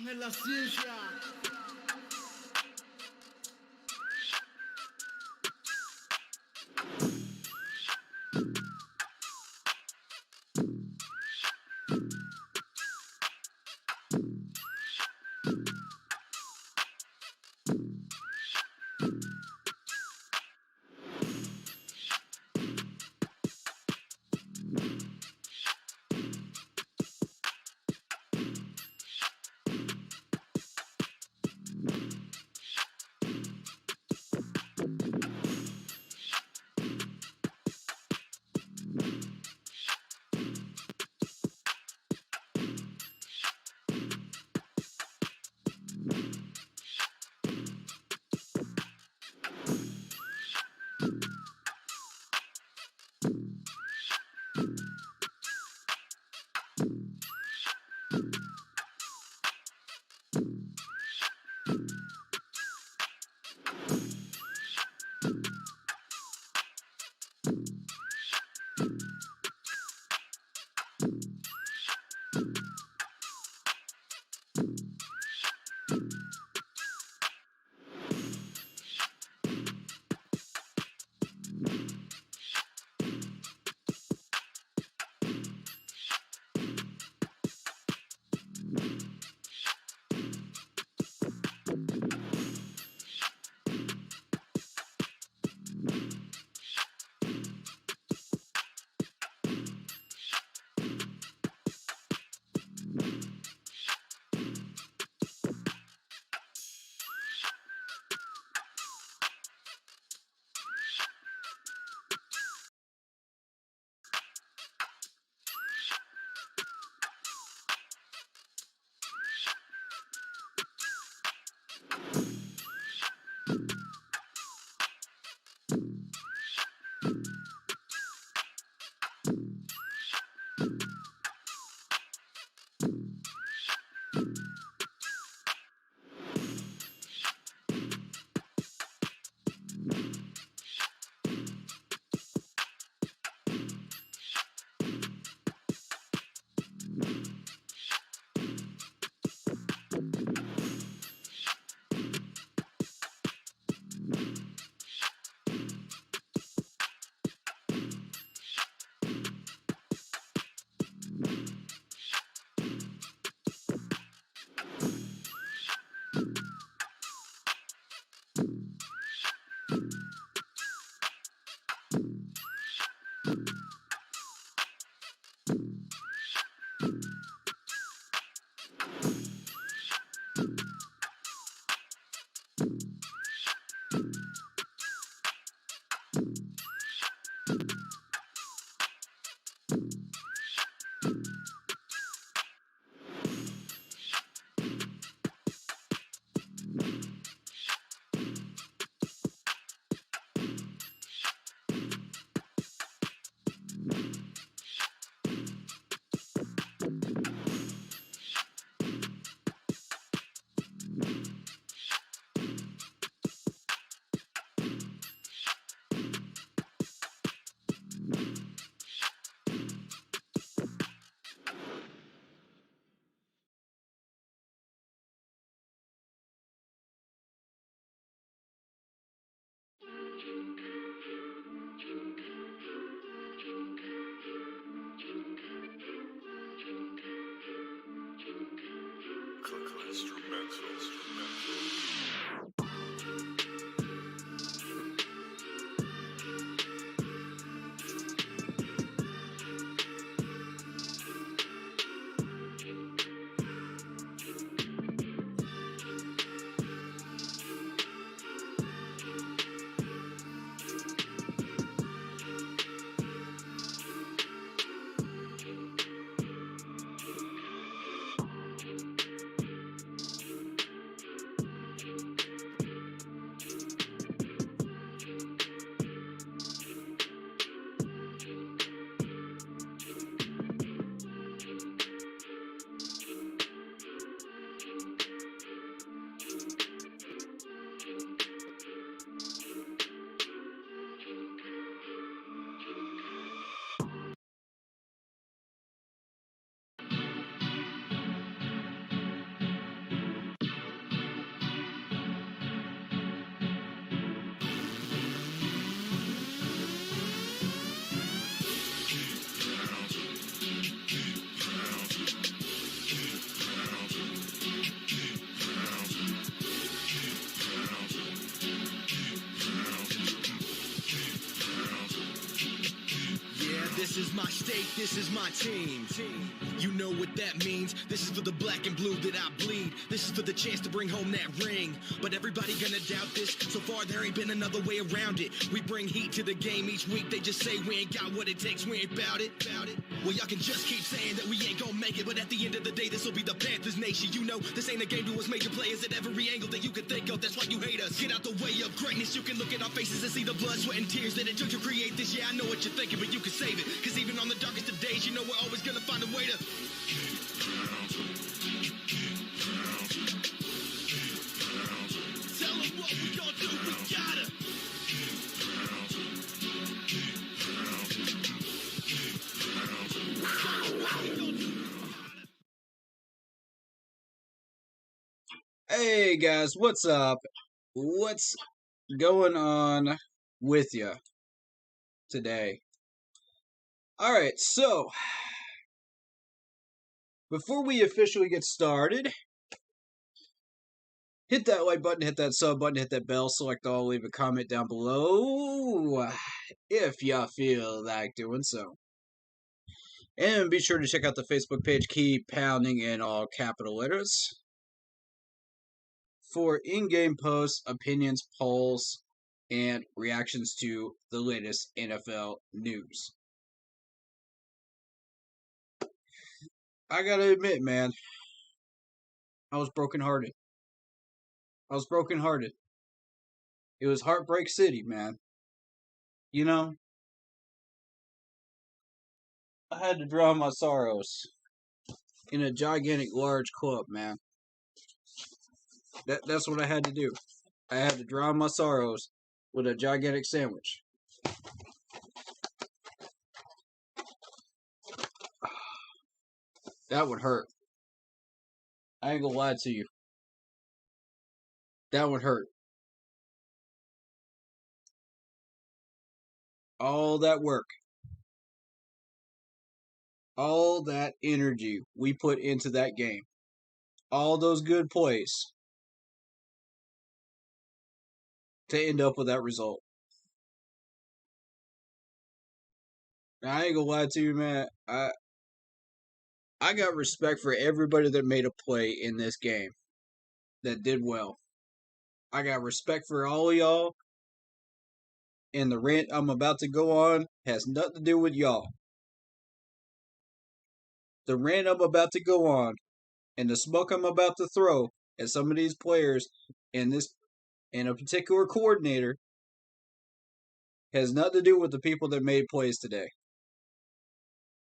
nella ciencia. This is my state, this is my team. You know what that means. This is for the black and blue that I bleed. This is for the chance to bring home that ring. But everybody gonna doubt this. So far there ain't been another way around it. We bring heat to the game each week. They just say we ain't got what it takes, we ain't bout it. Well, y'all can just keep saying that we ain't gonna make it, but at the end of the day, this'll be the Panthers nation. You know, this ain't a game to us major players at every angle that you can think of. That's why you hate us. Get out the way of greatness. You can look at our faces and see the blood, sweat, and tears that it took to create this. Yeah, I know what you're thinking, but you can save it. Cause even on the darkest of days, you know we're always gonna find a way to tell them what we gonna do, we gotta Hey guys, what's up? What's going on with you today? Alright, so before we officially get started, hit that like button, hit that sub button, hit that bell, select all, leave a comment down below if you feel like doing so. And be sure to check out the Facebook page, keep pounding in all capital letters, for in-game posts, opinions, polls, and reactions to the latest NFL news. I gotta admit, man, I was brokenhearted. It was Heartbreak City, man. You know, I had to drown my sorrows in a gigantic, large club, man. That's what I had to do. I had to drown my sorrows with a gigantic sandwich. That would hurt. I ain't gonna lie to you. That would hurt. All that work. All that energy we put into that game. All those good plays. To end up with that result. Now, I ain't gonna lie to you, man. I got respect for everybody that made a play in this game. That did well. I got respect for all of y'all. And the rant I'm about to go on has nothing to do with y'all. The rant I'm about to go on and the smoke I'm about to throw at some of these players and a particular coordinator has nothing to do with the people that made plays today.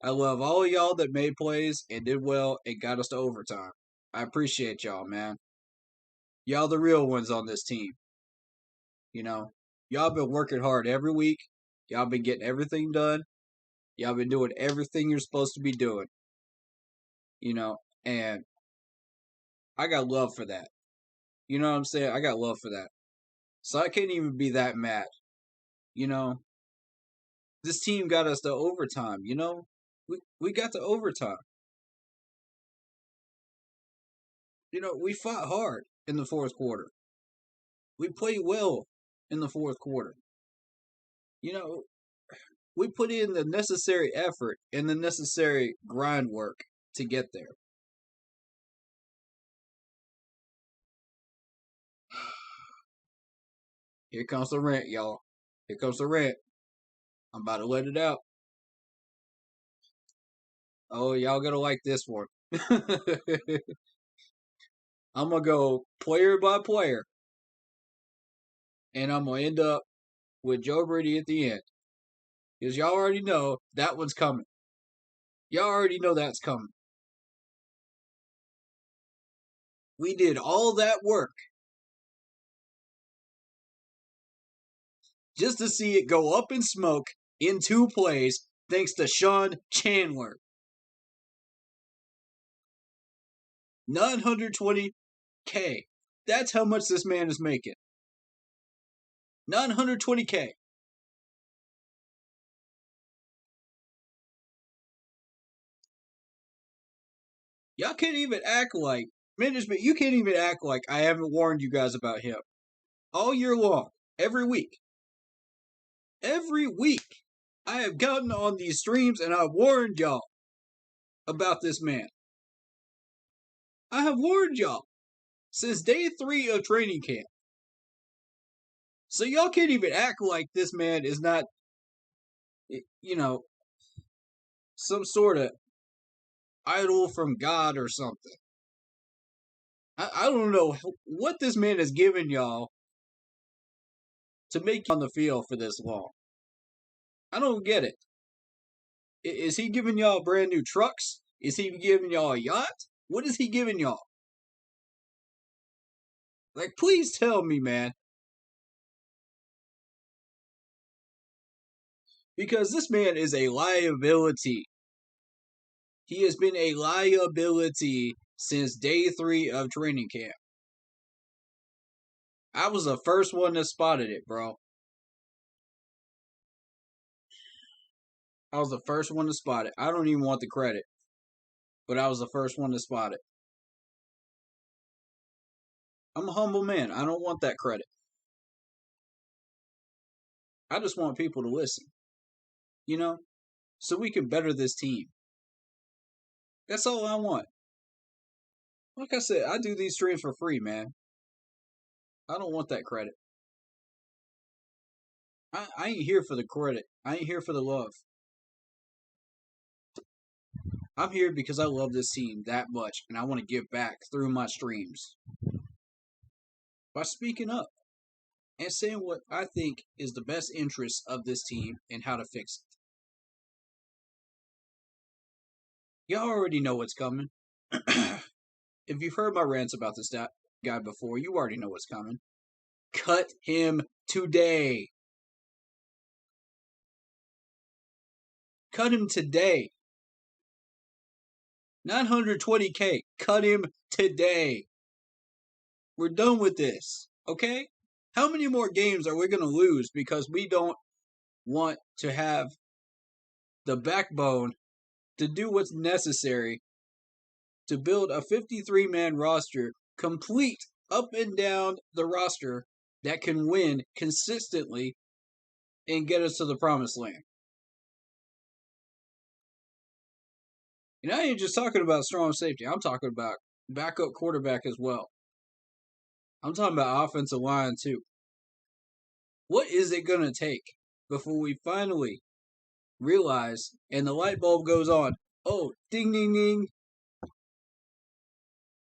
I love all of y'all that made plays and did well and got us to overtime. I appreciate y'all, man. Y'all the real ones on this team. You know, y'all been working hard every week. Y'all been getting everything done. Y'all been doing everything you're supposed to be doing. You know, and I got love for that. You know what I'm saying? I got love for that. So I can't even be that mad. You know, this team got us to overtime, you know? We got to overtime. You know, we fought hard in the fourth quarter. We played well in the fourth quarter. You know, we put in the necessary effort and the necessary grind work to get there. Here comes the rant, y'all. Here comes the rant. I'm about to let it out. Oh, y'all gonna like this one. I'm gonna go player by player. And I'm gonna end up with Joe Brady at the end. Because y'all already know that one's coming. Y'all already know that's coming. We did all that work just to see it go up in smoke in 2 plays thanks to Sean Chandler. $920K. That's how much this man is making. $920K. Y'all can't even act like, management, you can't even act like I haven't warned you guys about him. All year long. Every week. Every week. I have gotten on these streams and I've warned y'all about this man. I have warned y'all since day 3 of training camp. So y'all can't even act like this man is not, some sort of idol from God or something. I don't know what this man has given y'all to make you on the field for this long. I don't get it. Is he giving y'all brand new trucks? Is he giving y'all a yacht? What is he giving y'all? Like, please tell me, man. Because this man is a liability. He has been a liability since day 3 of training camp. I was the first one that spotted it, bro. I was the first one to spot it. I don't even want the credit. But I was the first one to spot it. I'm a humble man. I don't want that credit. I just want people to listen. So we can better this team. That's all I want. Like I said, I do these streams for free, man. I don't want that credit. I ain't here for the credit. I ain't here for the love. I'm here because I love this team that much, and I want to give back through my streams. By speaking up and saying what I think is the best interest of this team and how to fix it. Y'all already know what's coming. If you've heard my rants about this guy before, you already know what's coming. Cut him today. Cut him today. 920K. Cut him today. We're done with this. Okay? How many more games are we going to lose because we don't want to have the backbone to do what's necessary to build a 53-man roster, complete up and down the roster, that can win consistently and get us to the promised land? And I ain't just talking about strong safety. I'm talking about backup quarterback as well. I'm talking about offensive line too. What is it going to take before we finally realize and the light bulb goes on? Oh, ding, ding, ding.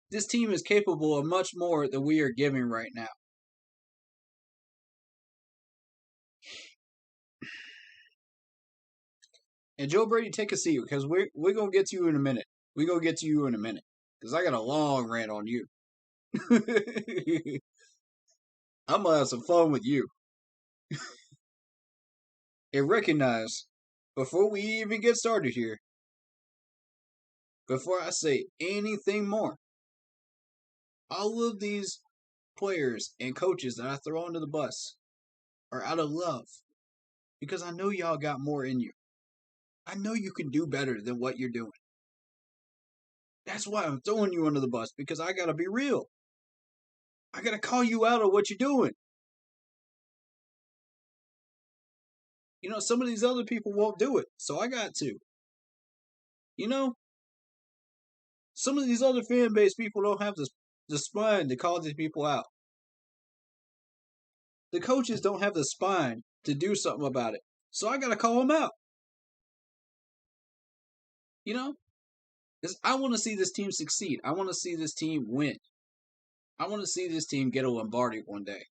This team is capable of much more than we are giving right now. And Joe Brady, take a seat because we're going to get to you in a minute. We're going to get to you in a minute because I got a long rant on you. I'm going to have some fun with you. And recognize, before we even get started here, before I say anything more, all of these players and coaches that I throw under the bus are out of love because I know y'all got more in you. I know you can do better than what you're doing. That's why I'm throwing you under the bus, because I got to be real. I got to call you out on what you're doing. Some of these other people won't do it, so I got to. Some of these other fan base people don't have the spine to call these people out. The coaches don't have the spine to do something about it, so I got to call them out. Because I want to see this team succeed. I want to see this team win. I want to see this team get a Lombardi one day.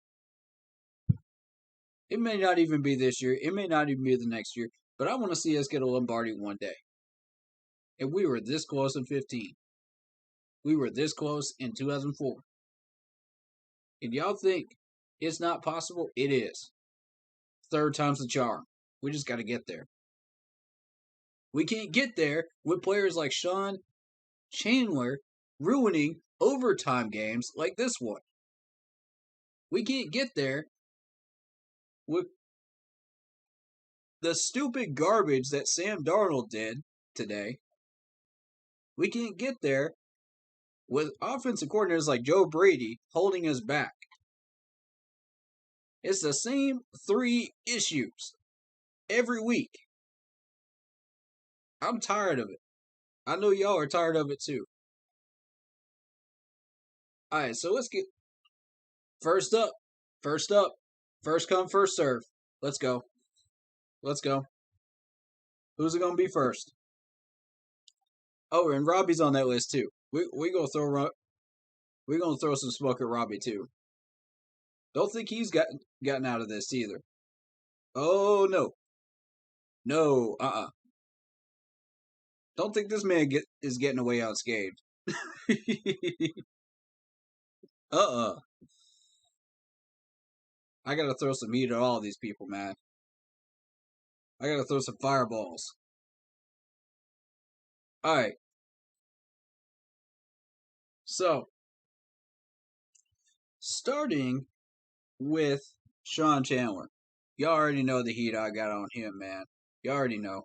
It may not even be this year. It may not even be the next year. But I want to see us get a Lombardi one day. And we were this close in 15. We were this close in 2004. If y'all think it's not possible, it is. Third time's the charm. We just got to get there. We can't get there with players like Sean Chandler ruining overtime games like this one. We can't get there with the stupid garbage that Sam Darnold did today. We can't get there with offensive coordinators like Joe Brady holding us back. It's the same 3 issues every week. I'm tired of it. I know y'all are tired of it too. All right, so let's get first up. First up. First come, first serve. Let's go. Let's go. Who's it gonna be first? Oh, and Robbie's on that list too. We gonna throw some smoke at Robbie too. Don't think he's gotten out of this either. Oh no, no, Don't think this man is getting away unscathed. uh. I gotta throw some heat at all these people, man. I gotta throw some fireballs. All right. So, starting with Sean Chandler. Y'all already know the heat I got on him, man. You already know.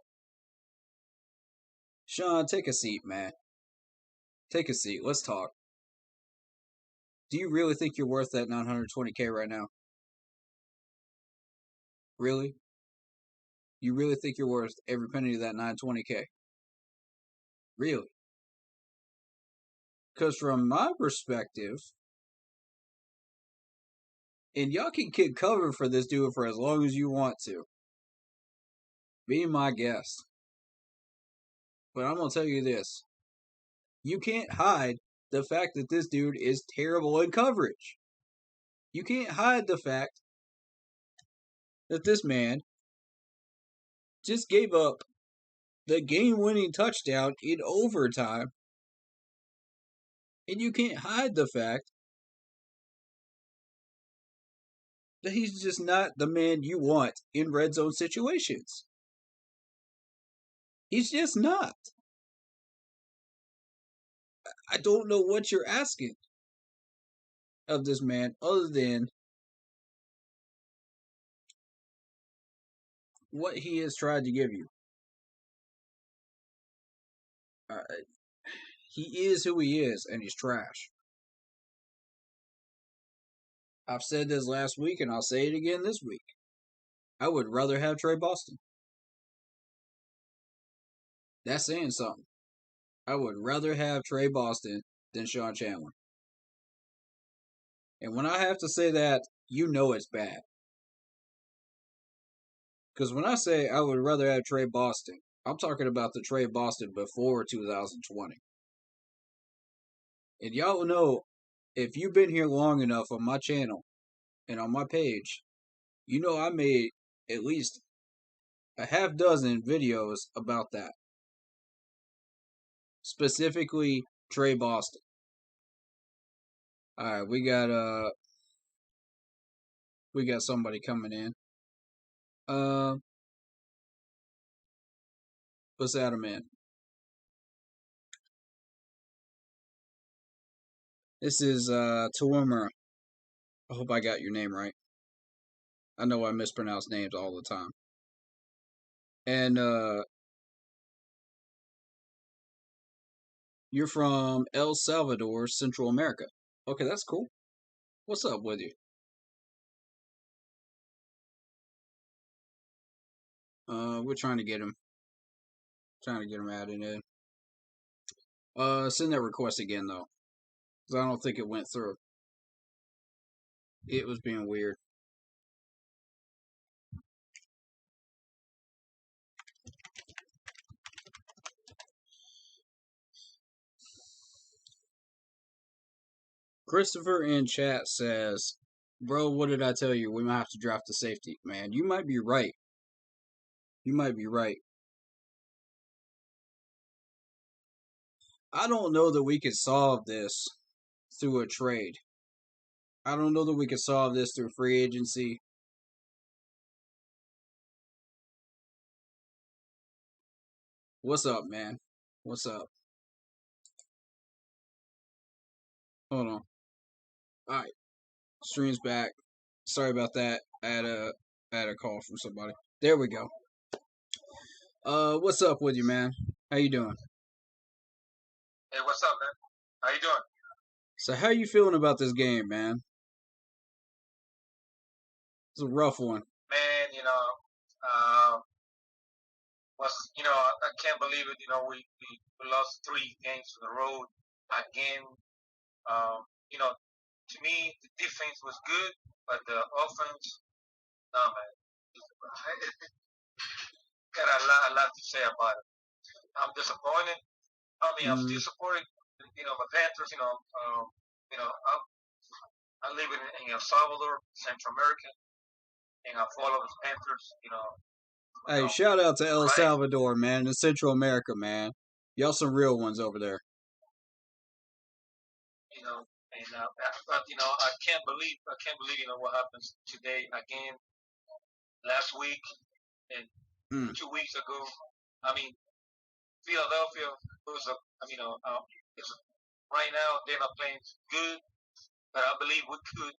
Sean, take a seat, man. Take a seat. Let's talk. Do you really think you're worth that 920K right now? Really? You really think you're worth every penny of that 920K? Really? Because from my perspective, and y'all can kick cover for this dude for as long as you want to. Be my guest. But I'm going to tell you this. You can't hide the fact that this dude is terrible in coverage. You can't hide the fact that this man just gave up the game-winning touchdown in overtime. And you can't hide the fact that he's just not the man you want in red zone situations. He's just not. I don't know what you're asking of this man other than what he has tried to give you. He is who he is, and he's trash. I've said this last week, and I'll say it again this week. I would rather have Trey Boston. That's saying something. I would rather have Trey Boston than Sean Chandler. And when I have to say that, you know it's bad. Because when I say I would rather have Trey Boston, I'm talking about the Trey Boston before 2020. And y'all know, if you've been here long enough on my channel and on my page, you know I made at least a half dozen videos about that. Specifically, Trey Boston. Alright, we got somebody coming in. Let's add him in. This is Tawimura. I hope I got your name right. I know I mispronounce names all the time. And you're from El Salvador, Central America. Okay, that's cool. What's up with you? We're trying to get him added in. Send that request again though, because I don't think it went through. It was being weird. Christopher in chat says, "Bro, what did I tell you? We might have to draft a safety." Man, you might be right. You might be right. I don't know that we could solve this through a trade. I don't know that we could solve this through free agency. What's up, man? What's up? Hold on. Alright. Stream's back. Sorry about that. I had a call from somebody. There we go. What's up with you, man? How you doing? Hey, what's up, man? How you doing? So how you feeling about this game, man? It's a rough one. Man, was, I can't believe it. We lost 3 games on the road again. To me, the defense was good, but the offense, no man, got a lot to say about it. I'm disappointed. I mean, I'm Mm. still supporting, the Panthers. I live in El Salvador, Central America, and I follow the Panthers. Hey, shout out to El Right. Salvador, man, and Central America, man. Y'all some real ones over there. But I can't believe what happens today again. Last week and Mm. 2 weeks ago. I mean, Philadelphia was it's right now they're not playing good, but I believe we could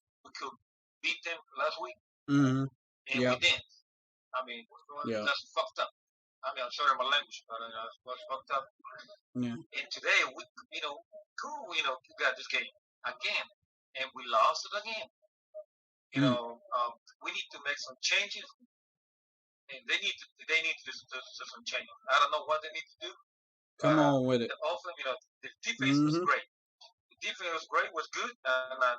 beat them last week, Mm-hmm. and Yeah. we didn't. I mean, Yeah. that's fucked up. I mean, I'm sorry my language, but it's fucked up. Yeah. And today we got this game again, and we lost it again. We need to make some changes, and they need to do some changes. I don't know what they need to do. Come on with it. The offense, the defense was great. The defense was good, and I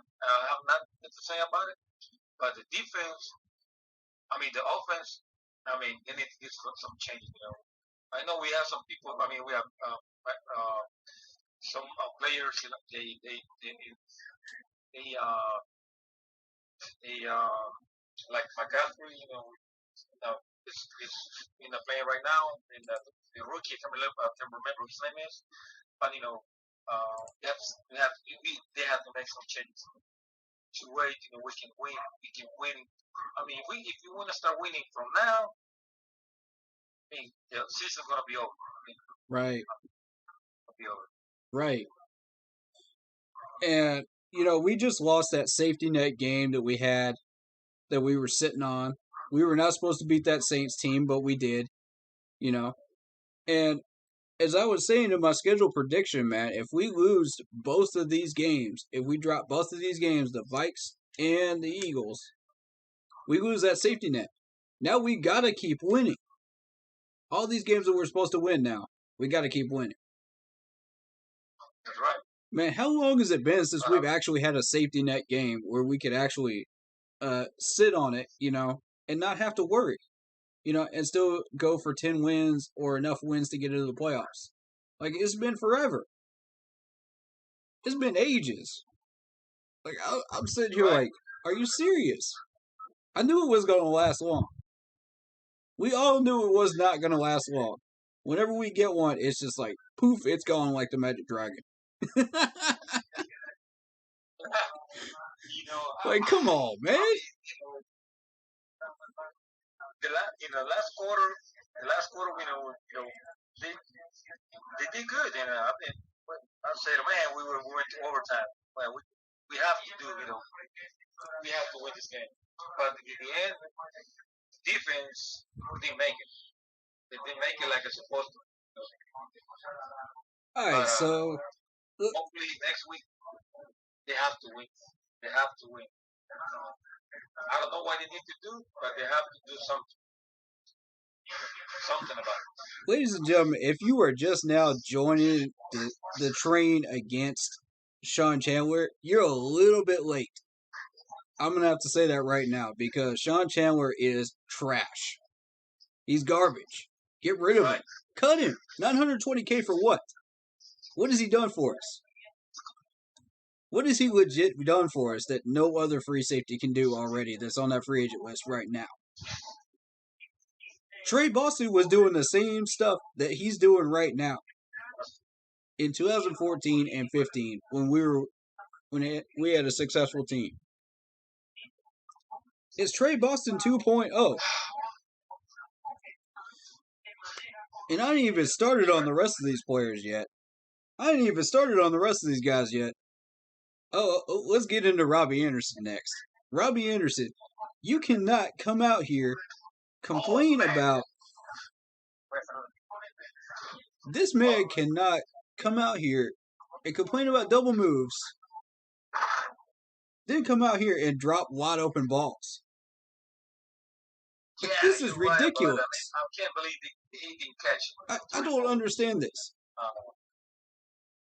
have nothing to say about it. But the defense, the offense, they need to get some changes. I know we have some people. We have some players. They like McCaffrey. Is playing right now, and the rookie. I can't remember his name is, but they have to make some changes to wait. We can win. We can win. If we want to start winning from now, the season's gonna be over. Right. It'll be over. Right. And we just lost that safety net game that we had, that we were sitting on. We were not supposed to beat that Saints team, but we did. And as I was saying in my schedule prediction, man, if we lose both of these games, if we drop both of these games, the Vikes and the Eagles, we lose that safety net. Now we gotta keep winning. All these games that we're supposed to win now, we gotta keep winning. That's right. Man, how long has it been since we've actually had a safety net game where we could actually sit on it, and not have to worry, and still go for 10 wins or enough wins to get into the playoffs? Like, it's been forever. It's been ages. Like, I'm sitting here like, are you serious? I knew it was going to last long. We all knew it was not going to last long. Whenever we get one, it's just like, poof, it's gone like the Magic Dragon. Like, come on, man. Last quarter, they did good. I said, man, we went to overtime. Well, we have to do, we have to win this game. But in the end, defense didn't make it. They didn't make it like it's supposed to. All right, so hopefully next week they have to win. They have to win. I don't know what they need to do, but they have to do something. Something about it. Ladies and gentlemen, if you are just now joining the train against Sean Chandler, you're a little bit late. I'm going to have to say that right now, because Sean Chandler is trash. He's garbage. Get rid of him. Cut him. $920K for what? What has he done for us? What has he legit done for us that no other free safety can do already that's on that free agent list right now? Trey Boston was doing the same stuff that he's doing right now in 2014 and 15 when we had a successful team. It's Trey Boston 2.0. And I ain't even started on the rest of these players yet. I ain't even started on the rest of these guys yet. Oh, let's get into Robbie Anderson next. Robbie Anderson, you cannot come out here complain about. This man cannot come out here and complain about double moves, then come out here and drop wide open balls. Yeah, This is you're right, but ridiculous. I can't believe he didn't catch him. I don't understand this. Uh,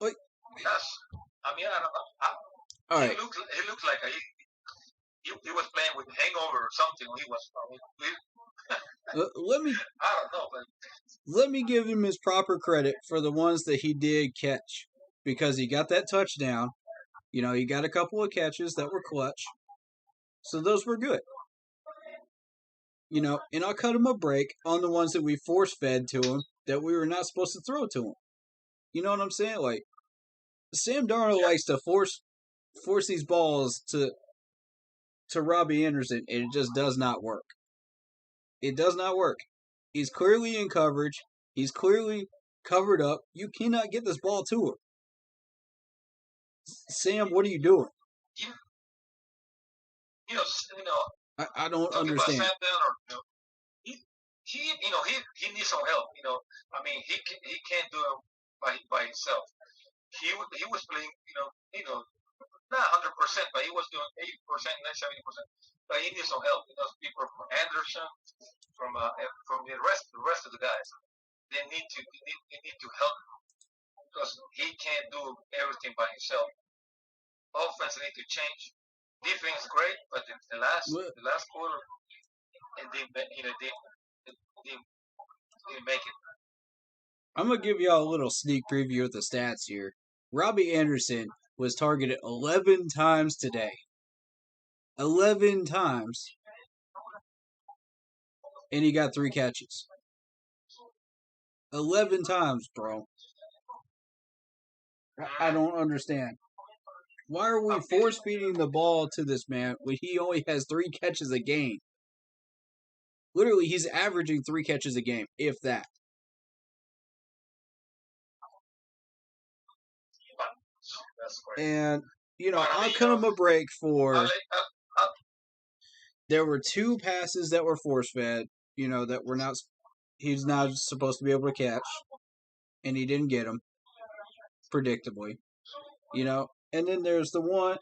Like, that's. I mean, I don't know. all right, He looked like he was playing with hangover or something. He was. let me I don't know, but let me give him his proper credit for the ones that he did catch because he got that touchdown. You know, he got a couple of catches that were clutch, so those were good. You know, and I'll cut him a break on the ones that we force fed to him that we were not supposed to throw to him. You know what I'm saying? Like Sam Darnold likes to force these balls to Robbie Anderson, and it just does not work. It does not work. He's clearly in coverage. He's clearly covered up. You cannot get this ball to him. Sam, what are you doing? you, you know, I don't talking understand. about Sam Darnold, he needs some help. I mean, he can't do it by himself. He was playing, not 100%, but he was doing 80%, not 70%. But he needs some help. People from Anderson, from the rest of the guys, they need to help because he can't do everything by himself. Offense need to change. Defense great, but the last quarter, and they didn't make it. I'm going to give y'all a little sneak preview of the stats here. Robbie Anderson was targeted 11 times today. 11 times. And he got 3 catches. 11 times, bro. I don't understand. Why are we force feeding the ball to this man when he only has 3 catches a game? Literally, he's averaging 3 catches a game, if that. And, I'll cut him a break for... There were 2 passes that were force-fed, that were not... He's not supposed to be able to catch. And he didn't get them, predictably. And then there's the one...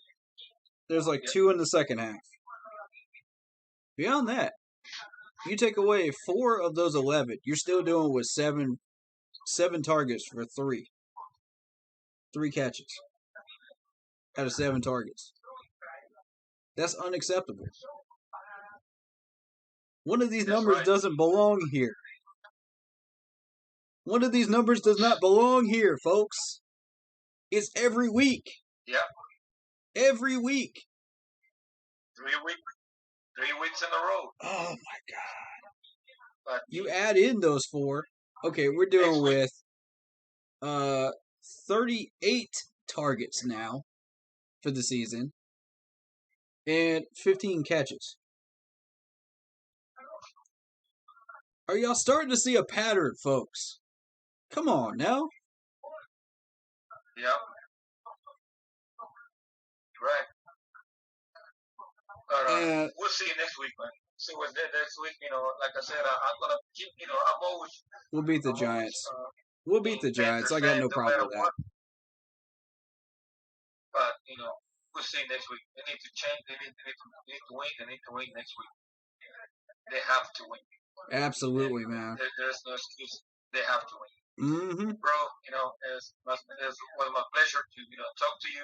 There's like 2 in the second half. Beyond that, you take away 4 of those 11, you're still doing with 7 targets for 3 catches out of 7 targets. That's unacceptable. One of these numbers doesn't belong here. One of these numbers does not belong here, folks. It's every week. Yeah. Every week. 3 weeks in a row. Oh my God. But you add in those 4. Okay, we're dealing with 38 targets now for the season and 15 catches. Are y'all starting to see a pattern, folks? Come on now. Yeah. Right. But we'll see next week, man. See what's there next week. Like I said, I'm gonna keep. I'm always. We'll beat the Giants. We'll beat the Giants. I got no problem with that. But we'll see next week. They need to change. They need to win. They need to win next week. They have to win. Absolutely, man. There's no excuse. They have to win. Mm-hmm. Bro, it was my pleasure to talk to you.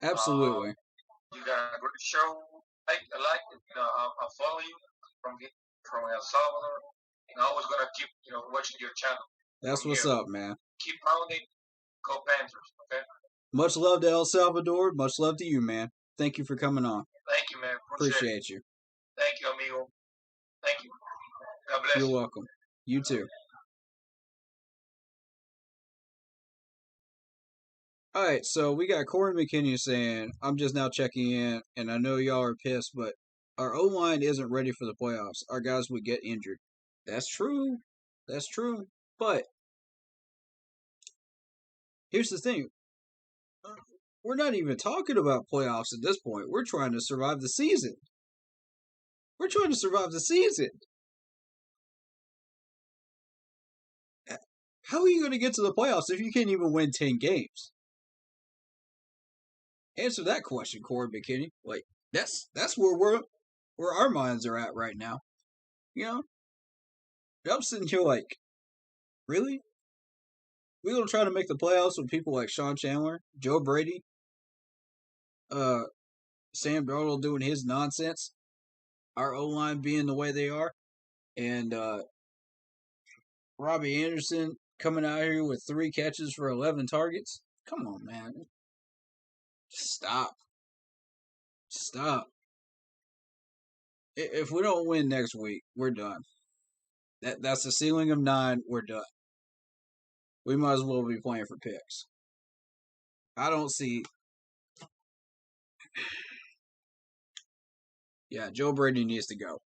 Absolutely. You got a great show. I like it. I follow you from El Salvador, and I was gonna keep watching your channel. That's what's up, man. Keep pounding. Go Panthers. Okay. Much love to El Salvador. Much love to you, man. Thank you for coming on. Thank you, man. Appreciate you. Thank you, amigo. Thank you. God bless. You're welcome. You too. All right, so we got Corey McKinney saying, I'm just now checking in, and I know y'all are pissed, but our O-line isn't ready for the playoffs. Our guys would get injured. That's true. That's true. But here's the thing. We're not even talking about playoffs at this point. We're trying to survive the season. We're trying to survive the season. How are you going to get to the playoffs if you can't even win 10 games? Answer that question, Corey McKinney. Like that's where our minds are at right now. You know, I'm sitting here like, really? We gonna try to make the playoffs with people like Sean Chandler, Joe Brady, uh, Sam Darnold doing his nonsense, our O line being the way they are, and Robbie Anderson coming out here with 3 catches for 11 targets. Come on, man. Stop. Stop. If we don't win next week, we're done. That's the ceiling of 9. We're done. We might as well be playing for picks. I don't see. Yeah, Joe Brady needs to go.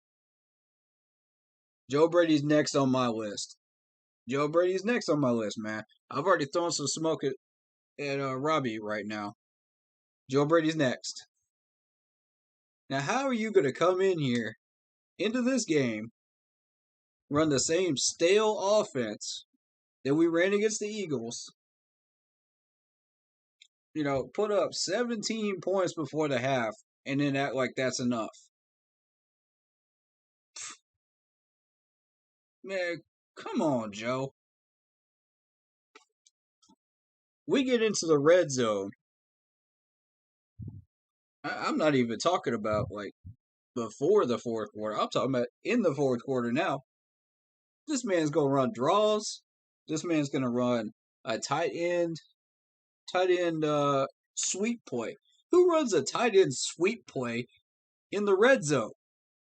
Joe Brady's next on my list. Joe Brady's next on my list, man. I've already thrown some smoke at Robbie right now. Joe Brady's next. Now, how are you going to come in here into this game, run the same stale offense that we ran against the Eagles, put up 17 points before the half, and then act like that's enough? Man, come on, Joe. We get into the red zone. I'm not even talking about like before the fourth quarter. I'm talking about in the fourth quarter now. This man's gonna run draws. This man's gonna run a tight end sweep play. Who runs a tight end sweep play in the red zone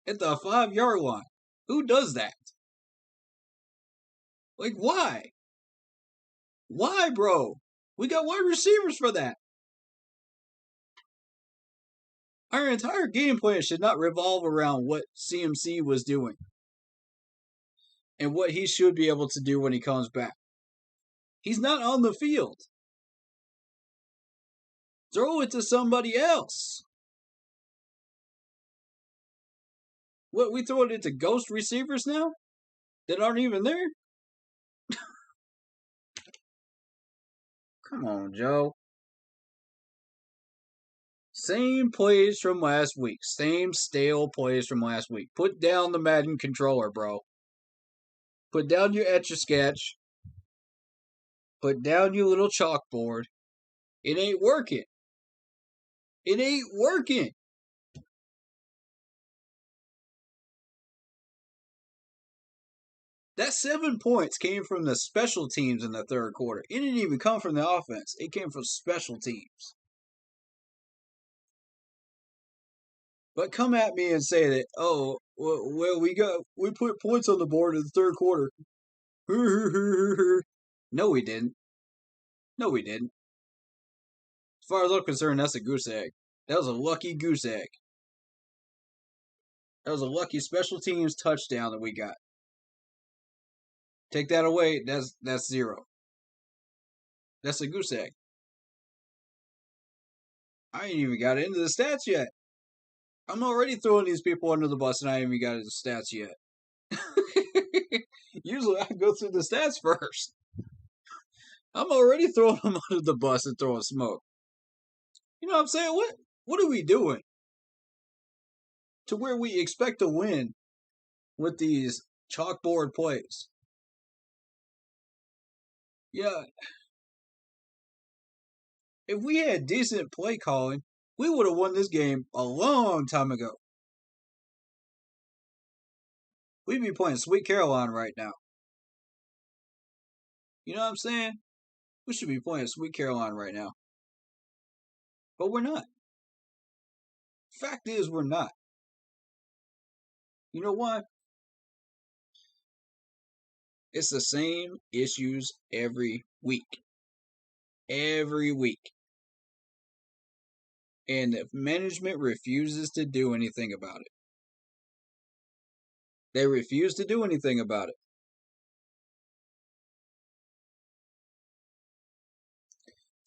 at the 5-yard line? Who does that? Like, why? Why, bro? We got wide receivers for that. Our entire game plan should not revolve around what CMC was doing and what he should be able to do when he comes back. He's not on the field. Throw it to somebody else. What, we throwing it to ghost receivers now that aren't even there? Come on, Joe. Same plays from last week. Same stale plays from last week. Put down the Madden controller, bro. Put down your Etch-a-Sketch. Put down your little chalkboard. It ain't working. It ain't working. That 7 points came from the special teams in the third quarter. It didn't even come from the offense. It came from special teams. But come at me and say that, oh, well, we put points on the board in the third quarter. No, we didn't. No, we didn't. As far as I'm concerned, that's a goose egg. That was a lucky goose egg. That was a lucky special teams touchdown that we got. Take that away, that's 0. That's a goose egg. I ain't even got into the stats yet. I'm already throwing these people under the bus and I ain't even got into the stats yet. Usually I go through the stats first. I'm already throwing them under the bus and throwing smoke. You know what I'm saying? What are we doing to where we expect to win with these chalkboard plays? Yeah. If we had decent play calling, we would have won this game a long time ago. We'd be playing Sweet Caroline right now. You know what I'm saying? We should be playing Sweet Caroline right now. But we're not. Fact is, we're not. You know why? It's the same issues every week. Every week. And if management refuses to do anything about it, they refuse to do anything about it.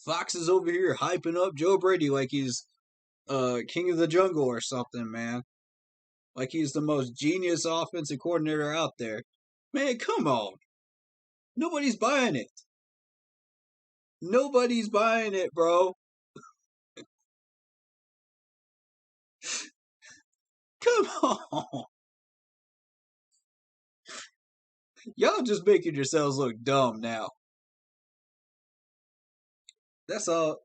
Fox is over here hyping up Joe Brady like he's king of the jungle or something, man. Like he's the most genius offensive coordinator out there. Man, come on. Nobody's buying it. Nobody's buying it, bro. Come on. Y'all just making yourselves look dumb now. That's all.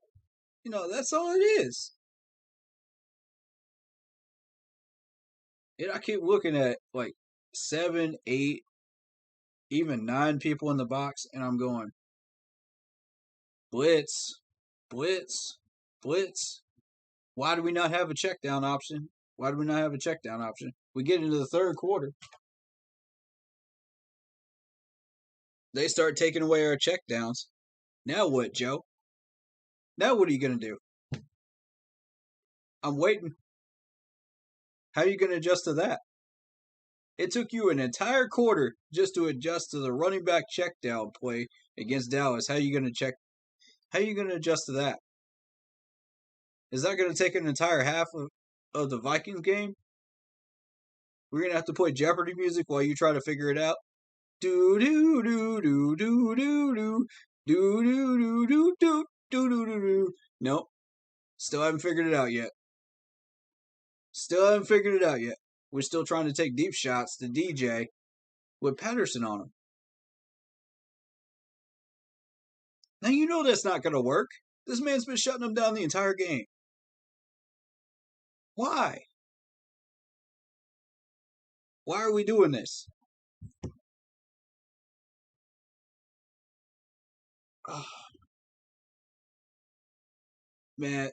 That's all it is. And I keep looking at like 7, 8, even 9 people in the box, and I'm going blitz, blitz, blitz. Why do we not have a check down option? Why do we not have a check down option? We get into the third quarter. They start taking away our check downs. Now what, Joe? Now what are you going to do? I'm waiting. How are you going to adjust to that? It took you an entire quarter just to adjust to the running back check down play against Dallas. How are you going to adjust to that? Is that going to take an entire half of the Vikings game? We're going to have to play Jeopardy music while you try to figure it out. Do do do do do do do do do do do do do do do. Nope. Still haven't figured it out yet. We're still trying to take deep shots to DJ with Patterson on him. Now you know that's not going to work. This man's been shutting him down the entire game. Why? Why are we doing this? Oh, man.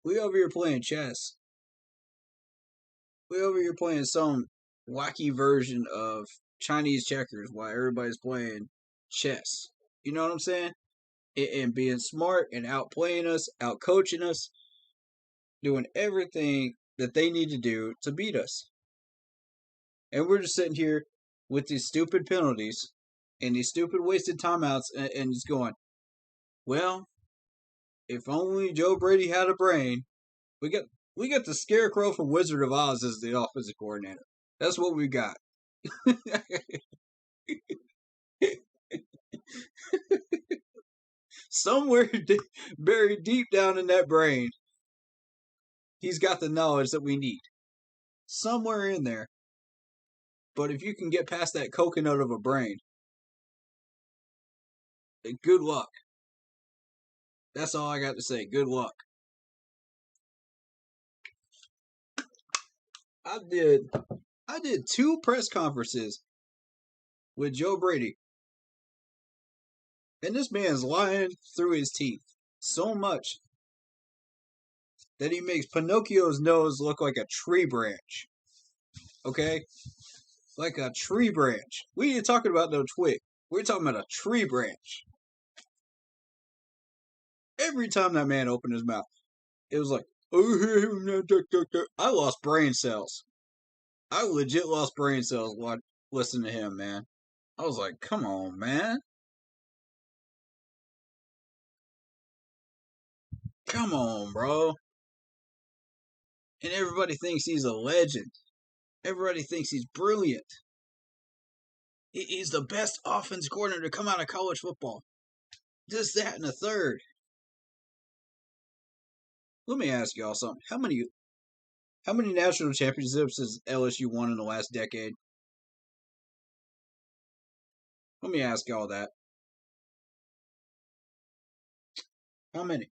We over here playing chess. We over here playing some wacky version of Chinese checkers while everybody's playing chess. You know what I'm saying? And being smart and outplaying us, outcoaching us, doing everything that they need to do to beat us. And we're just sitting here with these stupid penalties and these stupid wasted timeouts and just going, well, if only Joe Brady had a brain. We got the Scarecrow from Wizard of Oz as the offensive coordinator. That's what we got. Somewhere buried deep down in that brain, he's got the knowledge that we need. Somewhere in there. But if you can get past that coconut of a brain, good luck. That's all I got to say. Good luck. I did 2 press conferences with Joe Brady. And this man's lying through his teeth so much that he makes Pinocchio's nose look like a tree branch. Okay? Like a tree branch. We ain't talking about no twig. We're talking about a tree branch. Every time that man opened his mouth, it was like, I lost brain cells. I legit lost brain cells listening to him, man. I was like, come on, man. Come on, bro. And everybody thinks he's a legend. Everybody thinks he's brilliant. He's the best offense coordinator to come out of college football. This, that, and a third. Let me ask y'all something. How many national championships has LSU won in the last decade? Let me ask y'all that. How many?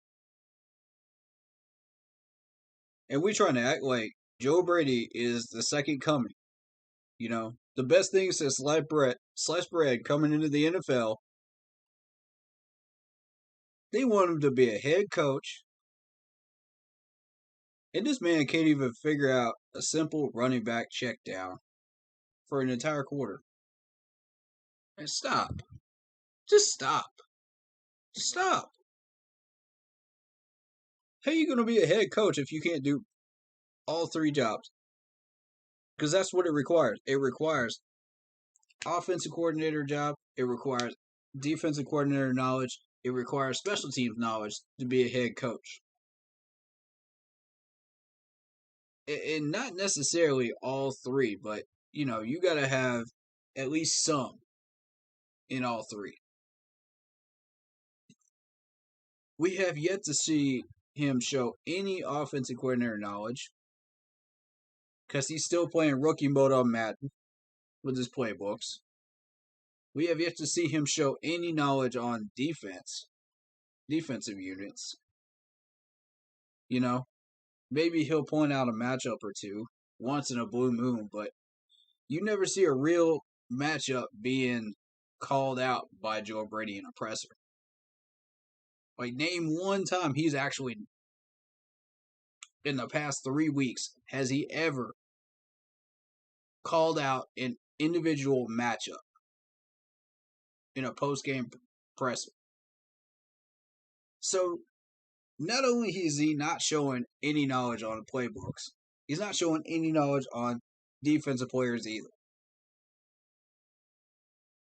And we trying to act like Joe Brady is the second coming. You know, the best thing since sliced bread coming into the NFL. They want him to be a head coach. And this man can't even figure out a simple running back check down for an entire quarter. And stop. Just stop. Just stop. How are you going to be a head coach if you can't do all 3 jobs? Because that's what it requires. It requires offensive coordinator job. It requires defensive coordinator knowledge. It requires special teams knowledge to be a head coach. And not necessarily all 3, but, you got to have at least some in all 3. We have yet to see him show any offensive coordinator knowledge because he's still playing rookie mode on Madden. with his playbooks. We have yet to see him show any knowledge on defensive units. You know, maybe he'll point out a matchup or two once in a blue moon, but you never see a real matchup being called out by Joe Brady in a presser. Like, name one time he's actually, in the past 3 weeks, has he ever called out an individual matchup in a post-game presser? So, not only is he not showing any knowledge on playbooks, he's not showing any knowledge on defensive players either.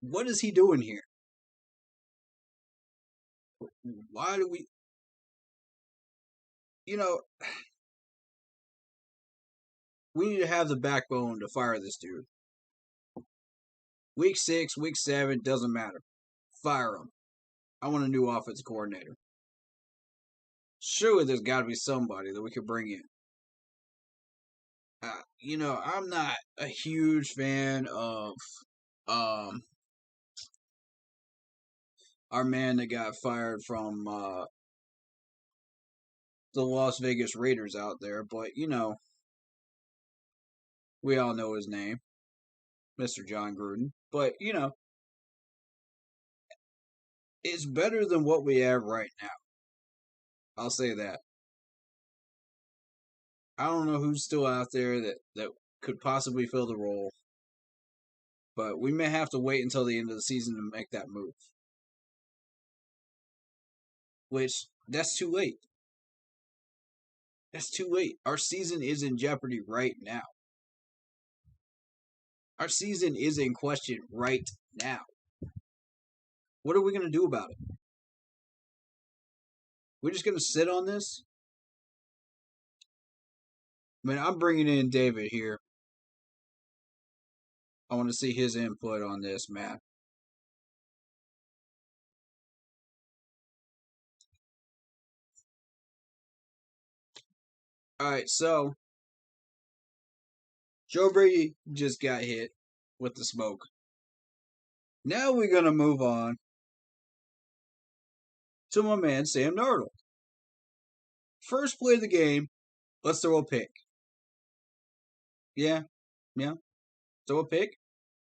What is he doing here? Why do we... we need to have the backbone to fire this dude. Week 6, week 7, doesn't matter. Fire him. I want a new offensive coordinator. Surely there's got to be somebody that we could bring in. I'm not a huge fan of our man that got fired from the Las Vegas Raiders out there, but we all know his name, Mr. John Gruden. But it's better than what we have right now. I'll say that. I don't know who's still out there that could possibly fill the role, but we may have to wait until the end of the season to make that move. Which, that's too late. That's too late. Our season is in jeopardy right now. Our season is in question right now. What are we going to do about it? We're just going to sit on this? I mean, I'm bringing in David here. I want to see his input on this, Matt. Alright, so Joe Brady just got hit with the smoke. Now we're going to move on to my man, Sam Darnold. First play of the game, let's throw a pick. Yeah. Throw a pick?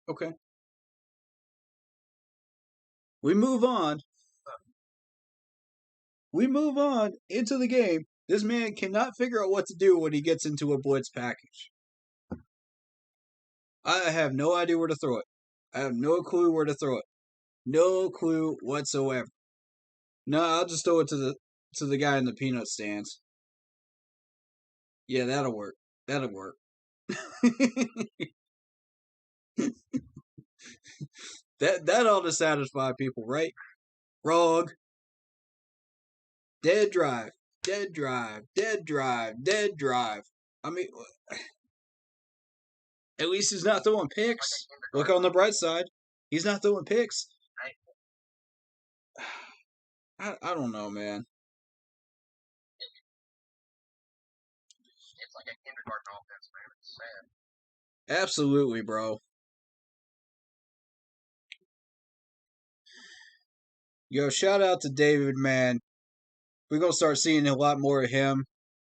Okay. We move on into the game. This man cannot figure out what to do when he gets into a blitz package. I have no idea where to throw it. I have no clue where to throw it. No clue whatsoever. No, I'll just throw it to the guy in the peanut stands. Yeah, that'll work. That'll work. that ought to satisfy people, right? Wrong. Dead drive. Dead drive. Dead drive. Dead drive. I mean, at least he's not throwing picks. Look on the bright side. He's not throwing picks. I don't know, man. It's like a kindergarten offense, man. It's sad. Absolutely, bro. Yo, shout out to David, man. We're going to start seeing a lot more of him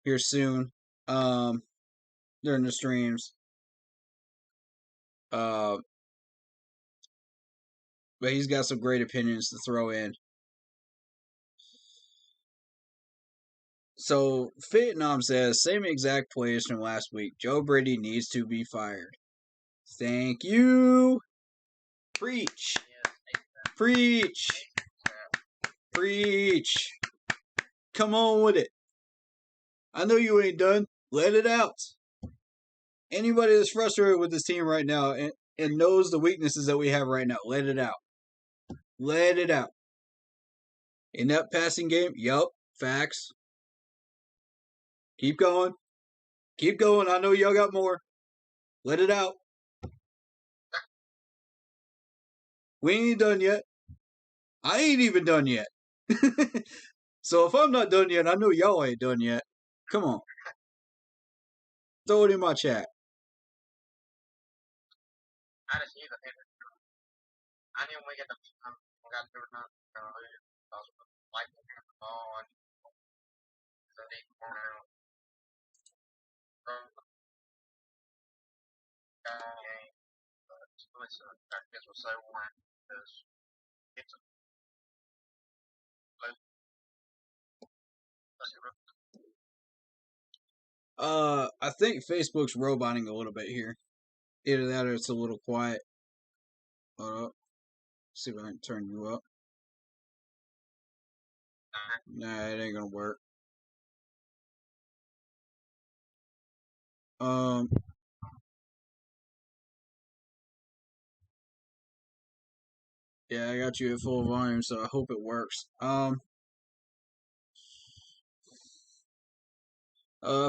here soon during the streams. But he's got some great opinions to throw in. So, Vietnam says, same exact plays from last week. Joe Brady needs to be fired. Thank you. Preach. Preach. Preach. Come on with it. I know you ain't done. Let it out. Anybody that's frustrated with this team right now and knows the weaknesses that we have right now, let it out. Let it out. In that passing game, yup, facts. Keep going. Keep going. I know y'all got more. Let it out. We ain't done yet. I ain't even done yet. So if I'm not done yet, I know y'all ain't done yet. Come on. Throw it in my chat. I just knew that I knew when we got to the not because of the light on the ball and the deep corner from the game. But listen, I guess we'll say one because it's a low. I think Facebook's roboting a little bit here. Either that or it's a little quiet. Hold up. See if I can turn you up. Nah, it ain't gonna work. Yeah, I got you at full volume, so I hope it works.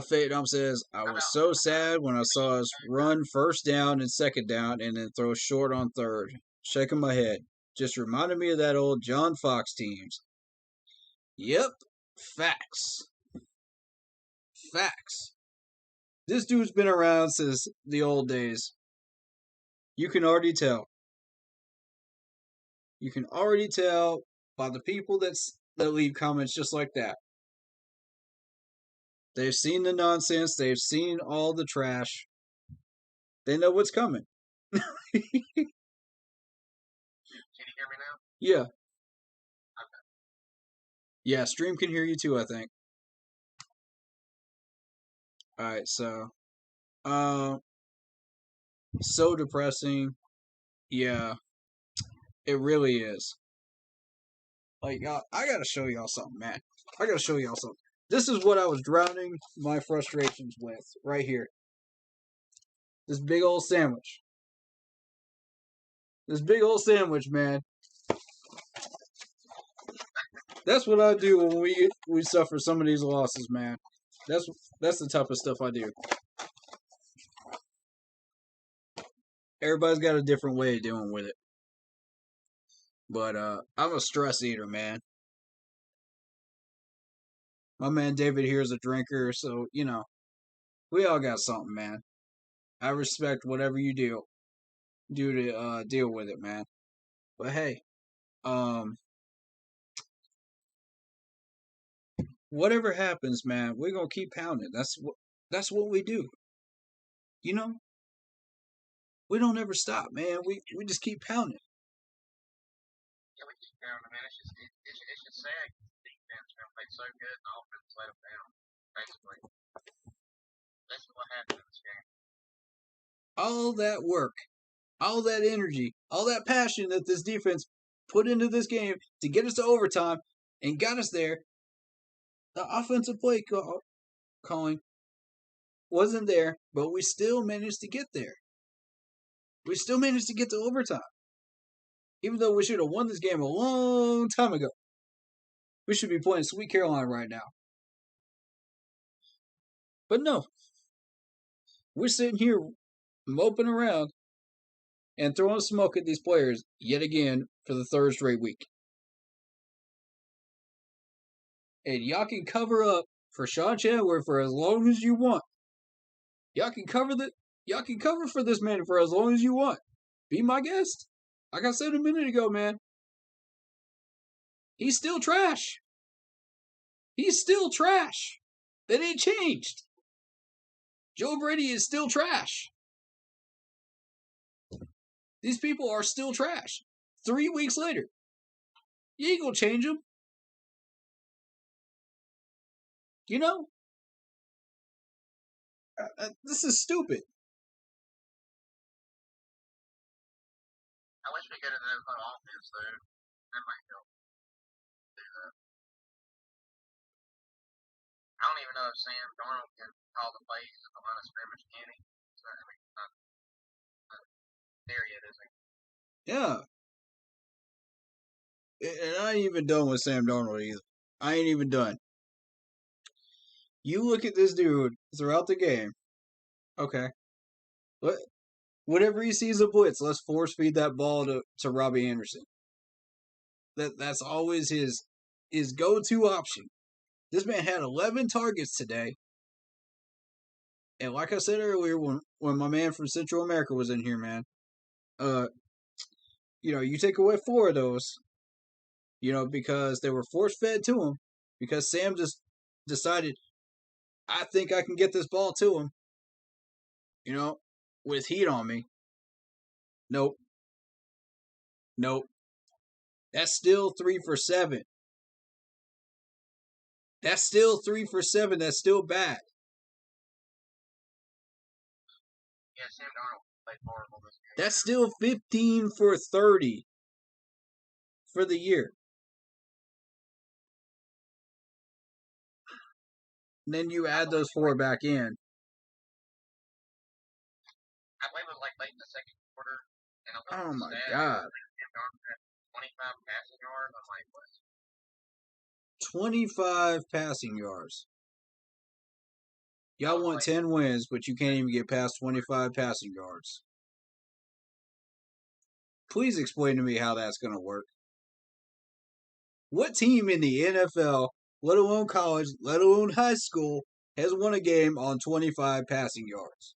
Fate Dump says, I was so sad when I saw us run first down and second down and then throw short on third. Shaking my head. Just reminded me of that old John Fox teams. Yep. Facts. Facts. This dude's been around since the old days. You can already tell. You can already tell by the people that leave comments just like that. They've seen the nonsense. They've seen all the trash. They know what's coming. Can you hear me now? Yeah. Okay. Yeah, stream can hear you too, I think. Alright, so so depressing. Yeah. It really is. Like, I gotta show y'all something, man. I gotta show y'all something. This is what I was drowning my frustrations with, right here. This big old sandwich. This big old sandwich, man. That's what I do when we suffer some of these losses, man. That's the type of stuff I do. Everybody's got a different way of dealing with it. But I'm a stress eater, man. My man David here is a drinker, so you know, we all got something, man. I respect whatever you do to deal with it, man. But hey, whatever happens, man, we're gonna keep pounding. That's what we do. You know, we don't ever stop, man. We just keep pounding. Yeah, we keep pounding, man. It's just sad. The defense played so good, and the offense let them down. Basically, that's what happened in this game. All that work, all that energy, all that passion that this defense put into this game to get us to overtime and got us there. The offensive play calling wasn't there, but we still managed to get there. We still managed to get to overtime. Even though we should have won this game a long time ago. We should be playing Sweet Caroline right now. But no. We're sitting here moping around and throwing smoke at these players yet again for the third straight week. And y'all can cover up for Sean Chandler for as long as you want. Y'all can cover for this man for as long as you want. Be my guest. Like I said a minute ago, man. He's still trash. He's still trash. That ain't changed. Joe Brady is still trash. These people are still trash. 3 weeks later. You ain't gonna change them. You know? This is stupid. I wish we could have done offense, though. That might help. I don't even know if Sam Darnold can call the plays at the line of scrimmage, can he? So, I mean, not there yet, is he? Yeah. And I ain't even done with Sam Darnold either. I ain't even done. You look at this dude throughout the game. Okay. Whatever he sees a blitz, let's force feed that ball to Robbie Anderson. That's always his go-to option. This man had 11 targets today. And like I said earlier, when my man from Central America was in here, man, You take away 4 of those, because they were force fed to him, because Sam just decided, I think I can get this ball to him, with heat on me. Nope. That's still 3 for 7. That's still 3 for 7. That's still bad. Yeah, Sam Darnold played horrible this game. That's still 15 for 30 for the year. And then you add those 4 back in. I believe it was like late in the second quarter. And Oh my God. Sam Darnold had 25 passing yards. I'm like, what? 25 passing yards. Y'all want 10 wins, but you can't even get past 25 passing yards. Please explain to me how that's going to work. What team in the NFL, let alone college, let alone high school, has won a game on 25 passing yards?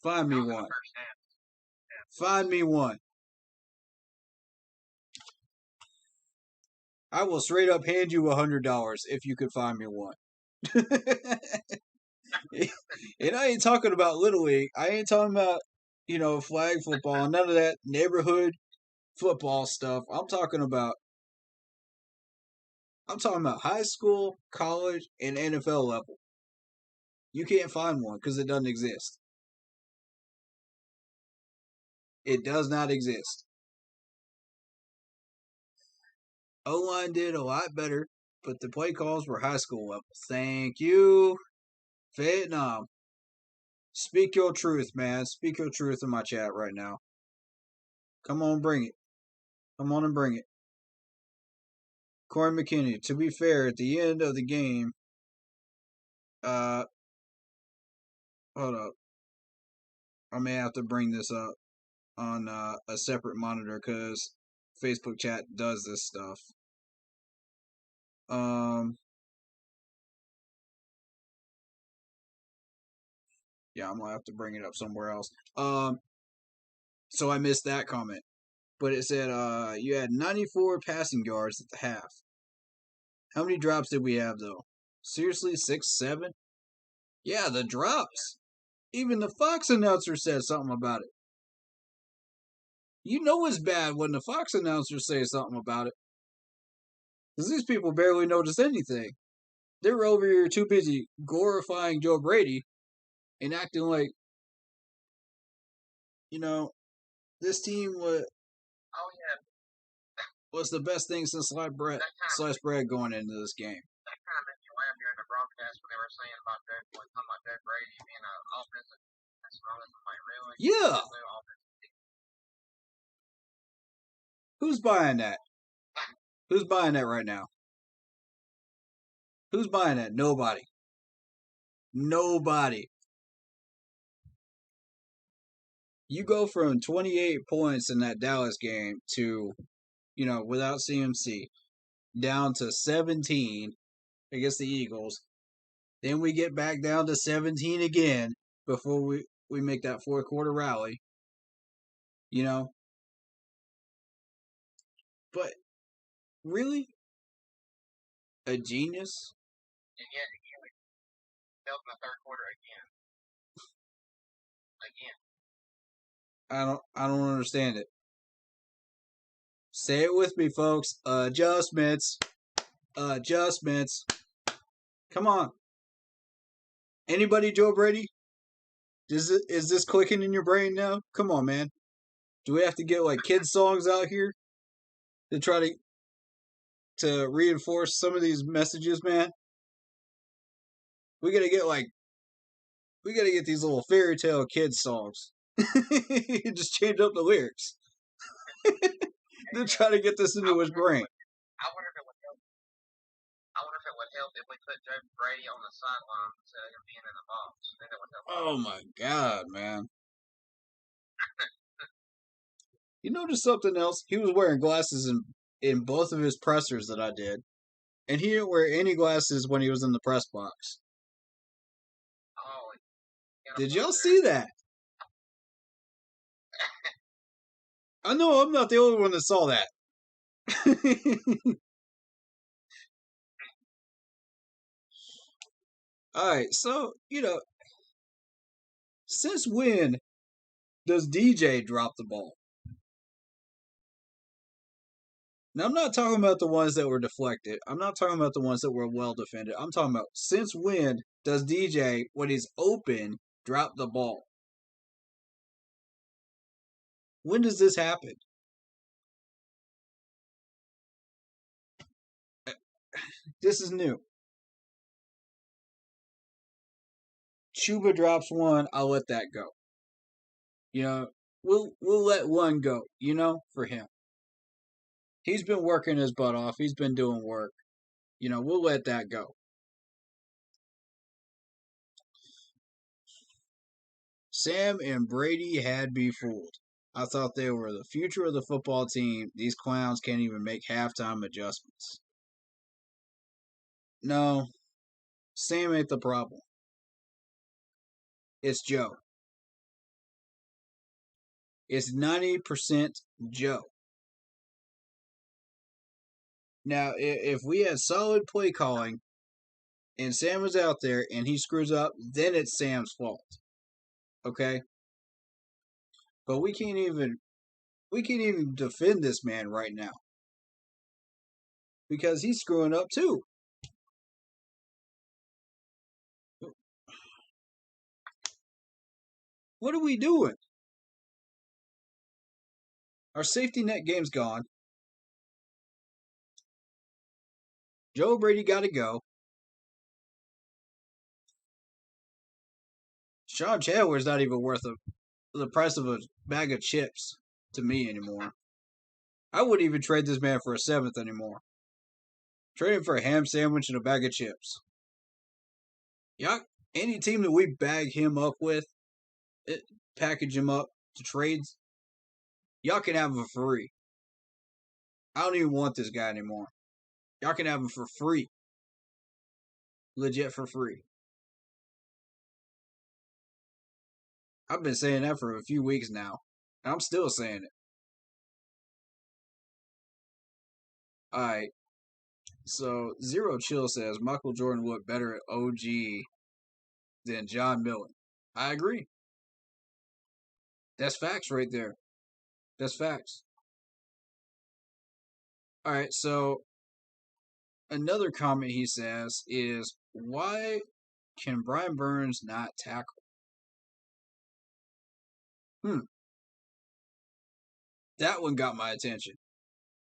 Find me one. Find me one. I will straight up hand you $100 if you could find me one. And I ain't talking about Little League. I ain't talking about, flag football, none of that neighborhood football stuff. I'm talking about high school, college, and NFL level. You can't find one because it doesn't exist. It does not exist. O-line did a lot better, but the play calls were high school level. Thank you, Vietnam. Speak your truth, man. Speak your truth in my chat right now. Come on, bring it. Come on and bring it. Corey McKinney, to be fair, at the end of the game, hold up. I may have to bring this up on a separate monitor because Facebook chat does this stuff. Yeah, I'm gonna have to bring it up somewhere else. So I missed that comment, but it said you had 94 passing yards at the half. How many drops did we have though? Seriously, 6, 7? Yeah, the drops. Even the Fox announcer said something about it. You know it's bad when the Fox announcer says something about it. Because these people barely notice anything. They're over here too busy glorifying Joe Brady and acting like, this team was the best thing since sliced bread going into this game. That kind of made me laugh during the broadcast when they were saying about Joe Brady being an offensive. I'm like, really? Yeah. Who's buying that? Who's buying that right now? Who's buying that? Nobody. Nobody. You go from 28 points in that Dallas game to, without CMC, down to 17 against the Eagles. Then we get back down to 17 again before we make that 4th quarter rally. But really? A genius? And yet again, we failed in the 3rd quarter again. I don't understand it. Say it with me, folks. Adjustments. Come on. Anybody, Joe Brady? Is this clicking in your brain now? Come on, man. Do we have to get like kids songs out here to try to reinforce some of these messages, man? We gotta get these little fairy tale kids songs. Just change up the lyrics. They're trying to get this into his brain. I wonder if it would help. If we put Joe Brady on the sideline instead of him being in the box. Then it would help. Oh my God, man. You notice something else? He was wearing glasses in both of his pressers that I did. And he didn't wear any glasses when he was in the press box. Oh, did y'all see that? I know I'm not the only one that saw that. All right, so since when does DJ drop the ball? Now, I'm not talking about the ones that were deflected. I'm not talking about the ones that were well defended. I'm talking about since when does DJ, when he's open, drop the ball? When does this happen? This is new. Chuba drops one, I'll let that go. We'll let one go, for him. He's been working his butt off. He's been doing work. We'll let that go. Sam and Brady had me fooled. I thought they were the future of the football team. These clowns can't even make halftime adjustments. No, Sam ain't the problem. It's Joe. It's 90% Joe. Now, if we had solid play calling and Sam was out there and he screws up, then it's Sam's fault. Okay? But we can't even defend this man right now. Because he's screwing up too. What are we doing? Our safety net game's gone. Joe Brady got to go. Sean Chandler's not even worth the price of a bag of chips to me anymore. I wouldn't even trade this man for a seventh anymore. Trade him for a ham sandwich and a bag of chips. Y'all, any team that we bag him up with, package him up to trades, y'all can have him for free. I don't even want this guy anymore. Y'all can have him for free. Legit for free. I've been saying that for a few weeks now. And I'm still saying it. Alright. So, Zero Chill says Michael Jordan looked better at OG than John Millen. I agree. That's facts right there. That's facts. Alright, so another comment he says is, why can Brian Burns not tackle? That one got my attention.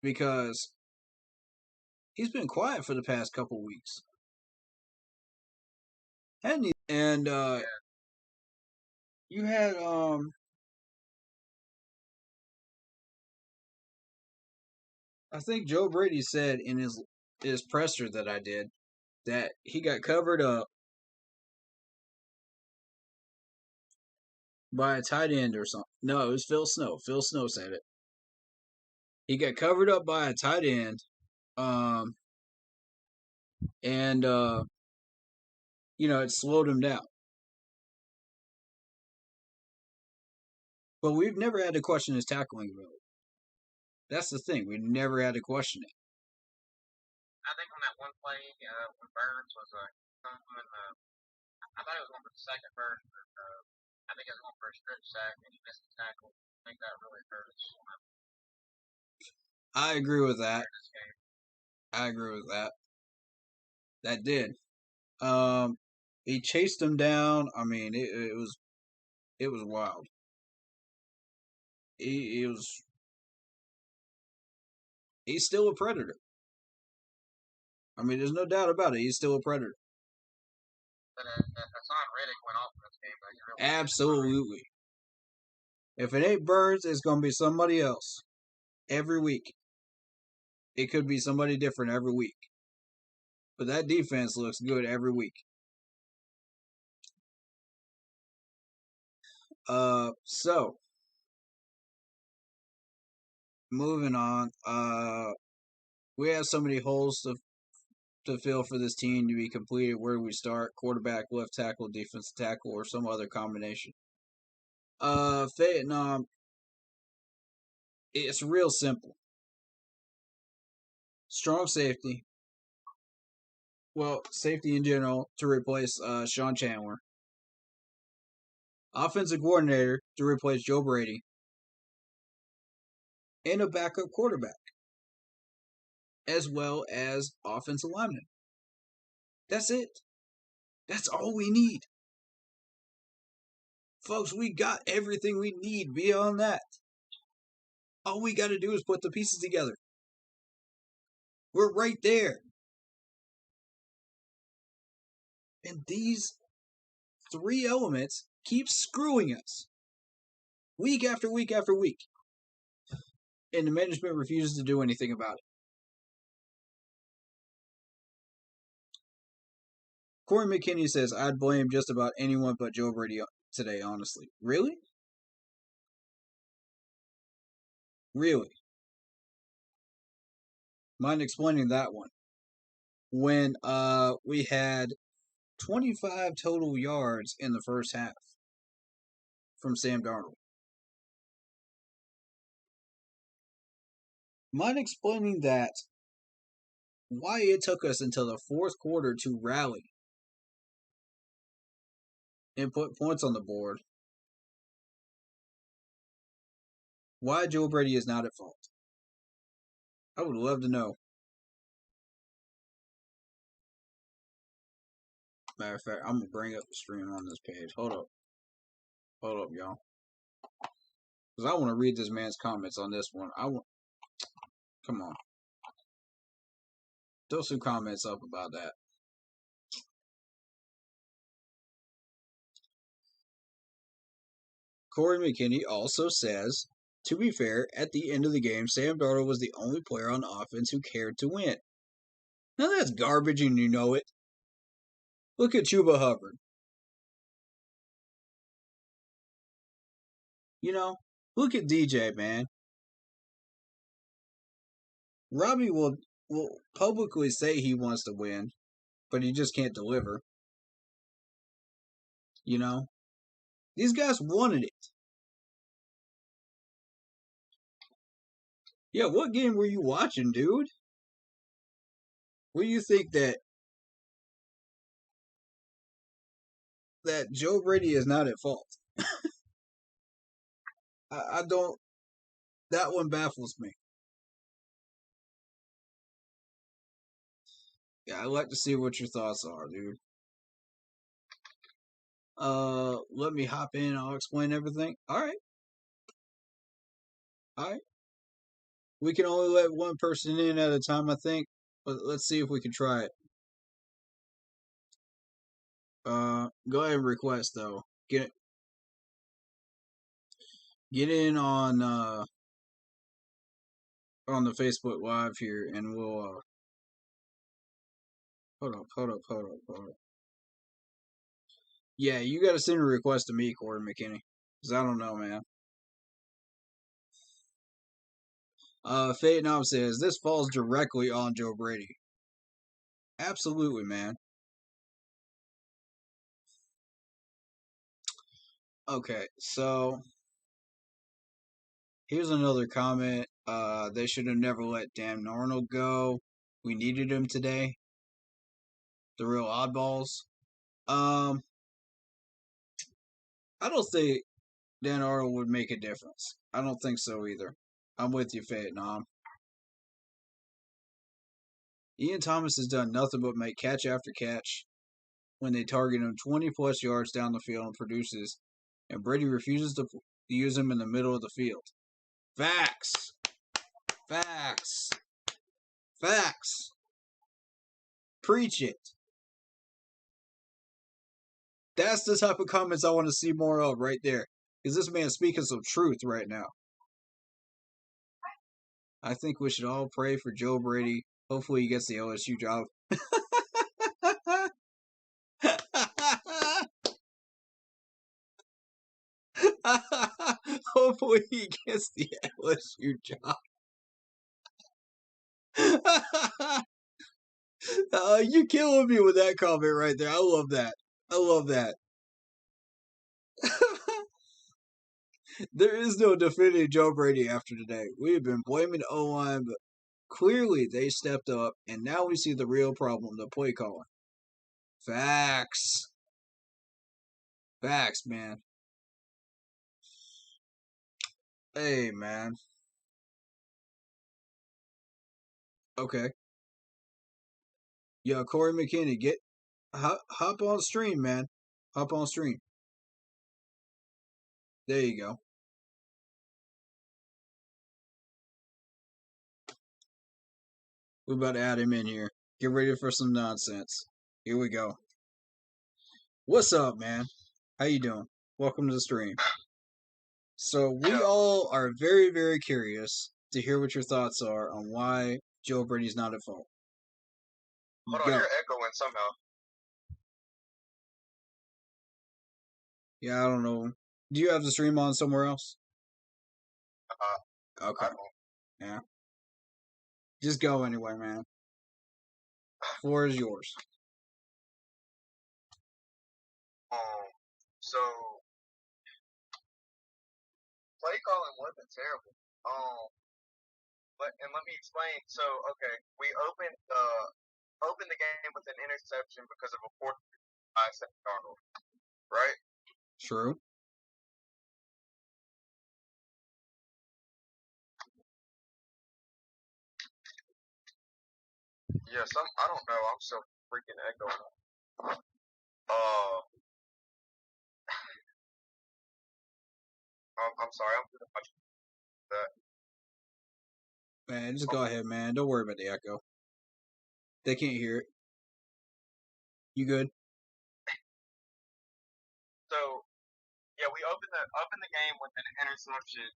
Because he's been quiet for the past couple weeks. Hadn't he? And you had I think Joe Brady said in his presser that I did that he got covered up by a tight end or something. No, it was Phil Snow. Phil Snow said it. He got covered up by a tight end, and it slowed him down. But we've never had to question his tackling ability. That's the thing. We never had to question it. I think on that one play when Burns was I thought he was going for the second version. I think he was going for a strip sack and he missed the tackle. I think that really hurt us. I agree with that. I agree with that. That did. He chased him down. I mean, it was wild. He's still a predator. I mean, there's no doubt about it. He's still a predator. But Hassan Reddick went off in this game. Absolutely. If it ain't Burns, it's going to be somebody else. Every week. It could be somebody different every week. But that defense looks good every week. So moving on. We have so many holes to fill for this team to be completed. Where do we start? Quarterback, left tackle, defensive tackle, or some other combination? It's real simple. Strong safety. Well, safety in general to replace Sean Chandler. Offensive coordinator to replace Joe Brady. And a backup quarterback. As well as offensive lineman. That's it. That's all we need. Folks, we got everything we need beyond that. All we got to do is put the pieces together. We're right there. And these three elements keep screwing us. Week after week after week. And the management refuses to do anything about it. Corey McKinney says, I'd blame just about anyone but Joe Brady today, honestly. Really? Really? Mind explaining that one? When we had 25 total yards in the first half from Sam Darnold. Mind explaining that why it took us until the fourth quarter to rally and put points on the board. Why Joe Brady is not at fault. I would love to know. Matter of fact, I'm going to bring up the stream on this page. Hold up. Hold up, y'all. Because I want to read this man's comments on this one. Come on. Throw some comments up about that. Corey McKinney also says, to be fair, at the end of the game, Sam Darnold was the only player on offense who cared to win. Now that's garbage and you know it. Look at Chuba Hubbard. You know, look at DJ, man. Robbie will publicly say he wants to win, but he just can't deliver. You know? These guys wanted it. Yeah, what game were you watching, dude? What do you think that Joe Brady is not at fault? I don't. That one baffles me. Yeah, I'd like to see what your thoughts are, dude. Let me hop in. I'll explain everything. All right. We can only let one person in at a time, I think. But let's see if we can try it. Go ahead and request though. Get in on the Facebook Live here, and we'll hold up. Yeah, you got to send a request to me, Corey McKinney, because I don't know, man. Fate Nom says this falls directly on Joe Brady. Absolutely, man. Okay, so here's another comment. They should have never let Dan Arnold go. We needed him today. The real oddballs. I don't think Dan Arnold would make a difference. I don't think so either. I'm with you, Fate Nom. Ian Thomas has done nothing but make catch after catch when they target him 20-plus yards down the field and produces, and Brady refuses to use him in the middle of the field. Facts. Facts. Facts. Preach it. That's the type of comments I want to see more of right there. Because this man's speaking some truth right now. I think we should all pray for Joe Brady. Hopefully he gets the LSU job. Hopefully he gets the LSU job. You're killing me with that comment right there. I love that. There is no defending Joe Brady after today. We have been blaming the O-line, but clearly they stepped up, and now we see the real problem, the play calling. Facts. Facts, man. Hey, man. Okay. Yo, Corey McKinney, hop on stream, man. Hop on stream. There you go. We're about to add him in here. Get ready for some nonsense. Here we go. What's up, man? How you doing? Welcome to the stream. So we all are very, very curious to hear what your thoughts are on why Joe Brady's not at fault. Hold on, you're echoing somehow. Yeah, I don't know. Do you have the stream on somewhere else? Okay. Yeah. Just go anyway, man. Floor is yours. So play calling wasn't terrible. Let me explain. So okay, we opened the game with an interception because of a fourth by Sam Darnold, right? True. Yeah, I don't know. I'm so freaking echoing. I'm sorry. I'm pretty much that. Man, just go ahead, man. Don't worry about the echo. They can't hear it. You good? So, yeah, we opened the game with an interception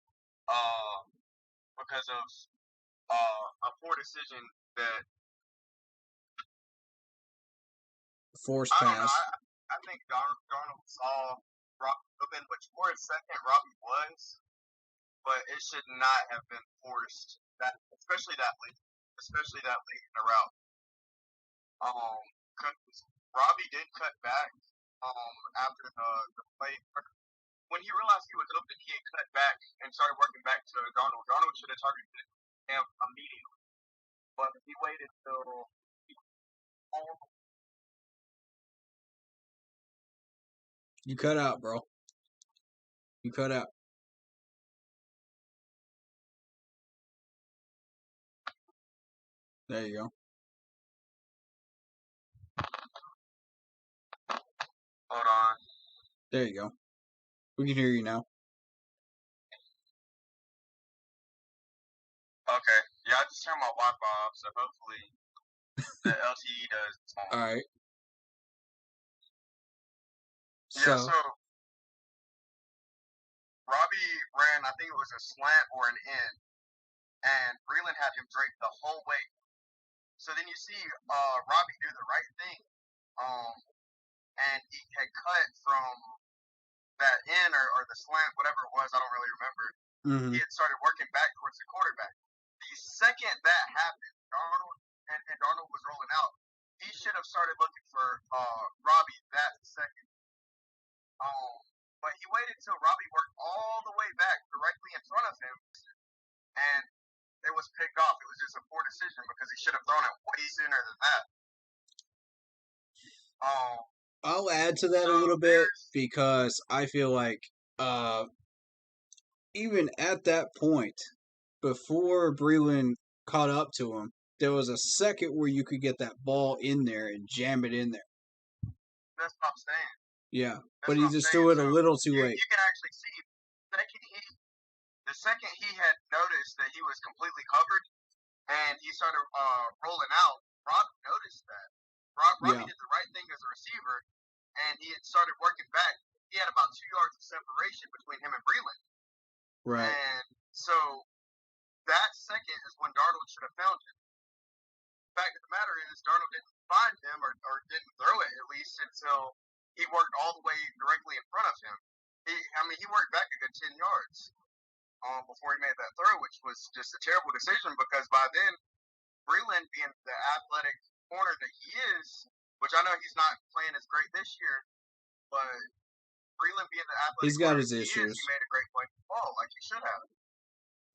because of a poor decision that Forced pass. I think Darnold saw Robbie open, which for a second Robbie was, but it should not have been forced. Especially that late in the route. Cause Robbie did cut back after the play. When he realized he was open, he had cut back and started working back to Darnold. Darnold should have targeted him immediately, but he waited till You cut out, bro. You cut out. There you go. Hold on. There you go. We can hear you now. Okay. Yeah, I just turned my Wi-Fi off, so hopefully the LTE does. All right. Yeah, so Robbie ran, I think it was a slant or an in, and Breland had him draped the whole way. So then you see Robbie do the right thing, and he had cut from that in or the slant, whatever it was, I don't really remember. Mm-hmm. He had started working back towards the quarterback. The second that happened, Darnold was rolling out. He should have started looking for Robbie that second. But he waited until Robbie worked all the way back directly in front of him, and it was picked off. It was just a poor decision because he should have thrown it way sooner than that. I'll add to that a little bit because I feel like even at that point, before Breland caught up to him, there was a second where you could get that ball in there and jam it in there. That's what I'm saying. Yeah, but he just threw it a little too late. You can actually see the second he had noticed that he was completely covered and he started rolling out, Robbie noticed that. Robbie did the right thing as a receiver, and he had started working back. He had about 2 yards of separation between him and Breland. Right. And so that second is when Darnold should have found him. The fact of the matter is Darnold didn't find him or didn't throw it at least until he worked all the way directly in front of him. He worked back a good 10 yards before he made that throw, which was just a terrible decision because by then, Breland being the athletic corner that he is, which I know he's not playing as great this year, but Breland being the athletic He's got player his he is, issues. he made a great play for the ball, like he should have.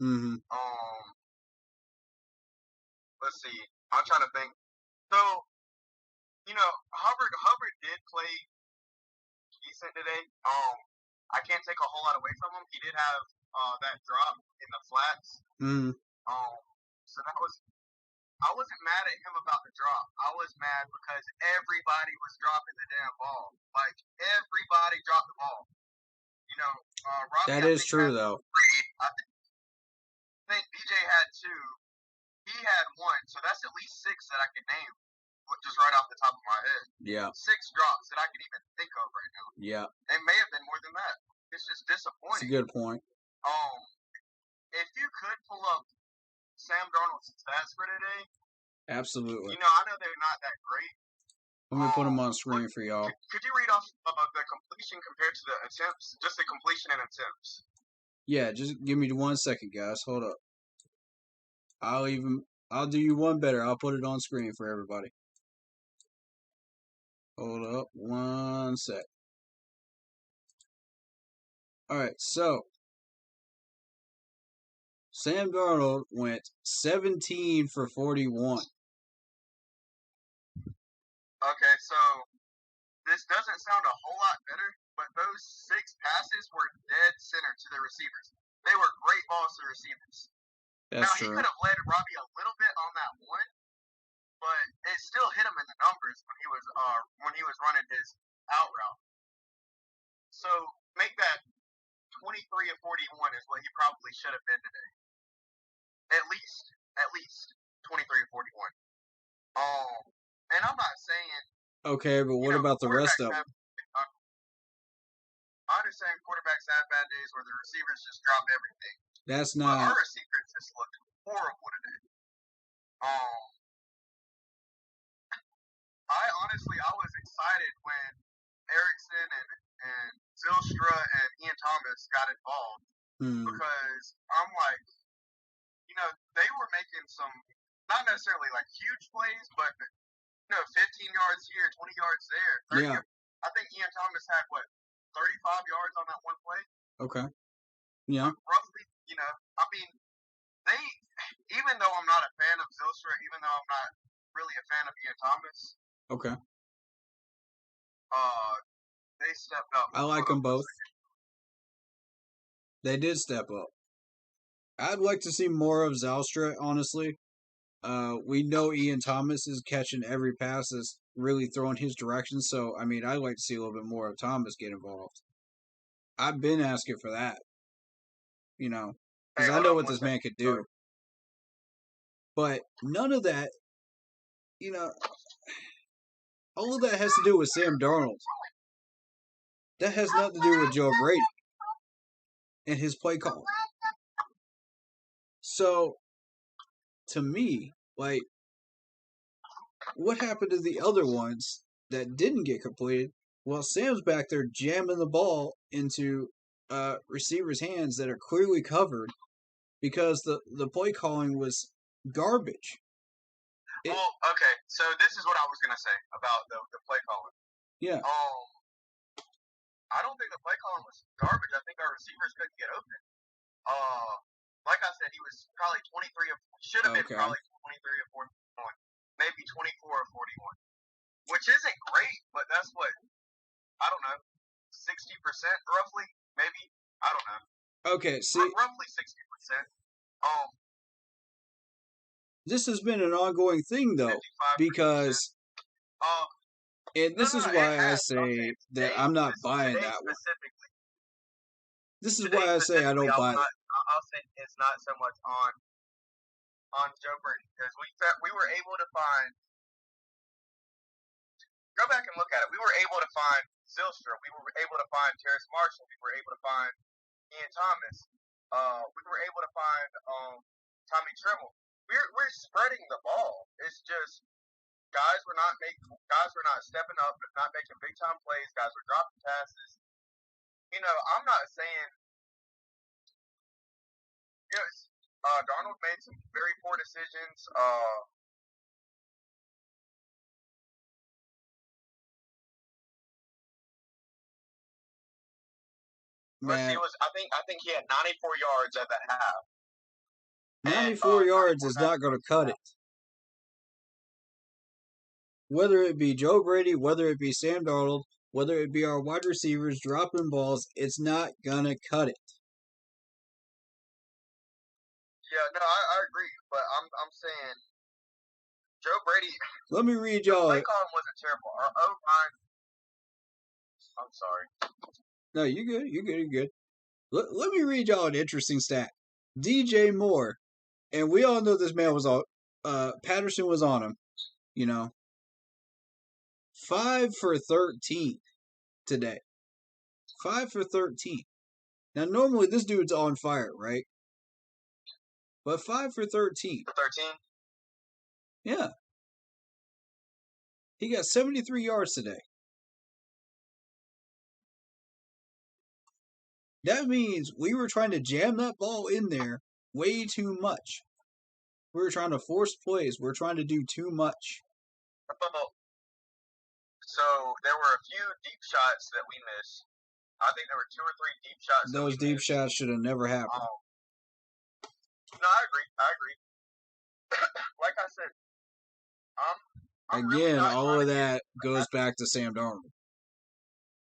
Mm-hmm. Let's see. I'm trying to think. So, Hubbard did play decent today. I can't take a whole lot away from him. He did have that drop in the flats. Mm-hmm. So that was. I wasn't mad at him about the drop. I was mad because everybody was dropping the damn ball. Like everybody dropped the ball. Robbie. That is true, though. I think DJ had 2. He had 1, so that's at least 6 that I can name, just right off the top of my head. Yeah. 6 drops that I can even think of right now. Yeah. It may have been more than that. It's just disappointing. That's a good point. If you could pull up Sam Darnold's stats for today, absolutely. I know they're not that great. Let me put them on screen for y'all. Could you read off the completion compared to the attempts? Just the completion and attempts. Yeah, just give me 1 second, guys. Hold up. I'll do you one better. I'll put it on screen for everybody. Hold up 1 sec. Alright, so Sam Darnold went 17 for 41. Okay, so this doesn't sound a whole lot better, but those 6 passes were dead center to the receivers. They were great balls to receivers. That's true. He could have led Robbie a little bit on that one, but it still hit him in the numbers when he was running his out route. So make that 23 of 41 is what he probably should have been today. At least 23 of 41. And I'm not saying. Okay, but what about the rest of them? I understand quarterbacks have bad days where the receivers just drop everything. That's But not. our receivers just looked horrible today. I was excited when Erickson and Zylstra and Ian Thomas got involved because I'm like, they were making some, not necessarily like huge plays, but 15 yards here, 20 yards there. 30 Yeah. I think Ian Thomas had 35 yards on that one play. Okay. Yeah. Roughly, they, even though I'm not a fan of Zylstra, even though I'm not really a fan of Ian Thomas. Okay. They stepped up. I like them both. They did step up. I'd like to see more of Zylstra, honestly. We know Ian Thomas is catching every pass that's really throwing his direction, so, I'd like to see a little bit more of Thomas get involved. I've been asking for that. Because I know what this man could do. But none of that, all of that has to do with Sam Darnold. That has nothing to do with Joe Brady and his play call. So, to me, what happened to the other ones that didn't get completed? Well, Sam's back there jamming the ball into receivers' hands that are clearly covered because the play calling was garbage. Okay, so this is what I was going to say about the play calling. Yeah. I don't think the play calling was garbage. I think our receivers couldn't get open. Like I said, he was probably 23 of, should have been probably 23 or 41, maybe 24 or 41, which isn't great, but that's what, I don't know, 60% roughly, maybe, I don't know. Okay, see. Roughly 60%. This has been an ongoing thing, though, because, and this is why I say that I'm not buying that one. This is why I say I don't buy it. I'll say it's not so much on Joe Brady because we were able to find. Go back and look at it. We were able to find Zylstra. We were able to find Terrace Marshall. We were able to find Ian Thomas. We were able to find Tommy Tremble. We're spreading the ball. It's just guys were not stepping up, not making big time plays. Guys were dropping passes. I'm not saying. Yes, Darnold made some very poor decisions. Man, I think he had 94 yards at that half. 94 yards is not going to cut it. Whether it be Joe Brady, whether it be Sam Darnold, whether it be our wide receivers dropping balls, it's not going to cut it. Yeah, no, I agree, but I'm saying Joe Brady. Let me read The y'all. play calling wasn't terrible. Our O-line. I'm sorry. No, you're good. You're good. Let me read y'all an interesting stat. DJ Moore, and we all know this man was on. Patterson was on him. 5 for 13 today. 5 for 13. Now, normally this dude's on fire, right? But 5 for 13. For 13? Yeah. He got 73 yards today. That means we were trying to jam that ball in there way too much. We were trying to force plays. We're trying to do too much. So there were a few deep shots that we missed. I think there were 2 or 3 deep shots. Those deep shots should have never happened. No, I agree. Like I said, I'm Again, really all of that goes back to Sam Darnold.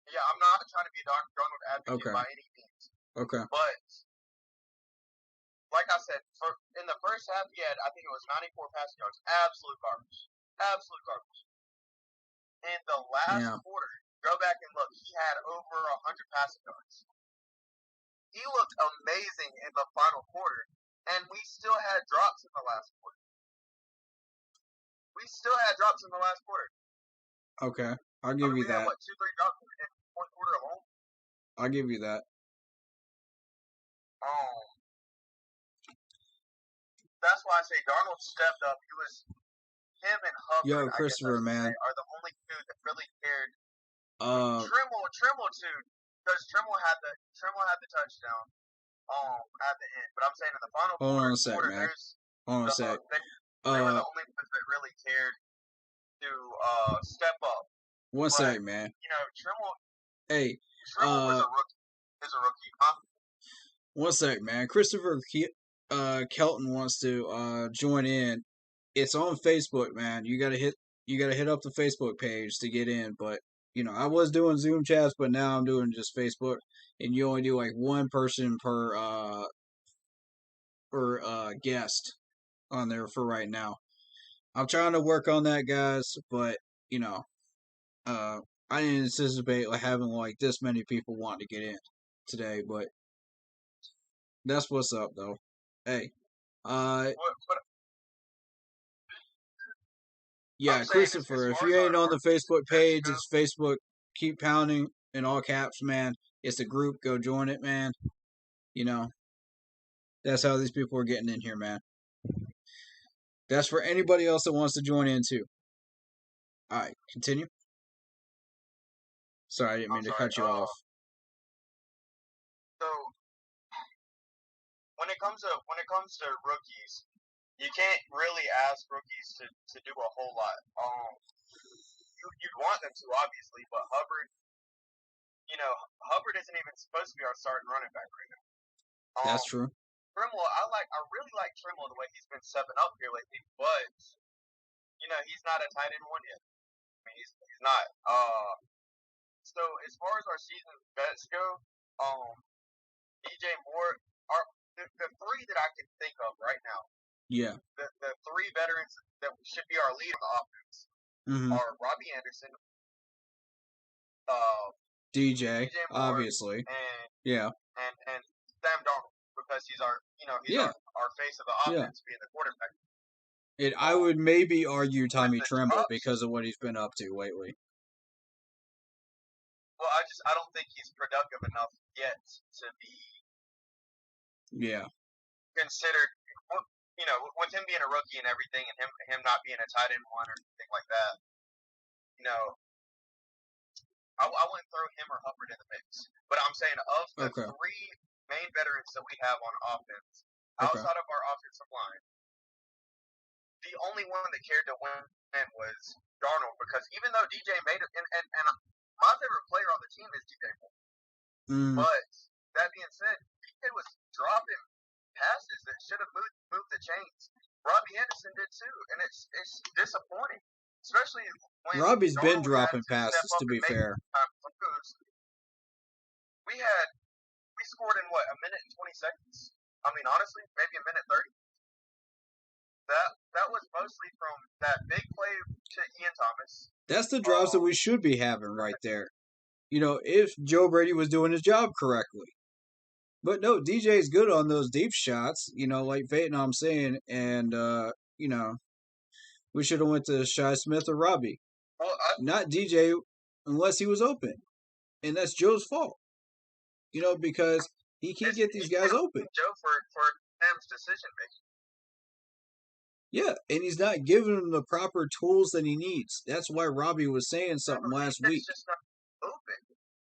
Yeah, I'm not trying to be a Darnold advocate by any means. Okay. But like I said, in the first half, he had, I think it was 94 passing yards. Absolute garbage. In the last quarter, go back and look, he had over 100 passing yards. He looked amazing in the final quarter, and we still had drops in the last quarter. Okay, I'll give you that. We had, 2-3 drops in the fourth quarter alone? I'll give you that. That's why I say Darnold stepped up. He was him and Hubbard. Yo, Christopher, man, are the only two that really cared. Trimble too, because Trimble had the touchdown at the end. But I'm saying in the final Hold on a sec. They were the only ones that really cared to step up. One sec, man. Trimble. Hey, Trimble was a rookie, huh? One sec, man. Christopher Kelton wants to join in. It's on Facebook, man. You gotta hit up the Facebook page to get in. But I was doing Zoom chats, but now I'm doing just Facebook, and you only do like one person per guest on there for right now. I'm trying to work on that, guys, but I didn't anticipate having like this many people wanting to get in today, but that's what's up, though. Hey, yeah, Christopher, if you ain't on the Facebook page, it's Facebook. Keep pounding in all caps, man. It's a group. Go join it, man. That's how these people are getting in here, man. That's for anybody else that wants to join in, too. All right, continue. Sorry, I didn't mean to cut you off. So, when it comes to rookies, you can't really ask rookies to do a whole lot. You'd want them to, obviously, but Hubbard isn't even supposed to be our starting running back right now. That's true. Trimble, I really like Trimble the way he's been stepping up here lately, but he's not a tight end one yet. I mean, he's not. So as far as our season bets go, DJ Moore, the three that I can think of right now. Yeah. The three veterans that should be our lead on the offense are Robbie Anderson, DJ Moore, obviously, and Sam Darnold, because he's our our face of the offense, being the quarterback. And I would maybe argue Tommy Tremble because of what he's been up to lately. Well, I don't think he's productive enough yet to be considered. With him being a rookie and everything, and him not being a tight end one or anything like that, I wouldn't throw him or Hubbard in the mix. But I'm saying of the three main veterans that we have on offense, outside of our offensive line, the only one that cared to win was Darnold, because even though DJ made it, and my favorite player on the team is DJ Moore, but that being said, PK was dropping passes that should have moved the chains. Robbie Anderson did too, and it's disappointing, especially when Robbie's been Darnold had dropping to step passes, up to and be make fair. moves. We scored in what, a minute and 20 seconds? I mean, honestly, maybe a minute 30. That was mostly from that big play to Ian Thomas. That's the drops that we should be having right there. You know, if Joe Brady was doing his job correctly. But no, DJ's good on those deep shots, you know, like Vietnam saying, and you know, we should have went to Shi Smith or Robbie. Well, not DJ unless he was open. And that's Joe's fault. You know, because he can't get these guys open. Joe for Sam's decision making. Yeah, and he's not giving him the proper tools that he needs. That's why Robbie was saying something last week. It's just not open.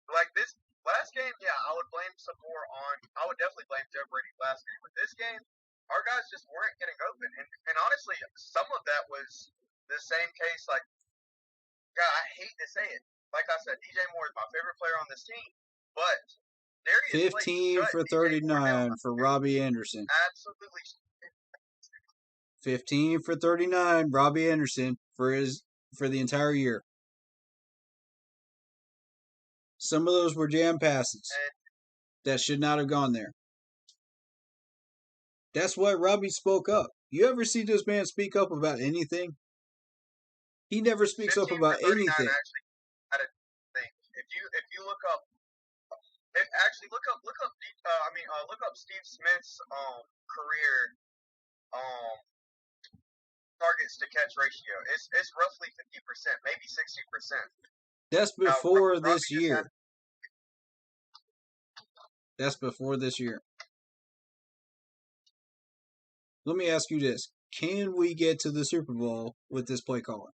Like this last game, yeah, I would blame some more on. I would definitely blame Joe Brady last game. But this game, our guys just weren't getting open. And honestly, some of that was the same case. Like, God, I hate to say it. Like I said, DJ Moore is my favorite player on this team. But Darius 15 for 39 for Robbie Anderson. Absolutely. 15 for 39, Robbie Anderson for the entire year. Some of those were jam passes that should not have gone there. That's why Robbie spoke up. You ever see this man speak up about anything? He never speaks up about anything. Actually, had a thing. If you look up, look up Steve Smith's career targets to catch ratio. It's roughly 50%, maybe 60%. That's before this year. That's before this year. Let me ask you this. Can we get to the Super Bowl with this play calling?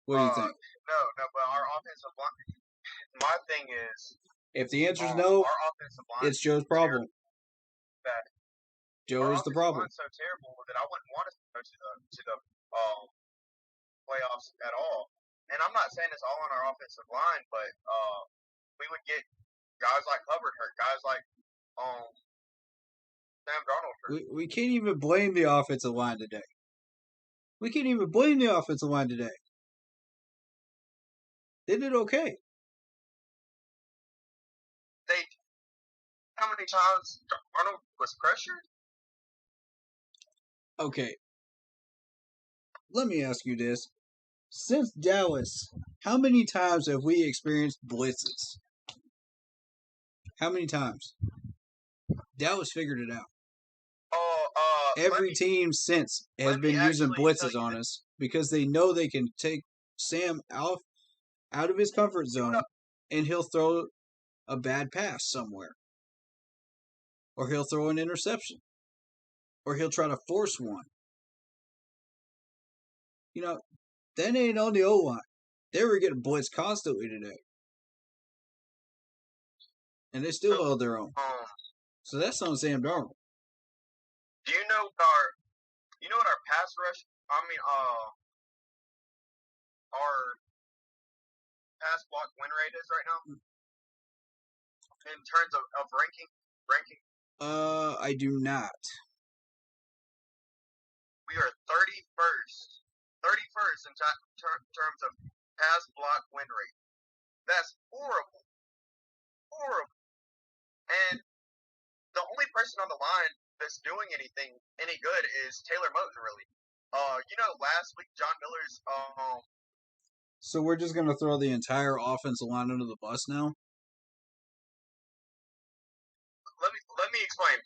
What do you think? No, but our offensive line. My thing is, if the answer is no, our offensive line it's Joe's problem. That Joe is the problem. Our so terrible that I wouldn't want us to go to the playoffs at all. And I'm not saying it's all on our offensive line, but we would get guys like Hubbard hurt, guys like Sam Darnold hurt. We can't even blame the offensive line today. We can't even blame the offensive line today. They did okay. How many times Darnold was pressured? Okay. Let me ask you this. Since Dallas, how many times have we experienced blitzes? How many times? Dallas figured it out. Every team since has been using blitzes on us because they know they can take Sam out of his comfort zone and he'll throw a bad pass somewhere. Or he'll throw an interception. Or he'll try to force one. You know, that ain't on the O-line. They were getting blitzed constantly today. And they still held their own. So that's on Sam Darnold. Do you know what our pass rush, our pass block win rate is right now? In terms of ranking? I do not. We are 31st in terms of pass block win rate. That's horrible. And the only person on the line that's doing any good is Taylor Moton, really. Last week John Miller's So we're just gonna throw the entire offensive line under the bus now? Let me explain.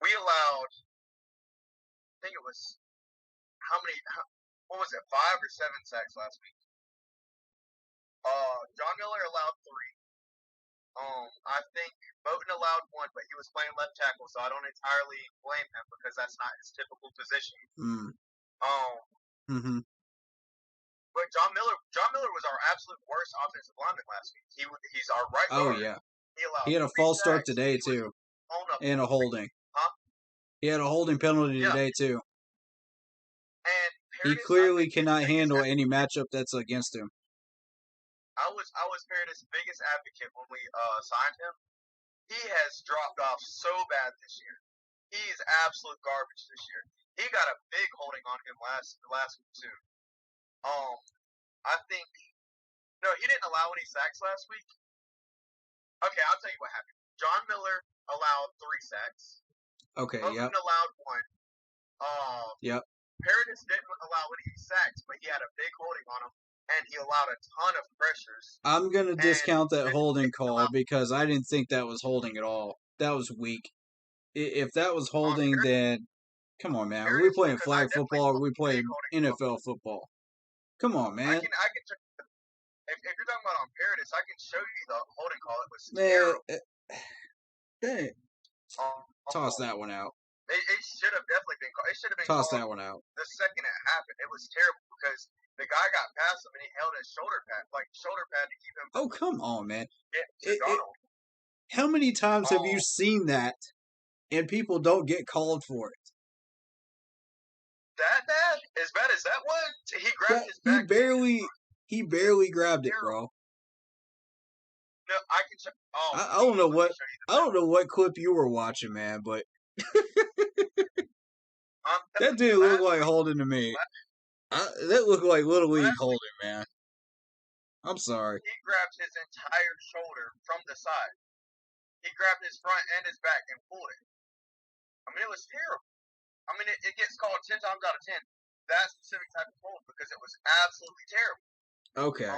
We allowed, I think it was, what was it, 5 or 7 sacks last week. John Miller allowed 3. I think Moton allowed 1, but he was playing left tackle, so I don't entirely blame him because that's not his typical position. But John Miller was our absolute worst offensive lineman last week. He's our right guard. Oh yeah. He had a false start today too, and a holding. Huh? He had a holding penalty today too. And He clearly cannot handle any matchup that's against him. I was Paredes' biggest advocate when we signed him. He has dropped off so bad this year. He's absolute garbage this year. He got a big holding on him last week too. I think no, he didn't allow any sacks last week. Okay, I'll tell you what happened. John Miller allowed 3 sacks. Okay, Hogan allowed 1. Yep. Paredes didn't allow any sacks, but he had a big holding on him, and he allowed a ton of pressures. I'm going to discount that holding call because I didn't think that was holding at all. That was weak. If that was holding, then come on, man. Are we playing flag football or are we playing NFL football? Come on, man. I can check, if you're talking about on Paredes, I can show you the holding call. It was terrible. Toss that one out. It should have definitely been called. It should have been Toss called that one out. The second it happened. It was terrible because the guy got past him and he held his shoulder pad to keep him. Oh, come on, man. Donald. How many times have you seen that and people don't get called for it? That bad? As bad as that was? He grabbed his back. He barely grabbed it, bro. No, I can check. I don't know what clip you were watching, man, but that didn't look like holding to me. That looked like Little League holding, man. I'm sorry. He grabbed his entire shoulder from the side. He grabbed his front and his back and pulled it. I mean, it was terrible. I mean, it gets called 10 times out of 10. That specific type of hold because it was absolutely terrible. Okay.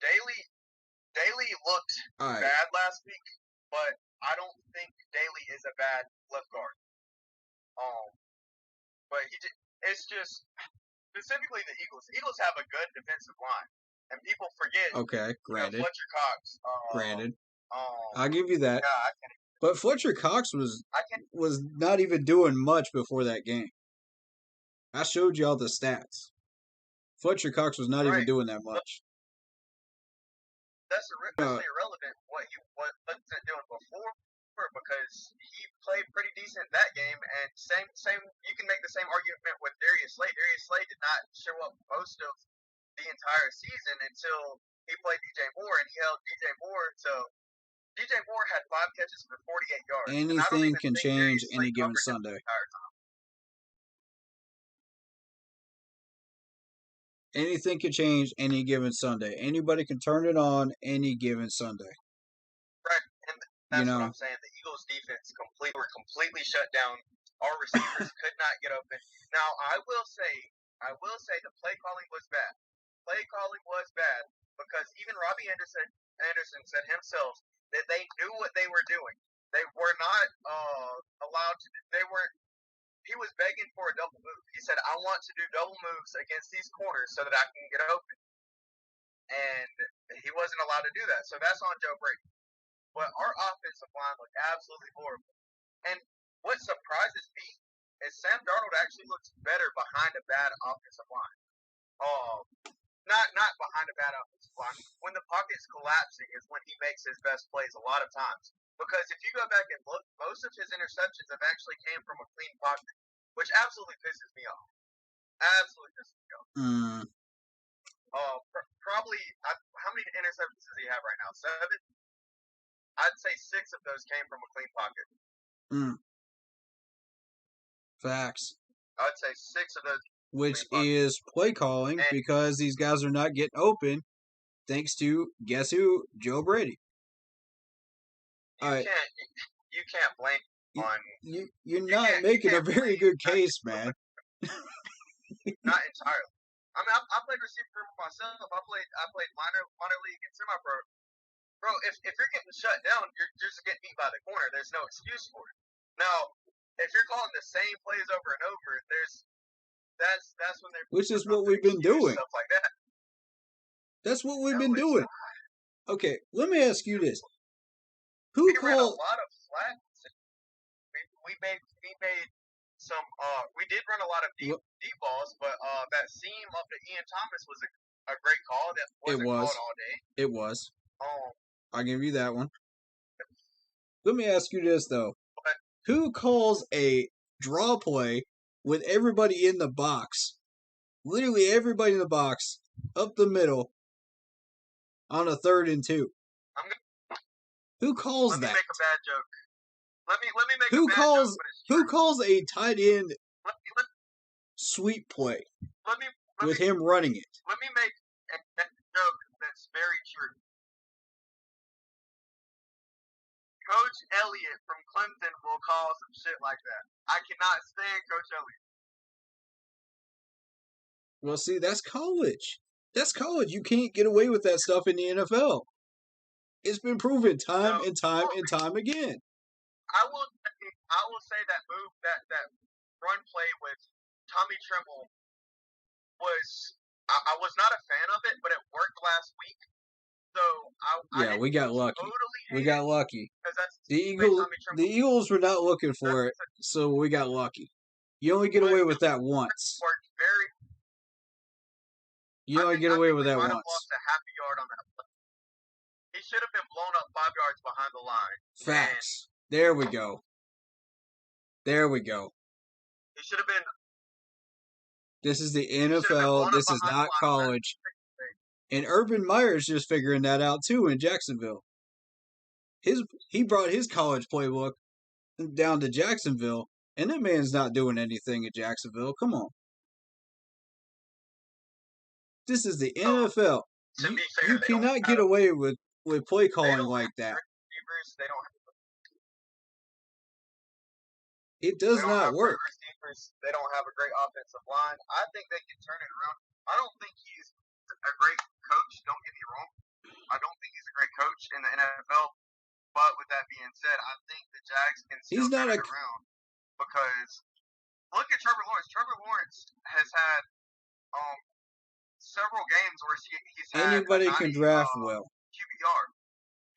Daly looked bad last week, but I don't think Daly is a bad left guard. But it's just specifically the Eagles. The Eagles have a good defensive line, and people forget. Okay, granted. Fletcher Cox. Granted. I'll give you that. Yeah, but Fletcher Cox was not even doing much before that game. I showed y'all the stats. Fletcher Cox was not even doing that much. That's irrelevant what Fletcher doing before because he played pretty decent that game, and same. You can make the same argument with Darius Slade. Darius Slade did not show up most of the entire season until he played DJ Moore, and he held DJ Moore to. DJ Moore had 5 catches for 48 yards. Anything can change any given Sunday. Anything can change any given Sunday. Anybody can turn it on any given Sunday. Right, and that's what I'm saying. The Eagles' defense were completely shut down. Our receivers could not get open. Now, I will say the play calling was bad. Play calling was bad because even Robbie Anderson said himself that they knew what they were doing. They were not allowed to. He was begging for a double move. He said, "I want to do double moves against these corners so that I can get open." And he wasn't allowed to do that. So that's on Joe Brady. But our offensive line looked absolutely horrible. And what surprises me is Sam Darnold actually looks better behind a bad offensive line. Not behind a bad offensive line. When the pocket's collapsing is when he makes his best plays a lot of times. Because if you go back and look, most of his interceptions have actually came from a clean pocket, which absolutely pisses me off. Absolutely pisses me off. Probably, how many interceptions does he have right now? 7? I'd say 6 of those came from a clean pocket. Facts. I'd say 6 of those. Which is play calling because these guys are not getting open thanks to, guess who? Joe Brady. You can't blame on. You're not making a very good case, man. Not entirely. I mean, I played receiver myself. I played minor league and semi-pro. Bro, if you're getting shut down, you're just getting beat by the corner. There's no excuse for it. Now, if you're calling the same plays over and over, that's when they're. Which is what we've been doing. Stuff like that. That's what we've been doing. Okay, let me ask you this. We ran a lot of flats. We made some. We did run a lot of deep balls, but that seam up to Ian Thomas was a great call. That wasn't called all day. It was. I'll give you that one. Let me ask you this though: who calls a draw play with everybody in the box. Literally everybody in the box, up the middle, on a 3rd and 2. Who calls Let me that? make a bad joke. Let me make Who a bad calls? joke, but it's Who true. calls a tight end Let sweep play me with him running it? Let me make a joke that's very true. Coach Elliott from Clemson will call some shit like that. I cannot stand Coach Elliott. Well, see, that's college. That's college. You can't get away with that stuff in the NFL. It's been proven time and time and time again. I will say that move that run play with Tommy Tremble was I was not a fan of it, but it worked last week. So we got lucky. Totally we got lucky. That's The Eagles were not looking for it, so we got lucky. You only get away with that once. Worked very. You only get away with that once. once. Lost a half a yard on that play. He should have been blown up 5 yards behind the line. Facts. There we go. There we go. He should have been. This is the NFL. This is not college. And Urban Meyer's just figuring that out too in Jacksonville. He brought his college playbook down to Jacksonville, and that man's not doing anything in Jacksonville. Come on. This is the NFL. You cannot get away with play calling like that. They don't It does not work. They don't have a great offensive line. I think they can turn it around. I don't think he's a great coach. Don't get me wrong. I don't think he's a great coach in the NFL. But with that being said, I think the Jags can still turn it around. Because look at Trevor Lawrence. Trevor Lawrence has had several games where he's had anybody can draft well. QBR.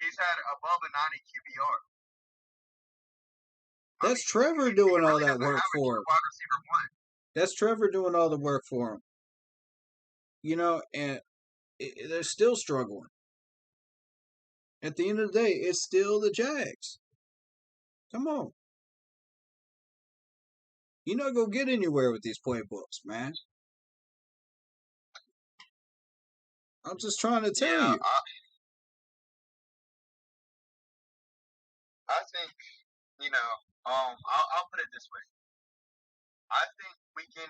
He's had above a 90 QBR. That's Trevor doing all that work for him. That's Trevor doing all the work for him. You know, and they're still struggling. At the end of the day, it's still the Jags. Come on. You're not going to get anywhere with these playbooks, man. I'm just trying to tell you. I think, I'll put it this way. I think we can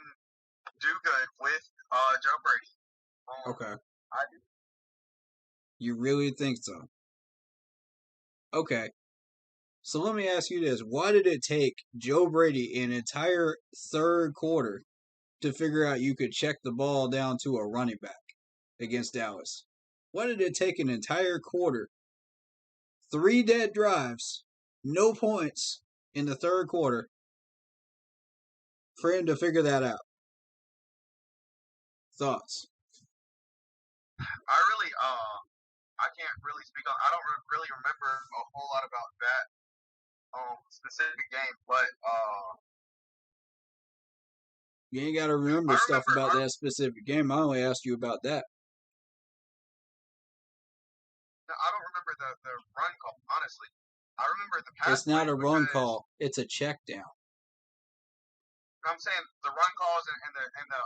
do good with Joe Brady. Okay. I do. You really think so? Okay. So let me ask you this. Why did it take Joe Brady an entire 3rd quarter to figure out you could check the ball down to a running back against Dallas? Why did it take an entire quarter, 3 dead drives, no points in the 3rd quarter for him to figure that out? Thoughts? I can't really speak on. I don't really remember a whole lot about that specific game, but you ain't got to remember stuff about that specific game. I only asked you about that. I don't remember the run call, honestly. I remember the pass. It's not a run call. It's a check down. I'm saying the run calls and the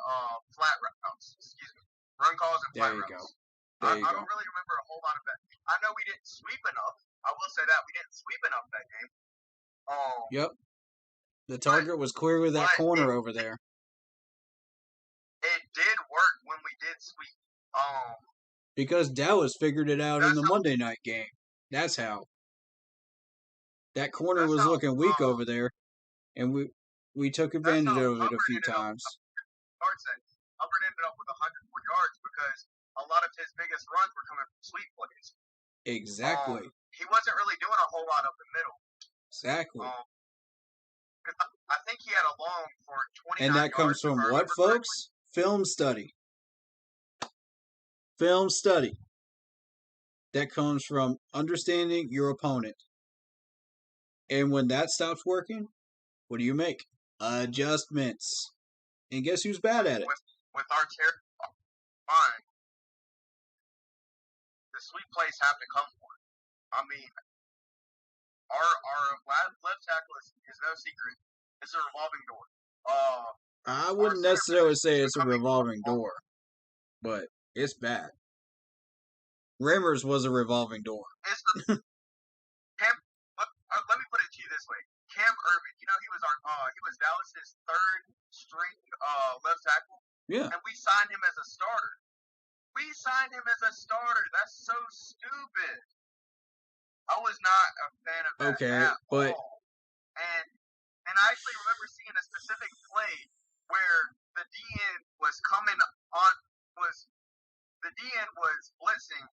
flat routes. Excuse me. Run calls and flat routes. I don't really remember a whole lot of that. I know we didn't sweep enough. I will say that we didn't sweep enough that game. Yep. The target was clearly that corner over there. It did work when we did sweep. Because Dallas figured it out in the Monday night game. That's how. That corner was looking weak over there, and we took advantage of it a few times. Hubbard ended up with 104 yards because a lot of his biggest runs were coming from sweep plays. Exactly. He wasn't really doing a whole lot up the middle. Exactly. I think he had a long for 29 yards. And that comes from what, folks? Film study. Film study. That comes from understanding your opponent. And when that stops working, what do you make? Adjustments. And guess who's bad at it? With our line, the sweep plays have to come for it. I mean, our left tackle is no secret. It's a revolving door. I wouldn't necessarily say it's a revolving door, but it's bad. Rimmers was a revolving door. Cam, let me put it to you this way: Cam Irvin, he was Dallas's third string left tackle, Yeah. and we signed him as a starter. That's so stupid. I was not a fan of that at all. And I actually remember seeing a specific play where the DN was blitzing,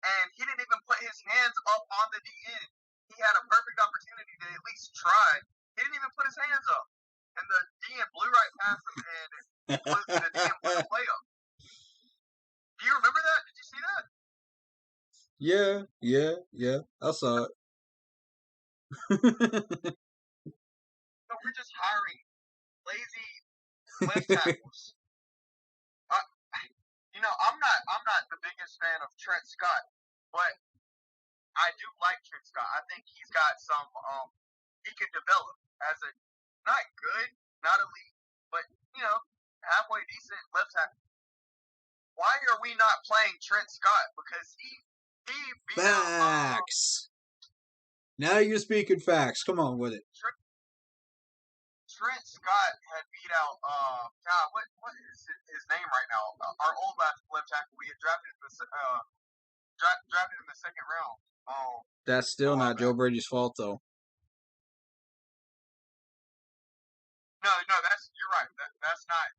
and he didn't even put his hands up on the DN. He had a perfect opportunity to at least try. He didn't even put his hands up, and the DN blew right past him, and the DN blew the play up. Do you remember that? Did you see that? Yeah. I saw it. So we're just hiring lazy left tackles. I'm not the biggest fan of Trent Scott, but I do like Trent Scott. I think he's got some he can develop as a not good, not elite, but halfway decent left tackle. Why are we not playing Trent Scott? Because he beat Facts. Now you're speaking facts. Come on with it. Trent Scott had beat out God, what is his name right now? Our old left tackle. We had drafted in the second round. That's still not Joe Brady's fault, though. No, you're right. That's not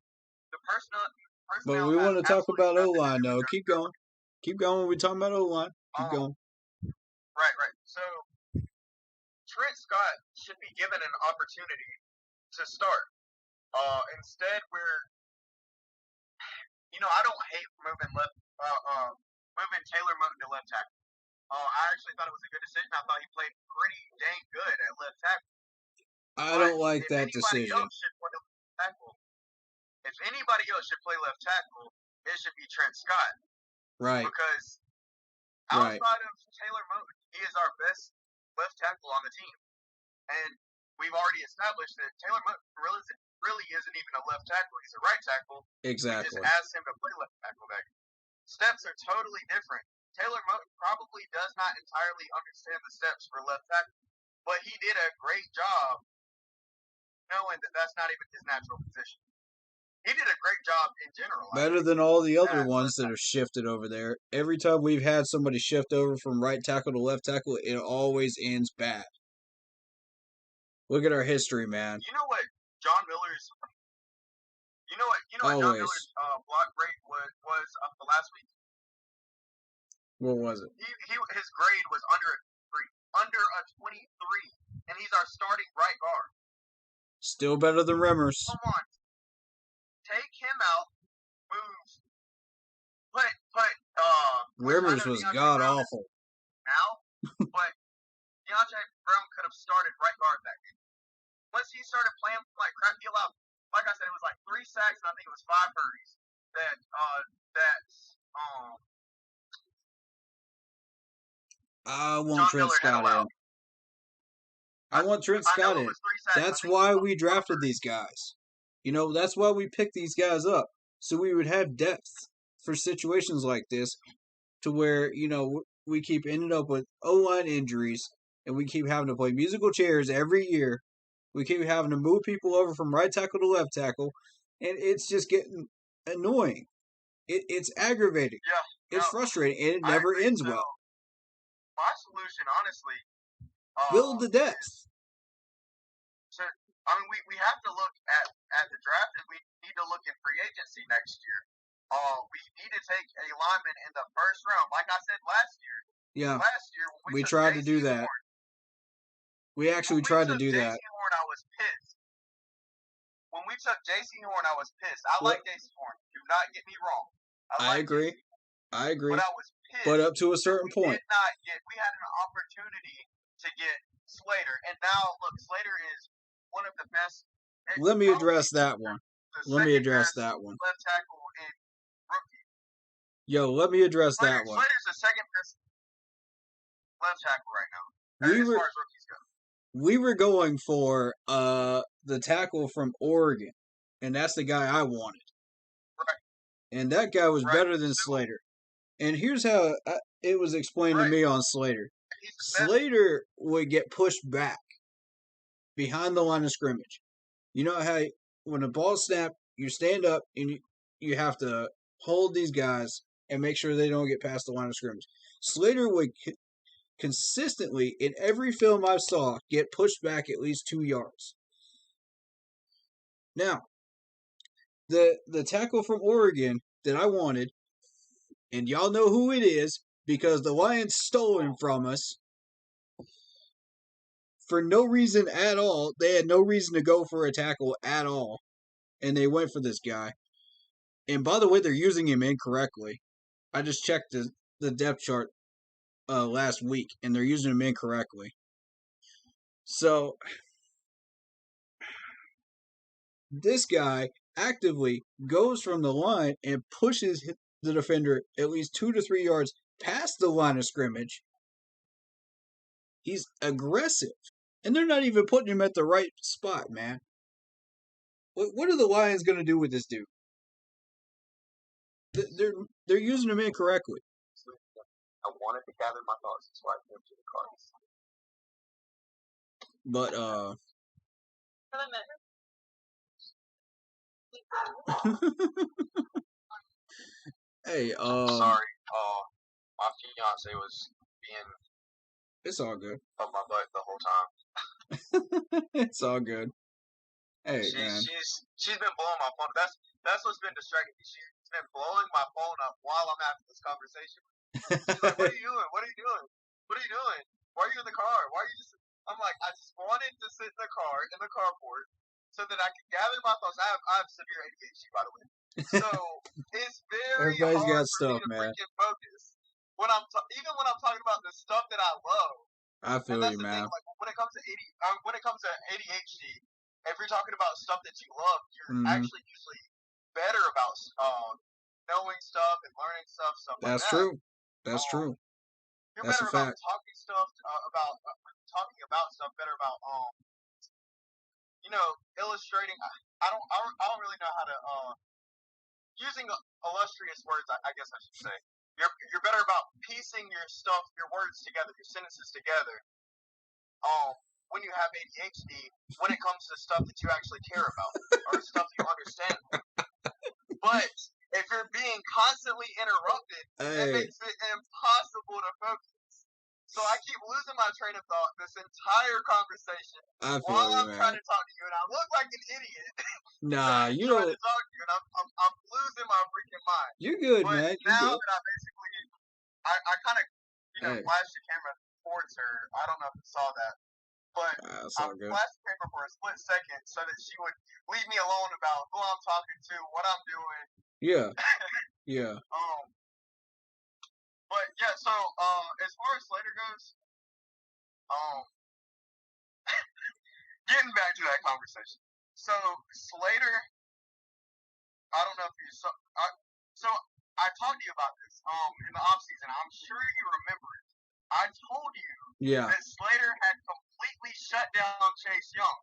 the personnel. But we want to talk about O-line, though. Keep going. We're talking about O-line. Keep going. Right. So Trent Scott should be given an opportunity to start. Instead, I don't hate moving Taylor Moton to left tackle. I actually thought it was a good decision. I thought he played pretty dang good at left tackle. I don't like that decision. If anybody else should play left tackle, it should be Trent Scott. Right. Because outside of Taylor Moton, he is our best left tackle on the team. And we've already established that Taylor Moton really isn't even a left tackle. He's a right tackle. Exactly. We just asked him to play left tackle back. Steps are totally different. Taylor Moton probably does not entirely understand the steps for left tackle, but he did a great job knowing that that's not even his natural position. He did a great job in general. Better than all the other ones that have shifted over there. Every time we've had somebody shift over from right tackle to left tackle, it always ends bad. Look at our history, man. You know what John Miller's John Miller's block rate was the last week? What was it? His grade was under a 23, and he's our starting right guard. Still better than Rimmers. Come on. Take him out, Rimmers was god awful. Now, but Deontay Brown could have started right guard that game. Once he started playing like crap, he allowed, like I said, it was like 3 sacks and I think it was 5 hurries. I want Trent Scott in. I want Trent Scott in. That's why we drafted these guys. That's why we picked these guys up. So we would have depth for situations like this to where, we keep ending up with O-line injuries and we keep having to play musical chairs every year. We keep having to move people over from right tackle to left tackle. And it's just getting annoying. It's aggravating. Yeah. It's frustrating. And it never ends well. My solution, honestly, build the depth. So, we have to look at the draft, and we need to look in free agency next year. We need to take a lineman in the first round, like I said last year. Yeah. Last year, when we tried to do that. We actually tried to do that. Horn, I was pissed. When we took J.C. Horn, I was pissed. I like J.C. Horn. Do not get me wrong. I agree. But I was pissed. But up to a certain point. We had an opportunity to get Slater, and now look, Slater is one of the best. Let me address that one. Left tackle in rookie. Yo, let me address that one. Slater's the second best left tackle right now. As far as rookies go. we were going for the tackle from Oregon, and that's the guy I wanted. Right. And that guy was Right. better than Slater. And here's how it was explained to me on Slater. Slater would get pushed back behind the line of scrimmage. You know how when a ball snapped, you stand up and you have to hold these guys and make sure they don't get past the line of scrimmage. Slater would consistently, in every film I saw, get pushed back at least 2 yards. Now, the tackle from Oregon that I wanted, and y'all know who it is because the Lions stole him from us for no reason at all. They had no reason to go for a tackle at all, and they went for this guy. And by the way, they're using him incorrectly. I just checked the depth chart last week, and they're using him incorrectly. So, this guy actively goes from the line and pushes the defender at least 2 to 3 yards past the line of scrimmage. He's aggressive. And they're not even putting him at the right spot, man. What are the Lions going to do with this dude? They're using him incorrectly. I wanted to gather my thoughts, so I came to the cards. But, hey, sorry. My fiance was being. It's all good. Up my butt the whole time. It's all good. Hey, man. She's been blowing my phone. That's what's been distracting me. She's been blowing my phone up while I'm having this conversation. She's like, "What are you doing? What are you doing? What are you doing? Why are you in the car? Why are you just?" I'm like, I just wanted to sit in the carport, so that I can gather my thoughts. I have severe ADHD, by the way. So it's very Everybody's hard got for stuff, me to man. freaking focus when even when I'm talking about the stuff that I love. I feel you, man. Thing, like when it comes to ADHD, if you're talking about stuff that you love, you're actually usually better about knowing stuff and learning stuff like that. That's true. That's true. You're That's better about talking stuff talking about stuff. Better about illustrating. I don't really know how to using illustrious words. I guess I should say. You're better about piecing your words together, your sentences together. When you have ADHD, when it comes to stuff that you actually care about or stuff you understand. But if you're being constantly interrupted, it makes it impossible to focus. So I keep losing my train of thought this entire conversation while I'm trying to talk to you, and I look like an idiot. Nah, you trying to talk to you, and I'm losing my freaking mind. You're good, but man. Now that I basically, I kind of, flashed the camera towards her. I don't know if you saw that, but I flashed the camera for a split second so that she would leave me alone about who I'm talking to, what I'm doing. Yeah. Yeah. But yeah, so as far as Slater goes, getting back to that conversation. So Slater, I don't know if you saw. So I talked to you about this in the offseason. I'm sure you remember it. I told you that Slater had completely shut down Chase Young.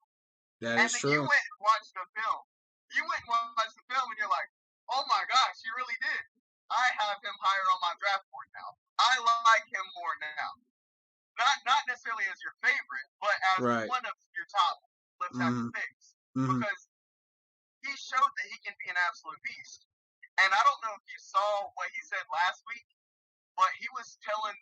That is true. You went and watched the film. And you're like, oh my gosh, he really did. I have him higher on my draft board now. I like him more now. Not necessarily as your favorite, but as one of your top left tackle picks. Because he showed that he can be an absolute beast. And I don't know if you saw what he said last week, but he was telling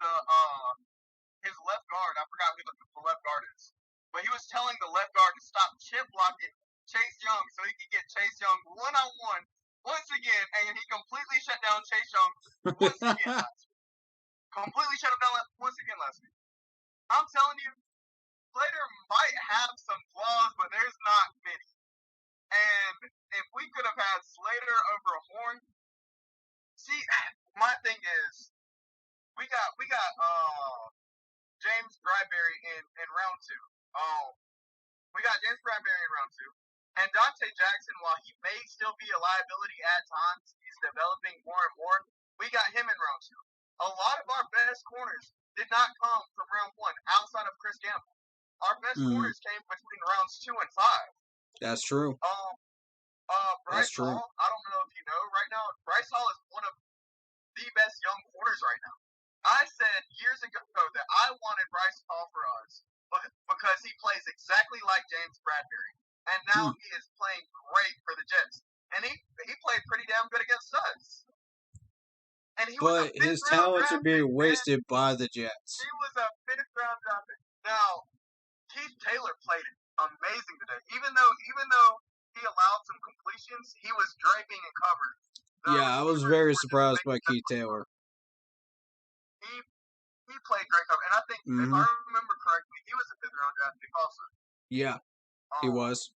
his left guard, I forgot who the left guard is, but he was telling the left guard to stop chip blocking Chase Young so he could get Chase Young one-on-one once again, and he completely shut down Chase Young once again last week. Completely shut him down once again last week. I'm telling you, Slater might have some flaws, but there's not many. And if we could have had Slater over Horn, see, my thing is, we got James Bradbury in round 2. We got James Bradbury in round 2. And Dante Jackson, while he may still be a liability at times, he's developing more and more. We got him in round 2. A lot of our best corners did not come from round 1 outside of Chris Gamble. our best corners came between rounds 2 and 5. That's true. Bryce Hall, I don't know if you know right now, Bryce Hall is one of the best young corners right now. I said years ago that I wanted Bryce Hall for us because he plays exactly like James Bradbury. And now he is playing great for the Jets. And he played pretty damn good against us. And but his talents are being wasted by the Jets. He was a 5th round draft pick. Now, Keith Taylor played amazing today. Even though he allowed some completions, he was draping and covered. Yeah, I was very surprised by Keith Taylor. He played great cover, and I think if I remember correctly, he was a 5th round draft pick also. Yeah, he was.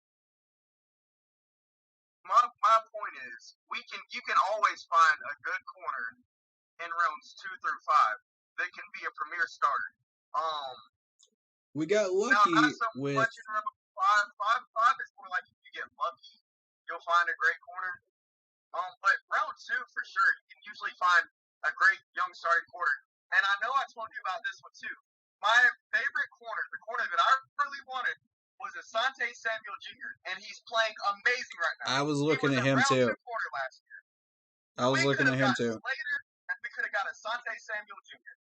My point is, you can always find a good corner in rounds 2 through 5 that can be a premier starter. We got lucky now, not so with. Much in round 5 is more like if you get lucky, you'll find a great corner. But round 2 for sure, you can usually find a great young starting corner. And I know I told you about this one too. My favorite corner, the corner that I really wanted, was Asante Samuel Jr. And he's playing amazing right now. I was looking at him round too. 2 corner last year. I was looking at him too. Slater, and we could have got Asante Samuel Jr.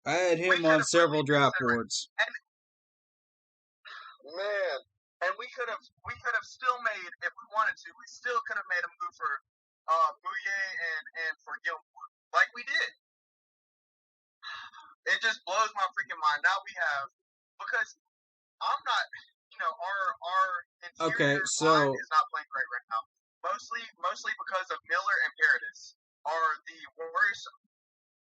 I had him on several draft boards. And we could have still made, if we wanted to, we still could have made a move for Bouye and for Gilmore, like we did. It just blows my freaking mind. Now we have, because I'm not, our interior line is not playing great right now. Mostly because of Miller and Paradis are the worst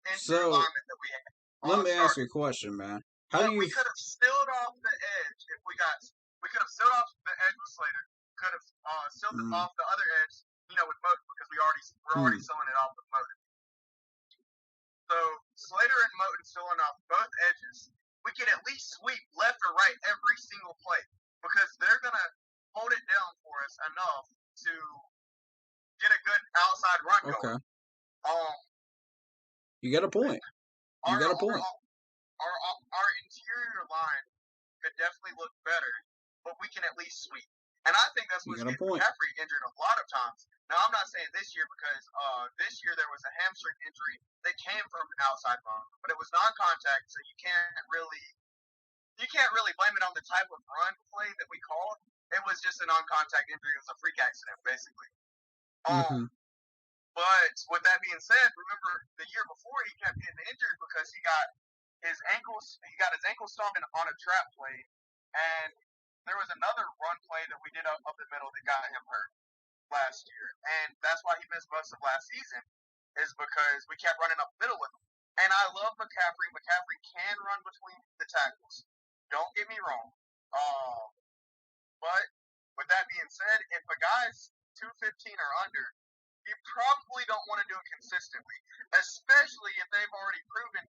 interior linemen that we have. Let me ask you a question, man. We could have sealed off the edge if we could have sealed off the edge with Slater. Could have sealed off the other edge, with Moten, because we're already sealing it off with Moten. So Slater and Moten sealing off both edges, we can at least sweep left or right every single play, because they're gonna hold it down for us enough to get a good outside run going. You got a point. Our interior line could definitely look better, but we can at least sweep. And I think that's what's getting McCaffrey injured a lot of times. Now, I'm not saying this year, because this year there was a hamstring injury that came from an outside run, but it was non-contact, so you can't really blame it on the type of run play that we called. It was just a non-contact injury. It was a freak accident, basically. But with that being said, remember the year before he kept getting injured because he got his ankle stomped on a trap play, and there was another run play that we did up the middle that got him hurt last year, and that's why he missed most of last season, is because we kept running up the middle with him. And I love McCaffrey. McCaffrey can run between the tackles. Don't get me wrong. But with that being said, if a guy's 215 or under, you probably don't want to do it consistently, especially if they've already proven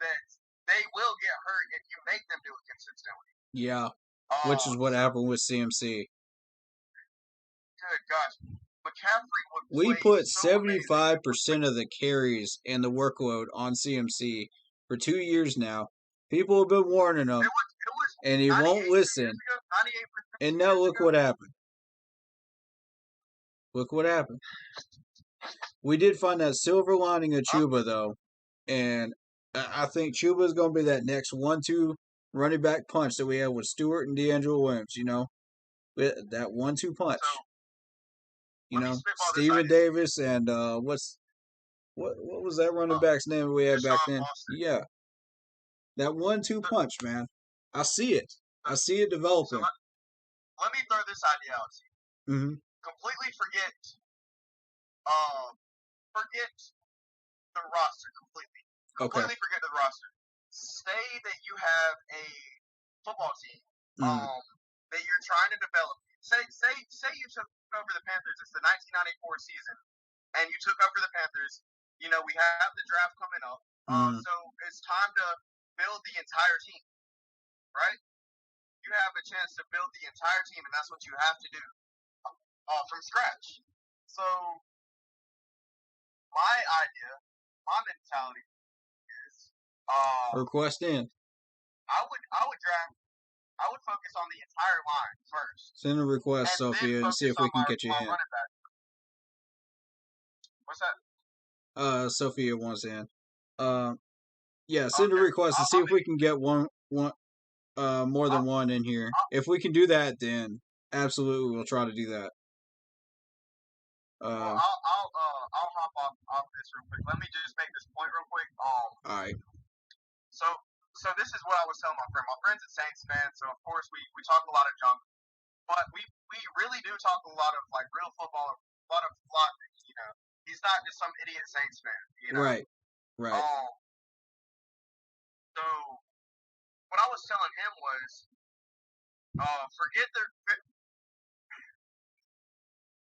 that they will get hurt if you make them do it consistently. Yeah, which is what happened with CMC. Good gosh. McCaffrey would We put so 75% of the carries and the workload on CMC for 2 years now. People have been warning him, and he won't listen. And now look what happened. Look what happened. We did find that silver lining of Chuba, though, and I think Chuba is going to be that next 1-2 running back punch that we had with Stewart and D'Angelo Williams, that 1-2 punch. Steven Davis and what was that running back's name we had back then? Yeah. That 1-2 punch, man. I see it. I see it developing. So let me throw this idea out to you. Completely forget the roster completely. Completely forget the roster. Say that you have a football team that you're trying to develop. Say you took over the Panthers. It's the 1994 season, and you took over the Panthers. We have the draft coming up, so it's time to build the entire team, right? You have a chance to build the entire team, and that's what you have to do from scratch. So my idea, my mentality is request in. I would focus on the entire line first. Send a request, and Sophia, and see if we can get you in. Running back. What's that? Sophia wants in. Yeah, send a request and see if we can get one more than one in here. If we can do that, then absolutely we'll try to do that. Well, I'll hop off this real quick. Let me just make this point real quick. All right. So this is what I was telling my friend. My friend's a Saints fan, so of course we talk a lot of junk, but we really do talk a lot of like real football, a lot. You know, he's not just some idiot Saints fan. You know? Right. So what I was telling him was, forget the.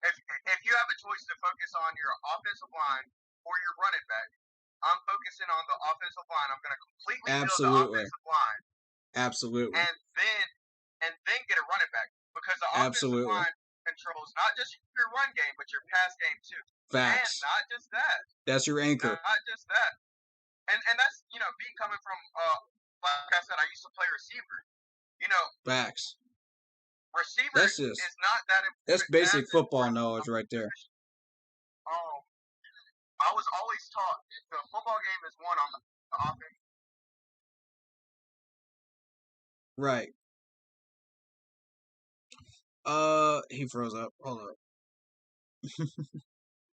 If you have a choice to focus on your offensive line or your running back, I'm focusing on the offensive line. I'm going to completely build the offensive line. Absolutely. And then get a running back, because the offensive line controls not just your run game but your pass game too. Facts. And not just that. That's your anchor. Not just that. And that's, you know, me coming from like I said, I used to play receiver. You know. Facts. Receiver is not that important. That's basic football knowledge right there. I was always taught the football game is won on the offense. Right. He froze up. Hold up.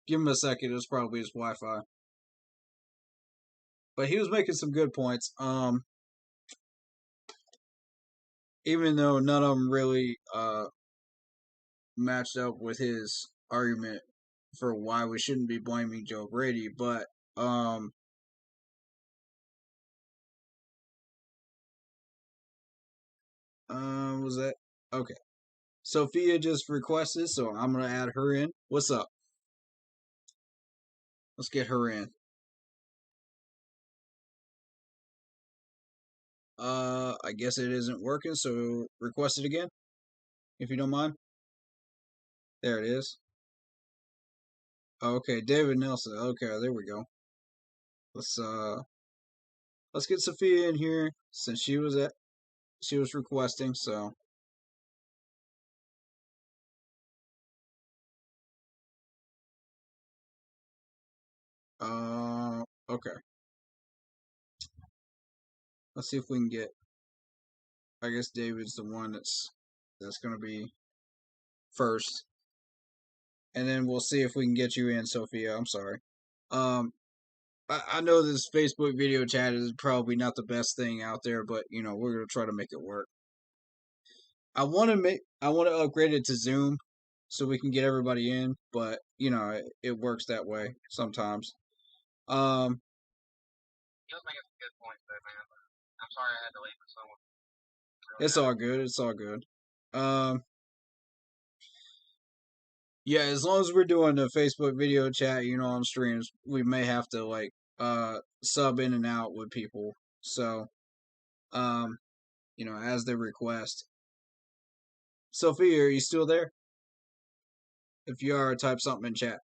Give him a second. It was probably his Wi-Fi. But he was making some good points. Even though none of them really matched up with his argument for why we shouldn't be blaming Joe Brady, but was that okay? Sophia just requested, so I'm gonna add her in. What's up? Let's get her in. I guess it isn't working, so request it again, if you don't mind. There it is. Okay, David Nelson. Okay, there we go. Let's get Sophia in here since she was requesting, so. Okay. Let's see if we can get. I guess David's the one that's gonna be first, and then we'll see if we can get you in, Sophia. I'm sorry. I know this Facebook video chat is probably not the best thing out there, but you know we're gonna try to make it work. I want to upgrade it to Zoom so we can get everybody in, but you know it works that way sometimes. He was making some good points there, man. I'm sorry I had to leave for someone. It's all good. It's all good. Yeah, as long as we're doing the Facebook video chat, you know, on streams, we may have to like sub in and out with people. So, you know, as they request. Sophia, are you still there? If you are, type something in chat.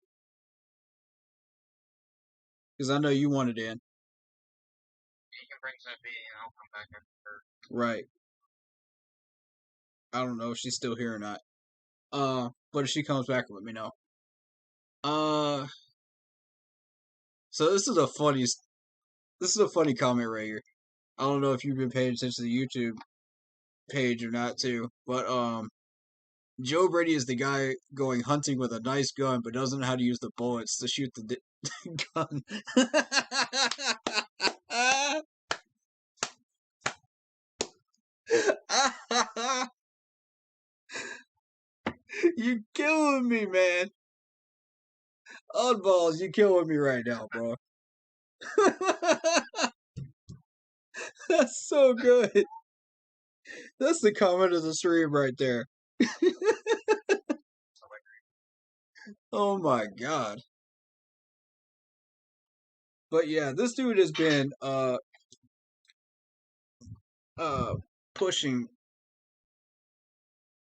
Because I know you wanted in. You can bring Sophia in, I'll come back after her. Right. I don't know if she's still here or not. But if she comes back, let me know. So this is a funny comment right here. I don't know if you've been paying attention to the YouTube page or not too, but Joe Brady is the guy going hunting with a nice gun, but doesn't know how to use the bullets to shoot the gun. You killing me, man. Oddballs, you killing me right now, bro. That's so good. That's the comment of the stream right there. Oh my god. But yeah, this dude has been pushing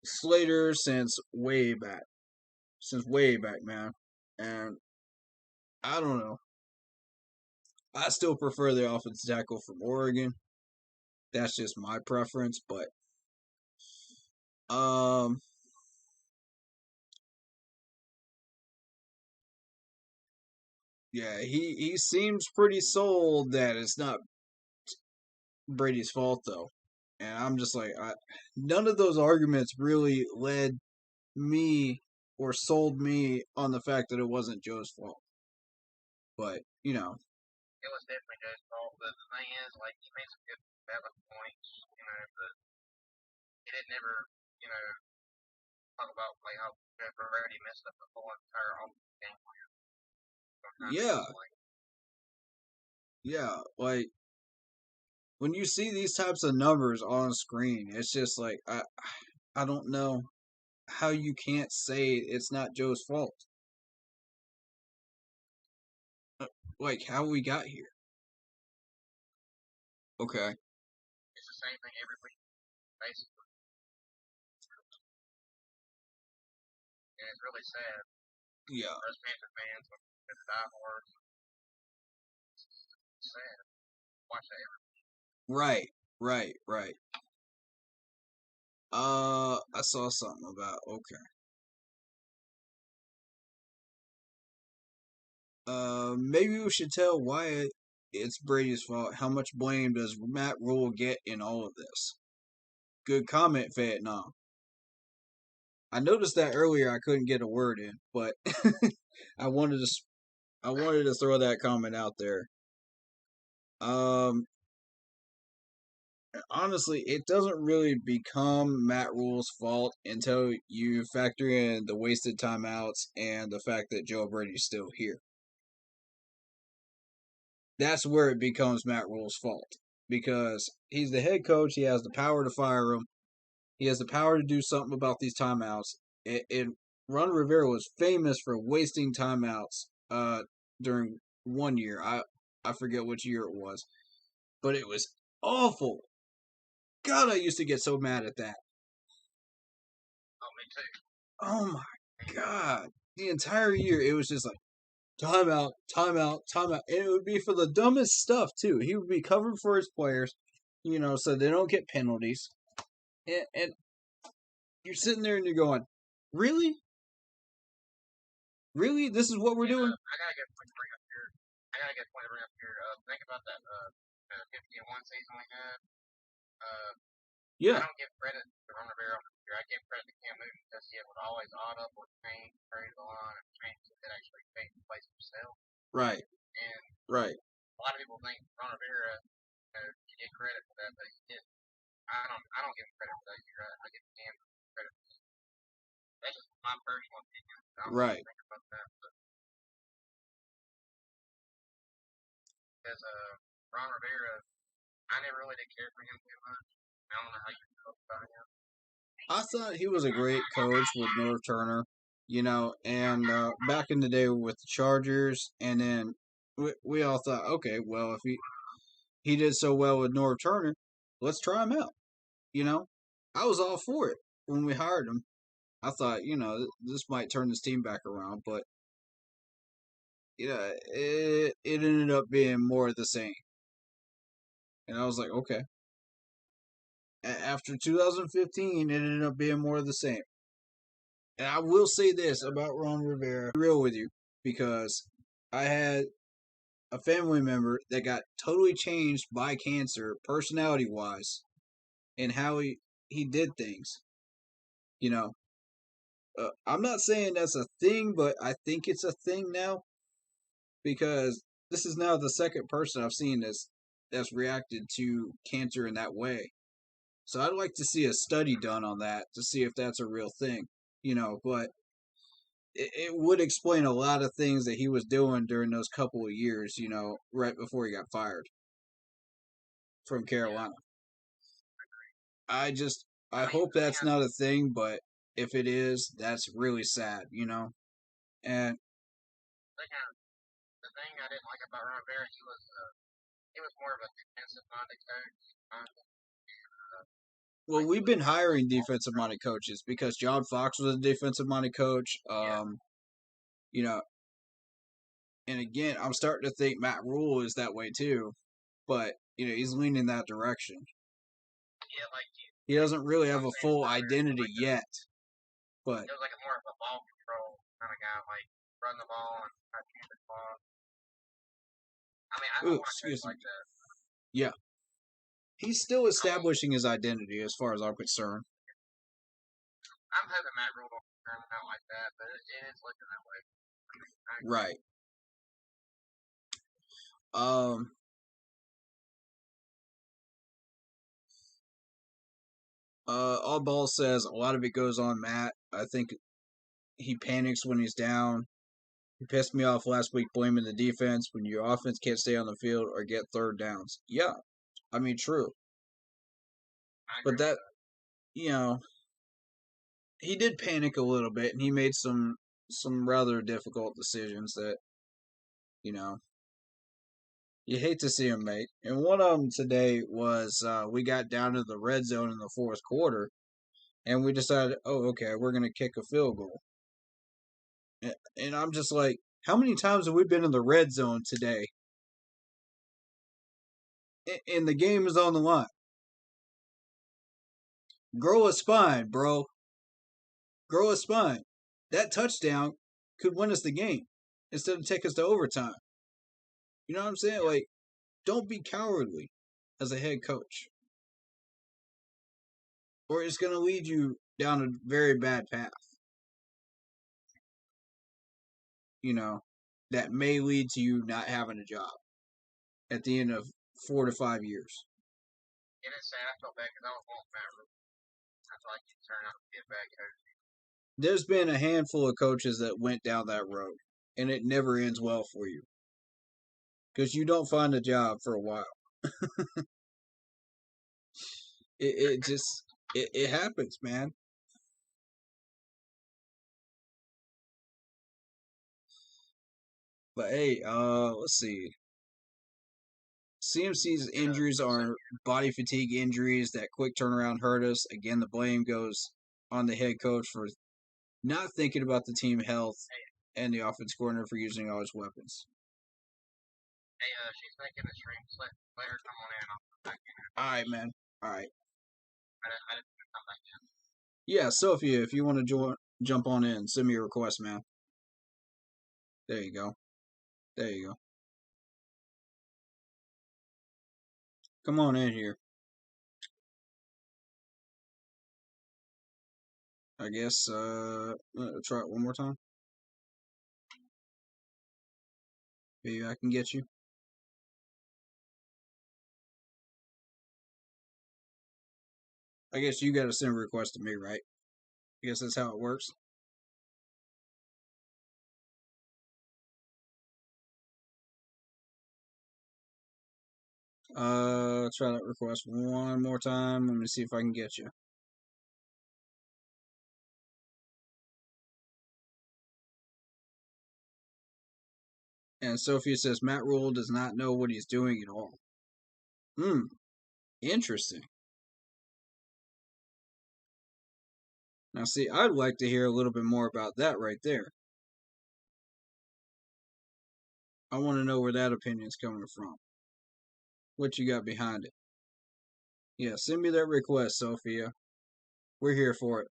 Slater since way back. Man. And I don't know. I still prefer the offensive tackle from Oregon. That's just my preference, but yeah, he seems pretty sold that it's not Brady's fault though, and I'm just like, none of those arguments really led me or sold me on the fact that it wasn't Joe's fault. But it was definitely Joe's fault. But the thing is, like, he made some good valid points, but he didn't ever, talk about like how Brady messed up the whole entire game plan. Yeah. Yeah, like when you see these types of numbers on screen, it's just like I don't know how you can't say it's not Joe's fault. Like how we got here. Okay. It's the same thing every week, basically. And it's really sad. Yeah. Us Panther fans, when the diehards, it's sad. Watch that every week. Right. I saw something about okay. Maybe we should tell Wyatt it's Brady's fault. How much blame does Matt Rule get in all of this? Good comment, Vietnam. I noticed that earlier I couldn't get a word in, but I wanted to throw that comment out there. Honestly, it doesn't really become Matt Rule's fault until you factor in the wasted timeouts and the fact that Joe Brady's still here. That's where it becomes Matt Rule's fault because he's the head coach. He has the power to fire him. He has the power to do something about these timeouts. And Ron Rivera was famous for wasting timeouts during one year. I forget which year it was, but it was awful. God, I used to get so mad at that. Oh, me too. Oh my God. The entire year, it was just like, timeout. And it would be for the dumbest stuff, too. He would be covered for his players, so they don't get penalties. And you're sitting there and you're going, really? Really? This is what we're doing? I gotta get a point to bring up here. Think about that 51 season we had. Yeah. I don't give credit to Ron Rivera on the year. I give credit to Cam Newton because he would always odd up or change, carry the line, and change that actually made the place himself. Right. And right. A lot of people think Ron Rivera, you get credit for that, but he didn't. I don't give him credit for that year. I give Cam credit for that. That's just my personal opinion. I don't right. think about that. Because Ron Rivera, I never really did care for him too much. I don't know how you feel about him. I thought he was a great coach with Norv Turner, and back in the day with the Chargers, and then we all thought, okay, well, if he did so well with Norv Turner, let's try him out. I was all for it when we hired him. I thought, this might turn this team back around, but it ended up being more of the same. And I was like, okay. After 2015, it ended up being more of the same. And I will say this about Ron Rivera, real with you, because I had a family member that got totally changed by cancer, personality wise, and how he did things. I'm not saying that's a thing, but I think it's a thing now because this is now the second person I've seen that's reacted to cancer in that way. So I'd like to see a study done on that to see if that's a real thing, but it would explain a lot of things that he was doing during those couple of years, right before he got fired from Carolina. I hope that's not a thing, but if it is, that's really sad, And the thing I didn't like about Ron Rivera, he was more of a defensive minded coach. Well, we've been hiring defensive minded coaches because John Fox was a defensive minded coach. And again, I'm starting to think Matt Rule is that way too, but he's leaning that direction. he doesn't really have a full identity yet. But He was like a more of a ball control kind of guy, like run the ball and try to use the ball. I mean, I don't want to coach like that. Yeah. He's still establishing his identity as far as I'm concerned. I'm hoping Matt Rule will turn out like that, but it is looking that way. Right. All ball says a lot of it goes on Matt. I think he panics when he's down. He pissed me off last week blaming the defense when your offense can't stay on the field or get third downs. Yeah, I mean, true. But that, he did panic a little bit, and he made some rather difficult decisions that, you hate to see him make. And one of them today was we got down to the red zone in the fourth quarter, and we decided, oh, okay, we're going to kick a field goal. And I'm just like, how many times have we been in the red zone today? And the game is on the line. Grow a spine, bro. Grow a spine. That touchdown could win us the game instead of take us to overtime. You know what I'm saying? Like, don't be cowardly as a head coach. Or it's going to lead you down a very bad path. That may lead to you not having a job at the end of 4 to 5 years. And it's sad. I felt bad because I was wanting Matt Rule. I feel like he's turned out to be a bad coach. There's been a handful of coaches that went down that road, and it never ends well for you. Because you don't find a job for a while. It happens, man. But hey, let's see. CMC's injuries are body fatigue injuries. That quick turnaround hurt us. Again, the blame goes on the head coach for not thinking about the team health and the offense coordinator for using all his weapons. Hey, she's making the stream. Let her come on in. I'll come back in. All right, man. All right. I didn't come back in. Yeah, Sophia, if you want to jump on in, send me a request, man. There you go. There you go. Come on in here. I guess, try it one more time. Maybe I can get you. I guess you got to send a request to me, right? I guess that's how it works. Try that request one more time. Let me see if I can get you. And Sophia says Matt Rule does not know what he's doing at all. Interesting. Now, see, I'd like to hear a little bit more about that right there. I want to know where that opinion's coming from. What you got behind it. Yeah, send me that request, Sophia. We're here for it.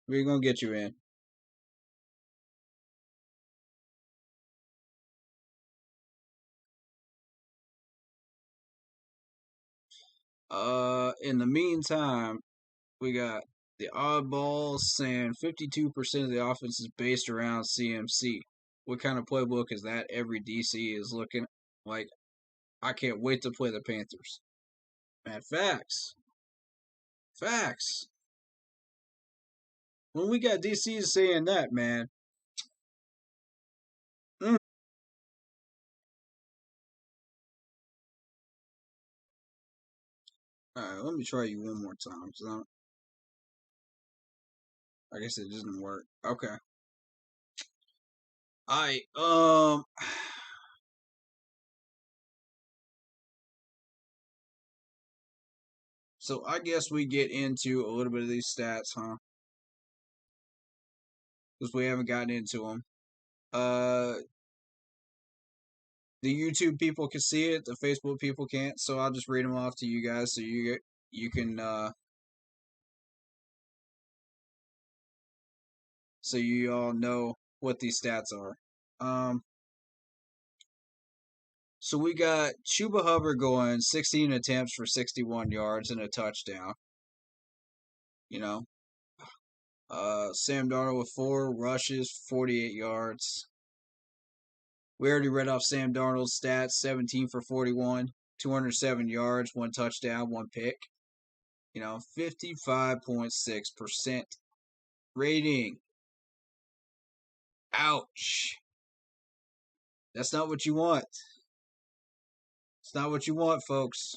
We're going to get you in. In the meantime, we got the oddballs saying 52% of the offense is based around CMC. What kind of playbook is that? Every DC is looking like, I can't wait to play the Panthers. Man, facts. Facts. When we got DC saying that, man. Alright, let me try you one more time. So I guess it doesn't work. Okay. Alright, so I guess we get into a little bit of these stats, huh? Because we haven't gotten into them. The YouTube people can see it, the Facebook people can't. So I'll just read them off to you guys, so you can so you all know what these stats are. So we got Chuba Hubbard going 16 attempts for 61 yards and a touchdown. You know, Sam Darnold with 4 rushes, 48 yards. We already read off Sam Darnold's stats: 17 for 41, 207 yards, 1 touchdown, 1 pick. 55.6% rating. Ouch. That's not what you want. It's not what you want, folks.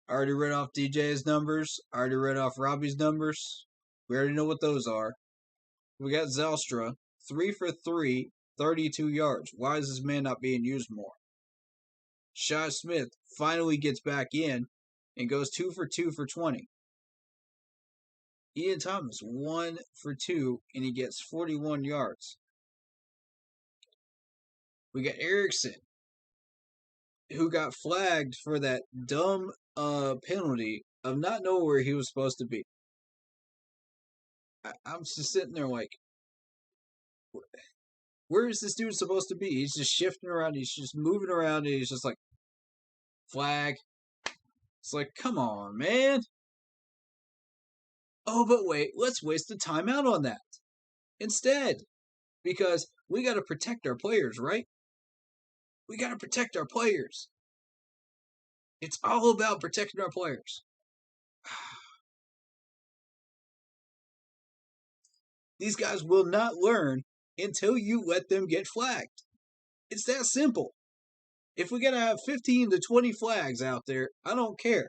I already read off DJ's numbers. I already read off Robbie's numbers. We already know what those are. We got Zelstra, 3 for 3, 32 yards. Why is this man not being used more? Shi Smith finally gets back in and goes 2 for 2 for 20. Ian Thomas, 1 for 2, and he gets 41 yards. We got Erickson, who got flagged for that dumb penalty of not knowing where he was supposed to be. I'm just sitting there like, where is this dude supposed to be? He's just shifting around. He's just moving around. And he's just like, flag. It's like, come on, man. Oh, but wait, let's waste the timeout on that instead. Because we got to protect our players, right? We got to protect our players. It's all about protecting our players. These guys will not learn until you let them get flagged. It's that simple. If we got to have 15 to 20 flags out there, I don't care.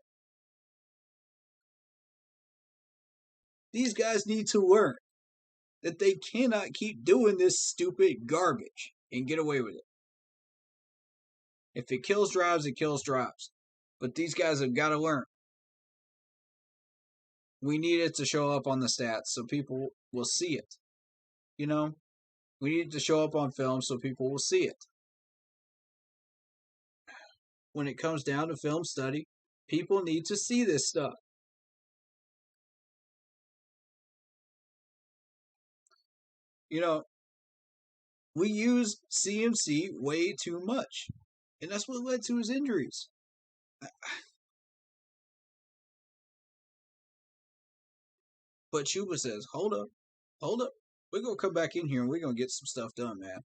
These guys need to learn that they cannot keep doing this stupid garbage and get away with it. If it kills drives, it kills drives. But these guys have got to learn. We need it to show up on the stats so people will see it. We need it to show up on film so people will see it. When it comes down to film study, people need to see this stuff. We use CMC way too much. And that's what led to his injuries. But Chuba says, hold up. We're going to come back in here and we're going to get some stuff done, man.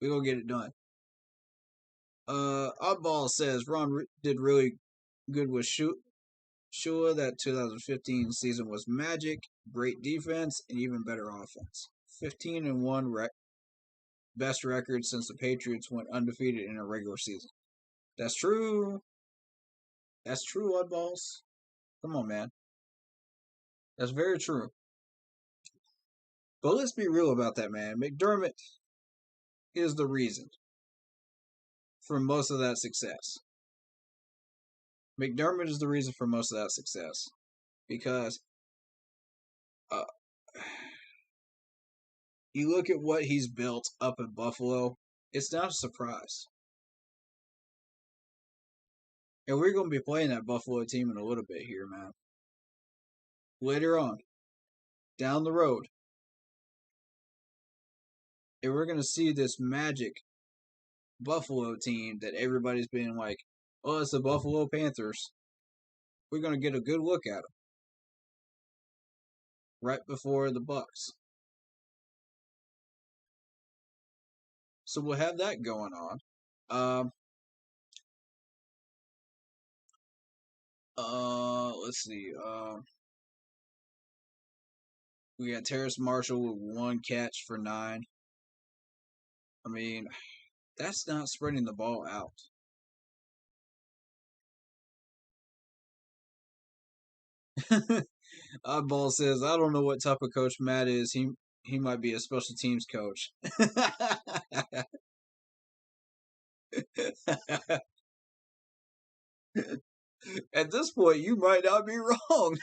We're going to get it done. Oddball says Ron did really good with Shula. That 2015 season was magic. Great defense and even better offense. 15-1 best record since the Patriots went undefeated in a regular season. That's true. That's true, oddballs. Come on, man. That's very true. But let's be real about that, man. McDermott is the reason for most of that success. McDermott is the reason for most of that success. Because you look at what he's built up in Buffalo, it's not a surprise. And we're going to be playing that Buffalo team in a little bit here, man. Later on, down the road. And we're going to see this magic Buffalo team that everybody's been like, oh, it's the Buffalo Panthers. We're going to get a good look at them. Right before the Bucks. So we'll have that going on. Let's see. We got Terrace Marshall with 1 catch for 9. I mean, that's not spreading the ball out. Oddball says, I don't know what type of coach Matt is. He might be a special teams coach. At this point, you might not be wrong.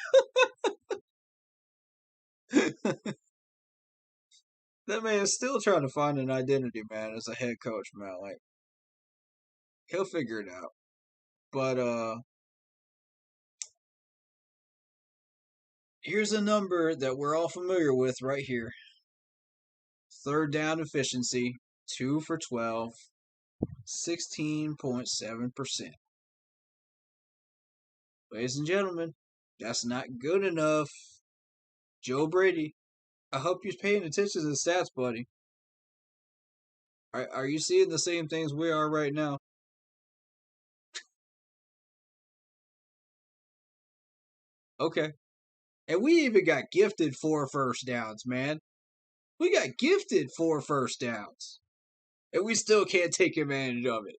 That man is still trying to find an identity, man, as a head coach, man. Like, he'll figure it out. But here's a number that we're all familiar with right here. Third down efficiency, 2 for 12, 16.7%. Ladies and gentlemen, that's not good enough. Joe Brady, I hope you're paying attention to the stats, buddy. Are you seeing the same things we are right now? Okay. And we even got gifted 4 first downs, man. We got gifted 4 first downs. And we still can't take advantage of it.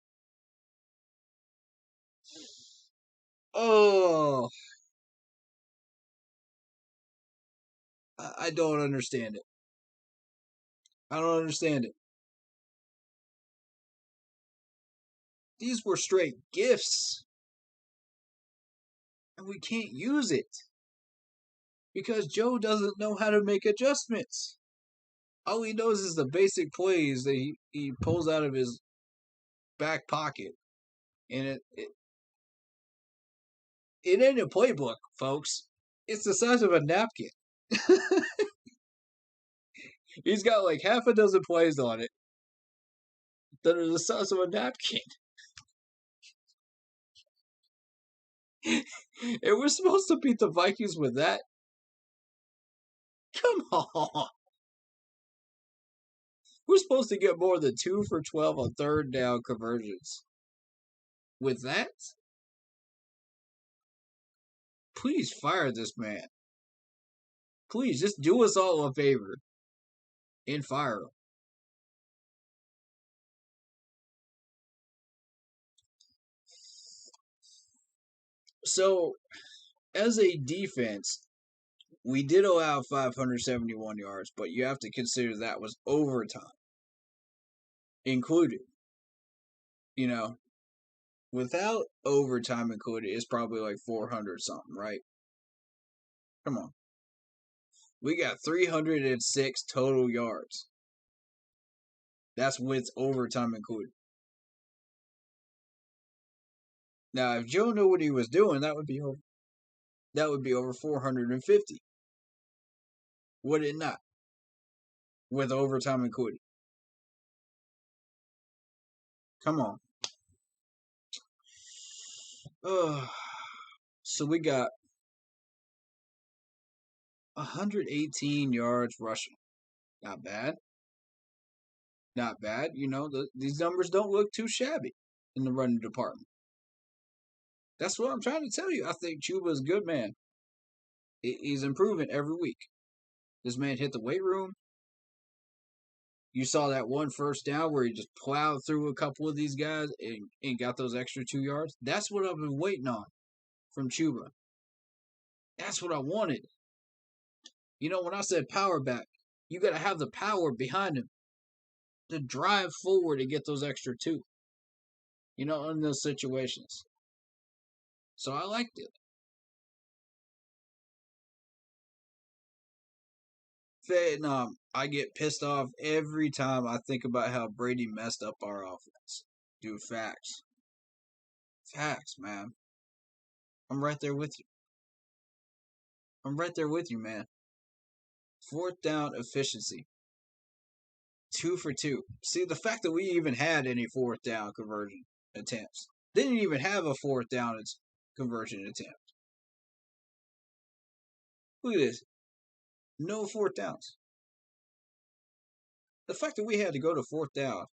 Oh. I don't understand it. I don't understand it. These were straight gifts. And we can't use it. Because Joe doesn't know how to make adjustments. All he knows is the basic plays that he pulls out of his back pocket. And it ain't a playbook, folks. It's the size of a napkin. He's got like half a dozen plays on it that are the size of a napkin. And we're supposed to beat the Vikings with that? Come on. We're supposed to get more than 2 for 12 on third down conversions. With that? Please fire this man. Please, just do us all a favor and fire him. So, as a defense, we did allow 571 yards, but you have to consider that was overtime included. You know, without overtime included, it's probably like 400 something, right? Come on. We got 306 total yards. That's with overtime included. Now, if Joe knew what he was doing, that would be over 450. Would it not? With overtime included. Come on. So we got 118 yards rushing. Not bad. Not bad. You know, these numbers don't look too shabby in the running department. That's what I'm trying to tell you. I think Chuba's a good man. He's improving every week. This man hit the weight room. You saw that one first down where he just plowed through a couple of these guys and got those extra 2 yards. That's what I've been waiting on from Chuba. That's what I wanted. You know, when I said power back, you got to have the power behind him to drive forward and get those extra 2. You know, in those situations. So I liked it. Vietnam, I get pissed off every time I think about how Brady messed up our offense. Dude, facts. Facts, man. I'm right there with you. I'm right there with you, man. Fourth down efficiency. 2 for 2. See, the fact that we even had any fourth down conversion attempts. Didn't even have a fourth down conversion attempt. Look at this. No fourth downs. The fact that we had to go to fourth down,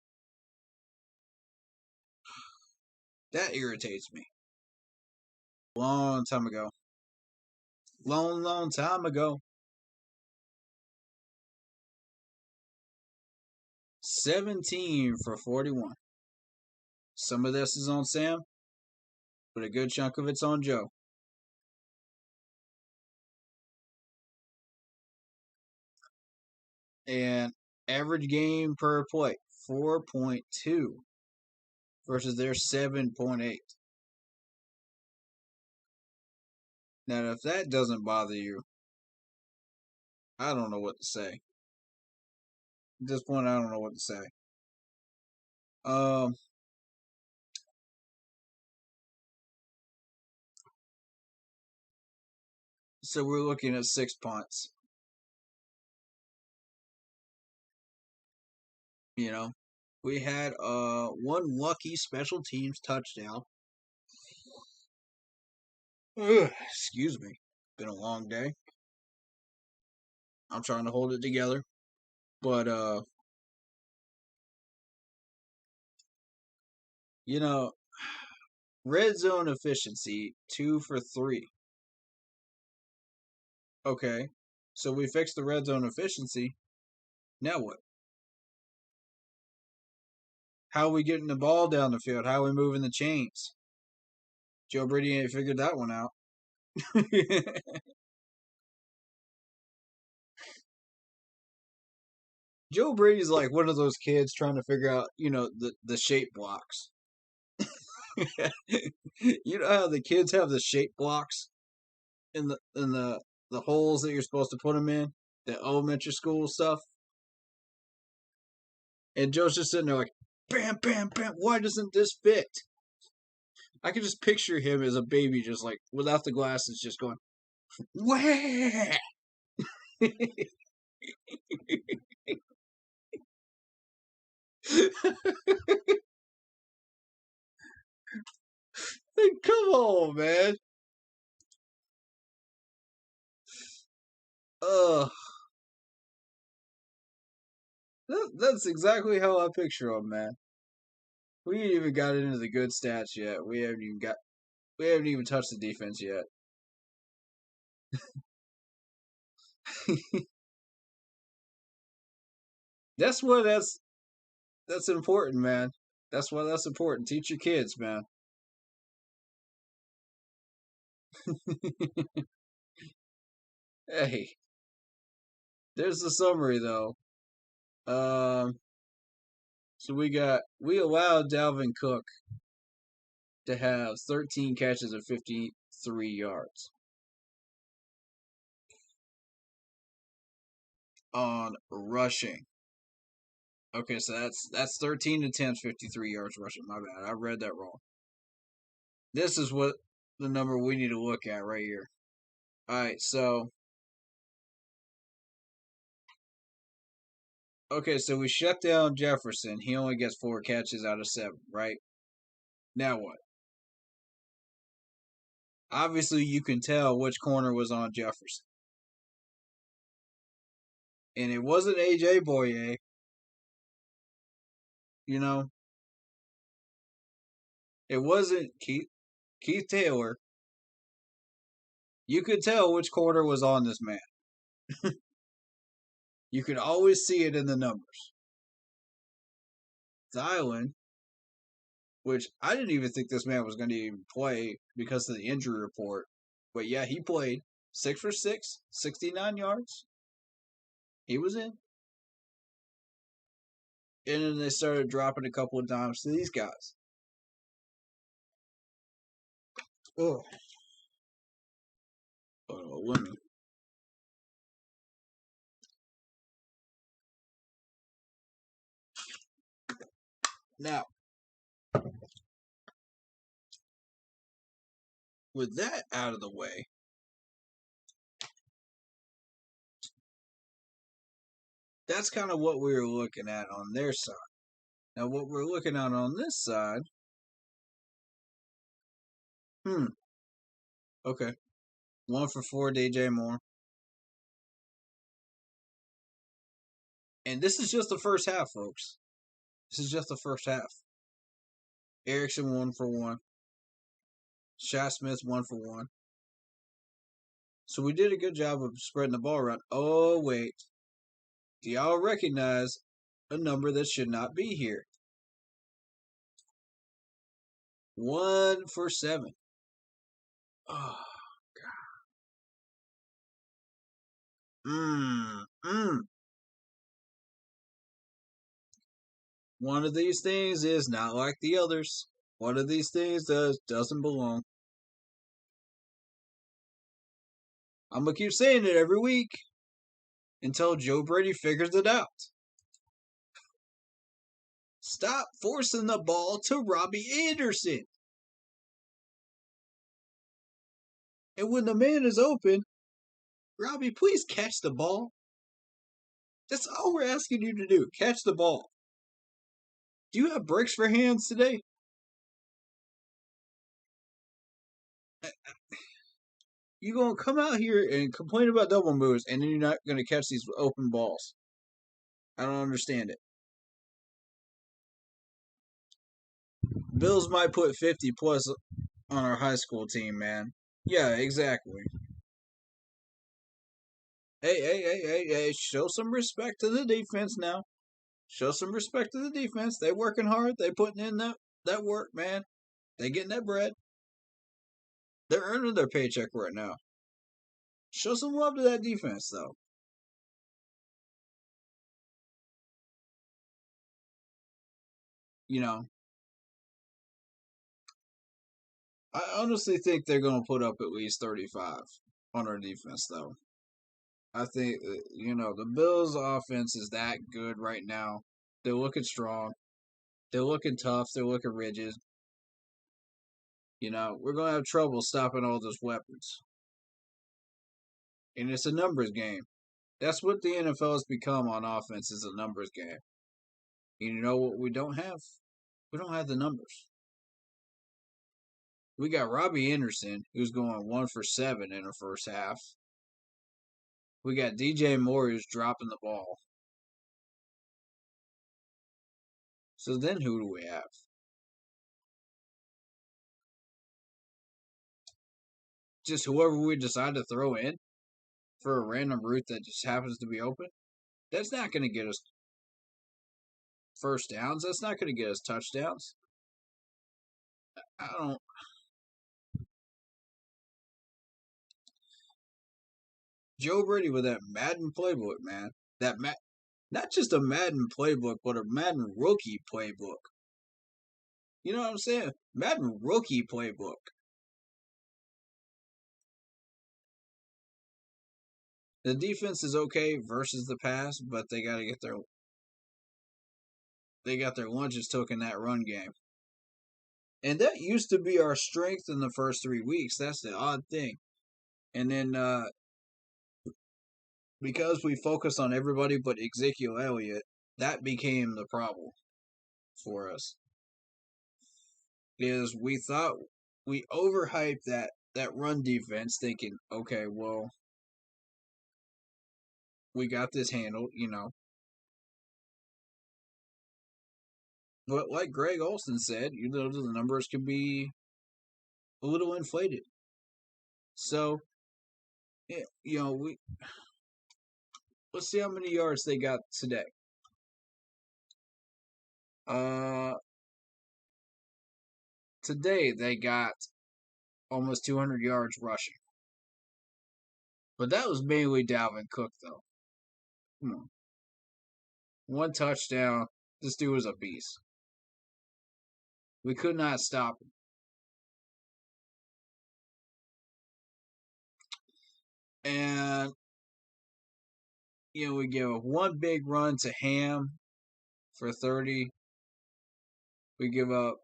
that irritates me. Long time ago. Long time ago. 17 for 41. Some of this is on Sam, but a good chunk of it's on Joe. And average game per play, 4.2 versus their 7.8. Now, if that doesn't bother you, I don't know what to say. At this point, I don't know what to say. So we're looking at 6 punts. You know, we had one lucky special teams touchdown. Excuse me. Been a long day. I'm trying to hold it together. But you know, red zone efficiency 2 for 3. Okay. So we fixed the red zone efficiency. Now what? How are we getting the ball down the field? How are we moving the chains? Joe Brady ain't figured that one out. Joe Brady's like one of those kids trying to figure out, the shape blocks. You know how the kids have the shape blocks in the holes that you're supposed to put them in, the elementary school stuff. And Joe's just sitting there like, bam, bam, bam. Why doesn't this fit? I can just picture him as a baby, just like without the glasses, just going, wah! Come on, man. Ugh. That's exactly how I picture him, man. We ain't even got into the good stats yet. We haven't even touched the defense yet. That's important, man. That's why that's important. Teach your kids, man. Hey, there's the summary though. Um, so we allowed Dalvin Cook to have 13 catches of 53 yards on rushing. Okay, so that's 13 attempts, 53 yards rushing. My bad, I read that wrong. This is what the number we need to look at right here. All right, so so we shut down Jefferson. He only gets 4 catches out of 7, right? Now what? Obviously, you can tell which corner was on Jefferson. And it wasn't AJ Boye. You know, it wasn't Keith Taylor. You could tell which corner was on this man. You could always see it in the numbers. Zylan, which I didn't even think this man was going to even play because of the injury report. But yeah, he played 6 for 6, 69 yards. He was in. And then they started dropping a couple of dimes to these guys. Oh. Let me. Now, with that out of the way, that's kind of what we were looking at on their side. Now, what we're looking at on this side, okay, 1 for 4, DJ Moore. And this is just the first half, folks. This is just the first half. Erickson 1 for 1. Shy Smith 1 for 1. So we did a good job of spreading the ball around. Oh, wait. Do y'all recognize a number that should not be here? 1 for 7. Oh, God. One of these things is not like the others. One of these things doesn't belong. I'm going to keep saying it every week until Joe Brady figures it out. Stop forcing the ball to Robbie Anderson. And when the man is open, Robbie, please catch the ball. That's all we're asking you to do. Catch the ball. Do you have bricks for hands today? You're going to come out here and complain about double moves, and then you're not going to catch these open balls. I don't understand it. Bills might put 50 plus on our high school team, man. Yeah, exactly. Hey, show some respect to the defense now. Show some respect to the defense. They working hard. They putting in that work, man. They getting that bread. They're earning their paycheck right now. Show some love to that defense, though. You know, I honestly think they're going to put up at least 35 on our defense, though. I think, the Bills' offense is that good right now. They're looking strong. They're looking tough. They're looking rigid. We're going to have trouble stopping all those weapons. And it's a numbers game. That's what the NFL has become on offense, is a numbers game. You know what we don't have? We don't have the numbers. We got Robbie Anderson, who's going 1 for 7 in the first half. We got DJ Moore, who's dropping the ball. So then who do we have? Just whoever we decide to throw in for a random route that just happens to be open? That's not going to get us first downs. That's not going to get us touchdowns. I don't. Joe Brady with that Madden playbook, man. Not just a Madden playbook, but a Madden rookie playbook. You know what I'm saying? Madden rookie playbook. The defense is okay versus the pass, but they got to get their lunches took in that run game. And that used to be our strength in the first 3 weeks. That's the odd thing. And then because we focused on everybody but Ezekiel Elliott, that became the problem for us. Is we thought we overhyped that run defense, thinking, okay, well, we got this handled, But like Greg Olson said, the numbers can be a little inflated. So, let's see how many yards they got today. Today they got almost 200 yards rushing. But that was mainly Dalvin Cook, though. Come on. 1 touchdown. This dude was a beast. We could not stop him. And, we give 1 big run to Ham for 30. We give up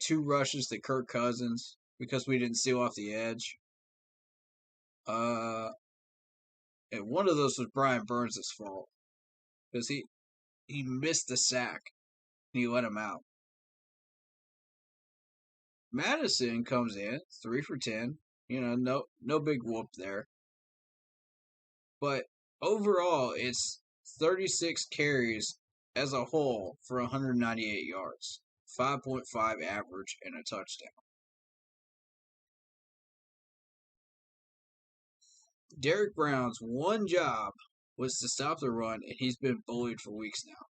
2 rushes to Kirk Cousins because we didn't seal off the edge. And one of those was Brian Burns' fault because he missed the sack and he let him out. Madison comes in 3 for 10. No big whoop there. But overall, it's 36 carries as a whole for 198 yards, 5.5 average, and a touchdown. Derrick Brown's one job was to stop the run, and he's been bullied for weeks now.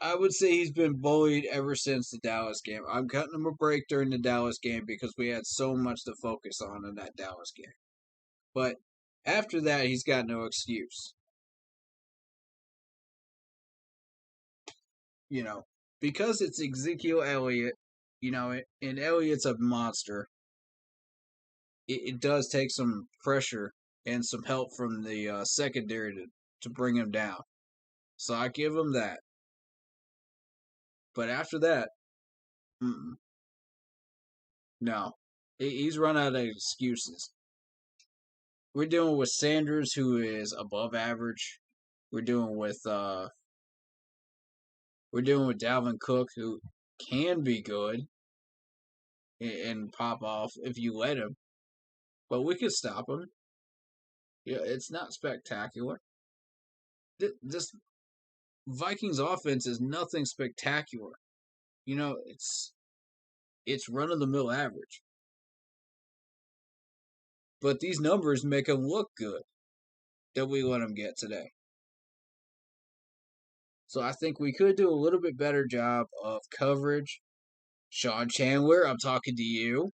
I would say he's been bullied ever since the Dallas game. I'm cutting him a break during the Dallas game because we had so much to focus on in that Dallas game. But after that, he's got no excuse. Because it's Ezekiel Elliott, and Elliott's a monster, it does take some pressure and some help from the secondary to bring him down. So I give him that. But after that, no. He's run out of excuses. We're dealing with Sanders, who is above average. We're dealing with Dalvin Cook, who can be good and pop off if you let him. But we could stop him. Yeah, it's not spectacular. This Vikings offense is nothing spectacular. It's run of the mill average. But these numbers make them look good that we let them get today. So I think we could do a little bit better job of coverage. Sean Chandler, I'm talking to you.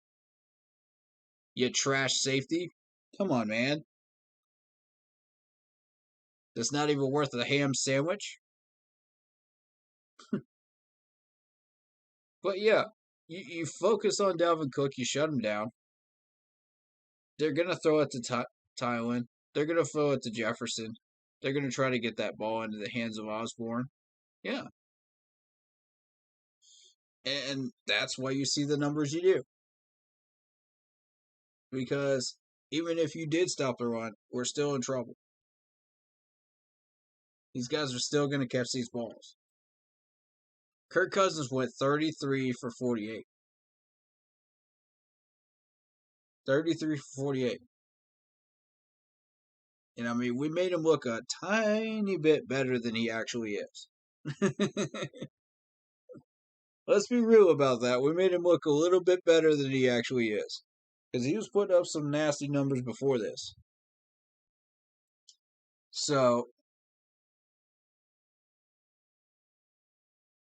You trash safety. Come on, man. That's not even worth a ham sandwich. But yeah, you focus on Dalvin Cook, you shut him down. They're going to throw it to Tylen. They're going to throw it to Jefferson. They're going to try to get that ball into the hands of Osborne. Yeah. And that's why you see the numbers you do. Because even if you did stop the run, we're still in trouble. These guys are still going to catch these balls. Kirk Cousins went 33 for 48. 33 for 48. And I mean, we made him look a tiny bit better than he actually is. Let's be real about that. We made him look a little bit better than he actually is. Because he was putting up some nasty numbers before this. So,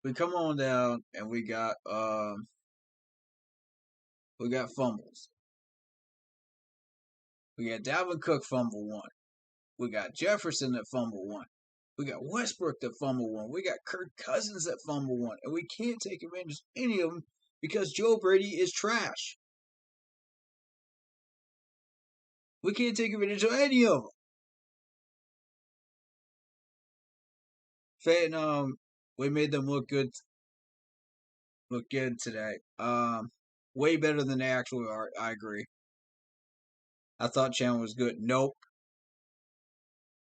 we come on down and we got fumbles. We got Dalvin Cook fumble one. We got Jefferson that fumble one. We got Westbrook that fumble one. We got Kirk Cousins that fumble one. And we can't take advantage of any of them because Joe Brady is trash. We can't take advantage of any of them. And we made them look good today. Way better than they actually are. I agree. I thought Chandler was good. Nope.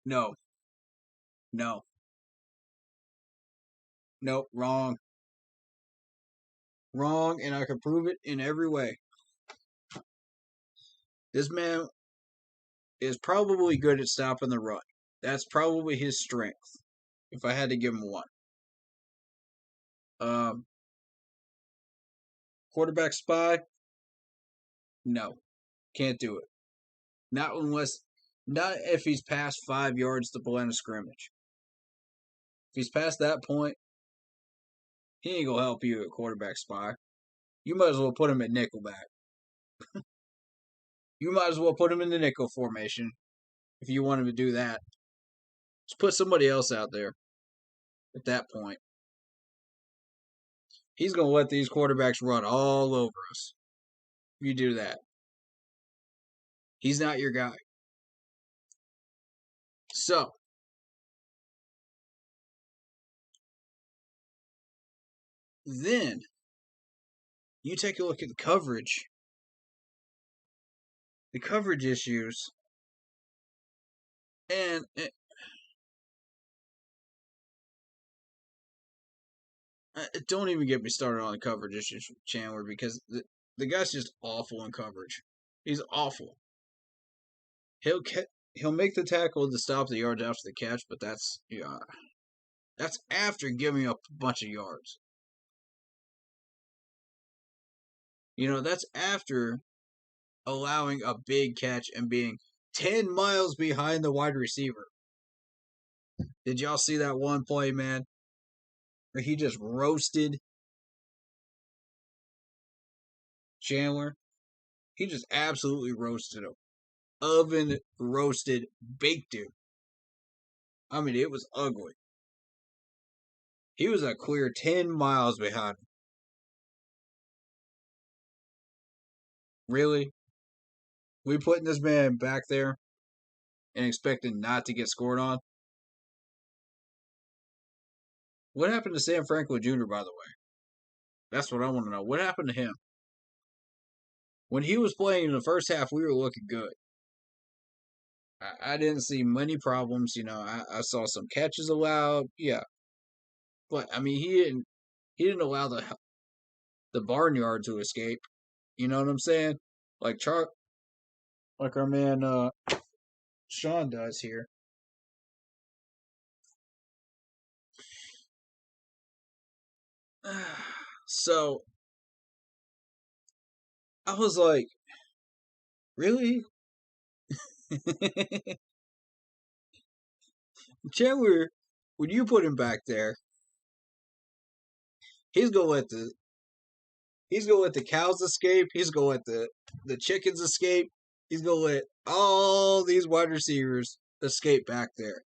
No. Nope. Wrong. Wrong, and I can prove it in every way. This man is probably good at stopping the run. That's probably his strength, if I had to give him one. Quarterback spy? No. Can't do it. Not if he's past 5 yards to the line of scrimmage. If he's past that point, he ain't gonna help you at quarterback spy. You might as well put him at nickelback. You might as well put him in the nickel formation if you want him to do that. Just put somebody else out there at that point. He's going to let these quarterbacks run all over us. If you do that. He's not your guy. So, then, you take a look at the coverage. The coverage issues. And don't even get me started on the coverage issues with Chandler because the guy's just awful in coverage. He's awful. He'll make the tackle to stop the yards after the catch, but that's after giving up a bunch of yards. That's after allowing a big catch and being 10 miles behind the wide receiver. Did y'all see that one play, man? Where he just roasted Chandler? He just absolutely roasted him. Oven roasted, baked him. I mean, it was ugly. He was a clear 10 miles behind him. Really? We putting this man back there and expecting not to get scored on? What happened to Sam Franklin Jr., by the way? That's what I want to know. What happened to him? When he was playing in the first half, we were looking good. I didn't see many problems. I saw some catches allowed. Yeah. But, I mean, he didn't allow the barnyard to escape. You know what I'm saying? Like our man Sean does here. So I was like, really? Chandler, when you put him back there, he's gonna let the cows escape. He's gonna let the chickens escape. He's gonna let all these wide receivers escape back there.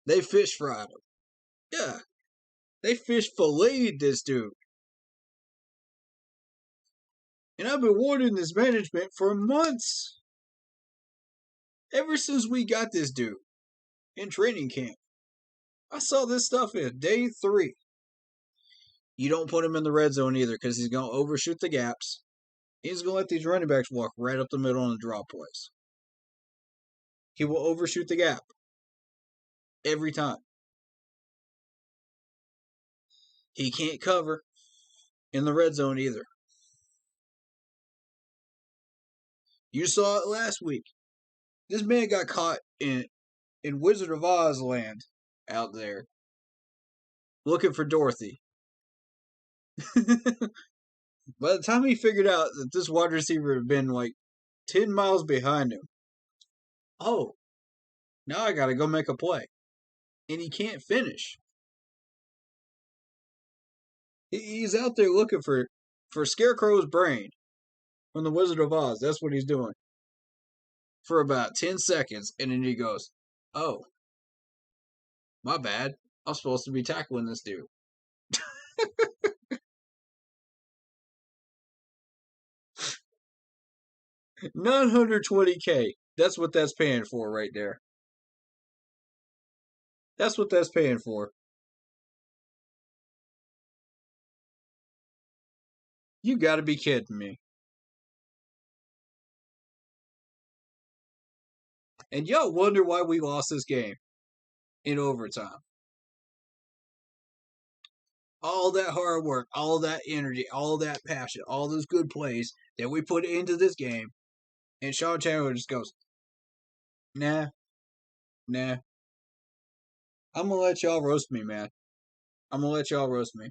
They fish fried him. Yeah, they fish filleted this dude. And I've been warning this management for months. Ever since we got this dude in training camp. I saw this stuff in day 3. You don't put him in the red zone either because he's going to overshoot the gaps. He's going to let these running backs walk right up the middle on the draw plays. He will overshoot the gap every time. He can't cover in the red zone either. You saw it last week. This man got caught in Wizard of Oz land out there looking for Dorothy. By the time he figured out that this wide receiver had been like 10 miles behind him, oh, now I got to go make a play. And he can't finish. He's out there looking for Scarecrow's brain from the Wizard of Oz. That's what he's doing. For about 10 seconds, and then he goes, oh, my bad. I'm supposed to be tackling this dude. $920K. That's what that's paying for right there. That's what that's paying for. You gotta be kidding me. And y'all wonder why we lost this game in overtime. All that hard work, all that energy, all that passion, all those good plays that we put into this game, and Sean Chandler just goes, nah. I'm gonna let y'all roast me, man. I'm gonna let y'all roast me.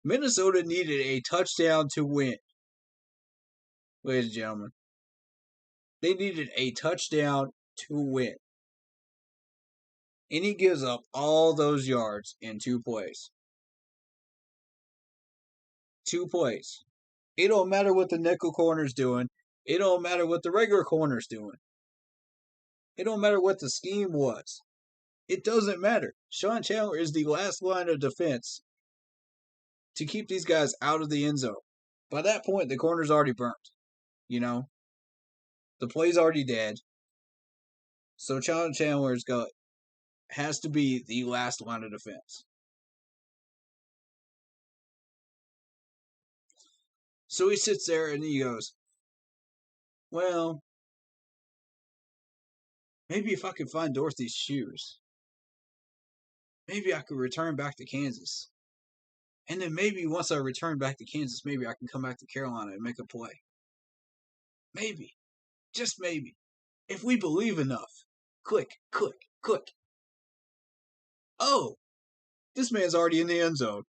Minnesota needed a touchdown to win. Ladies and gentlemen. They needed a touchdown to win. And he gives up all those yards in 2 plays. 2 plays. It don't matter what the nickel corner's doing. It don't matter what the regular corner's doing. It don't matter what the scheme was. It doesn't matter. Sean Chandler is the last line of defense to keep these guys out of the end zone. By that point, the corner's already burnt. The play's already dead. So Sean Chandler's has to be the last line of defense. So he sits there and he goes, well, maybe if I could find Dorothy's shoes, maybe I could return back to Kansas. And then maybe once I return back to Kansas, maybe I can come back to Carolina and make a play. Maybe. Just maybe. If we believe enough. Click, click, click. Oh, this man's already in the end zone.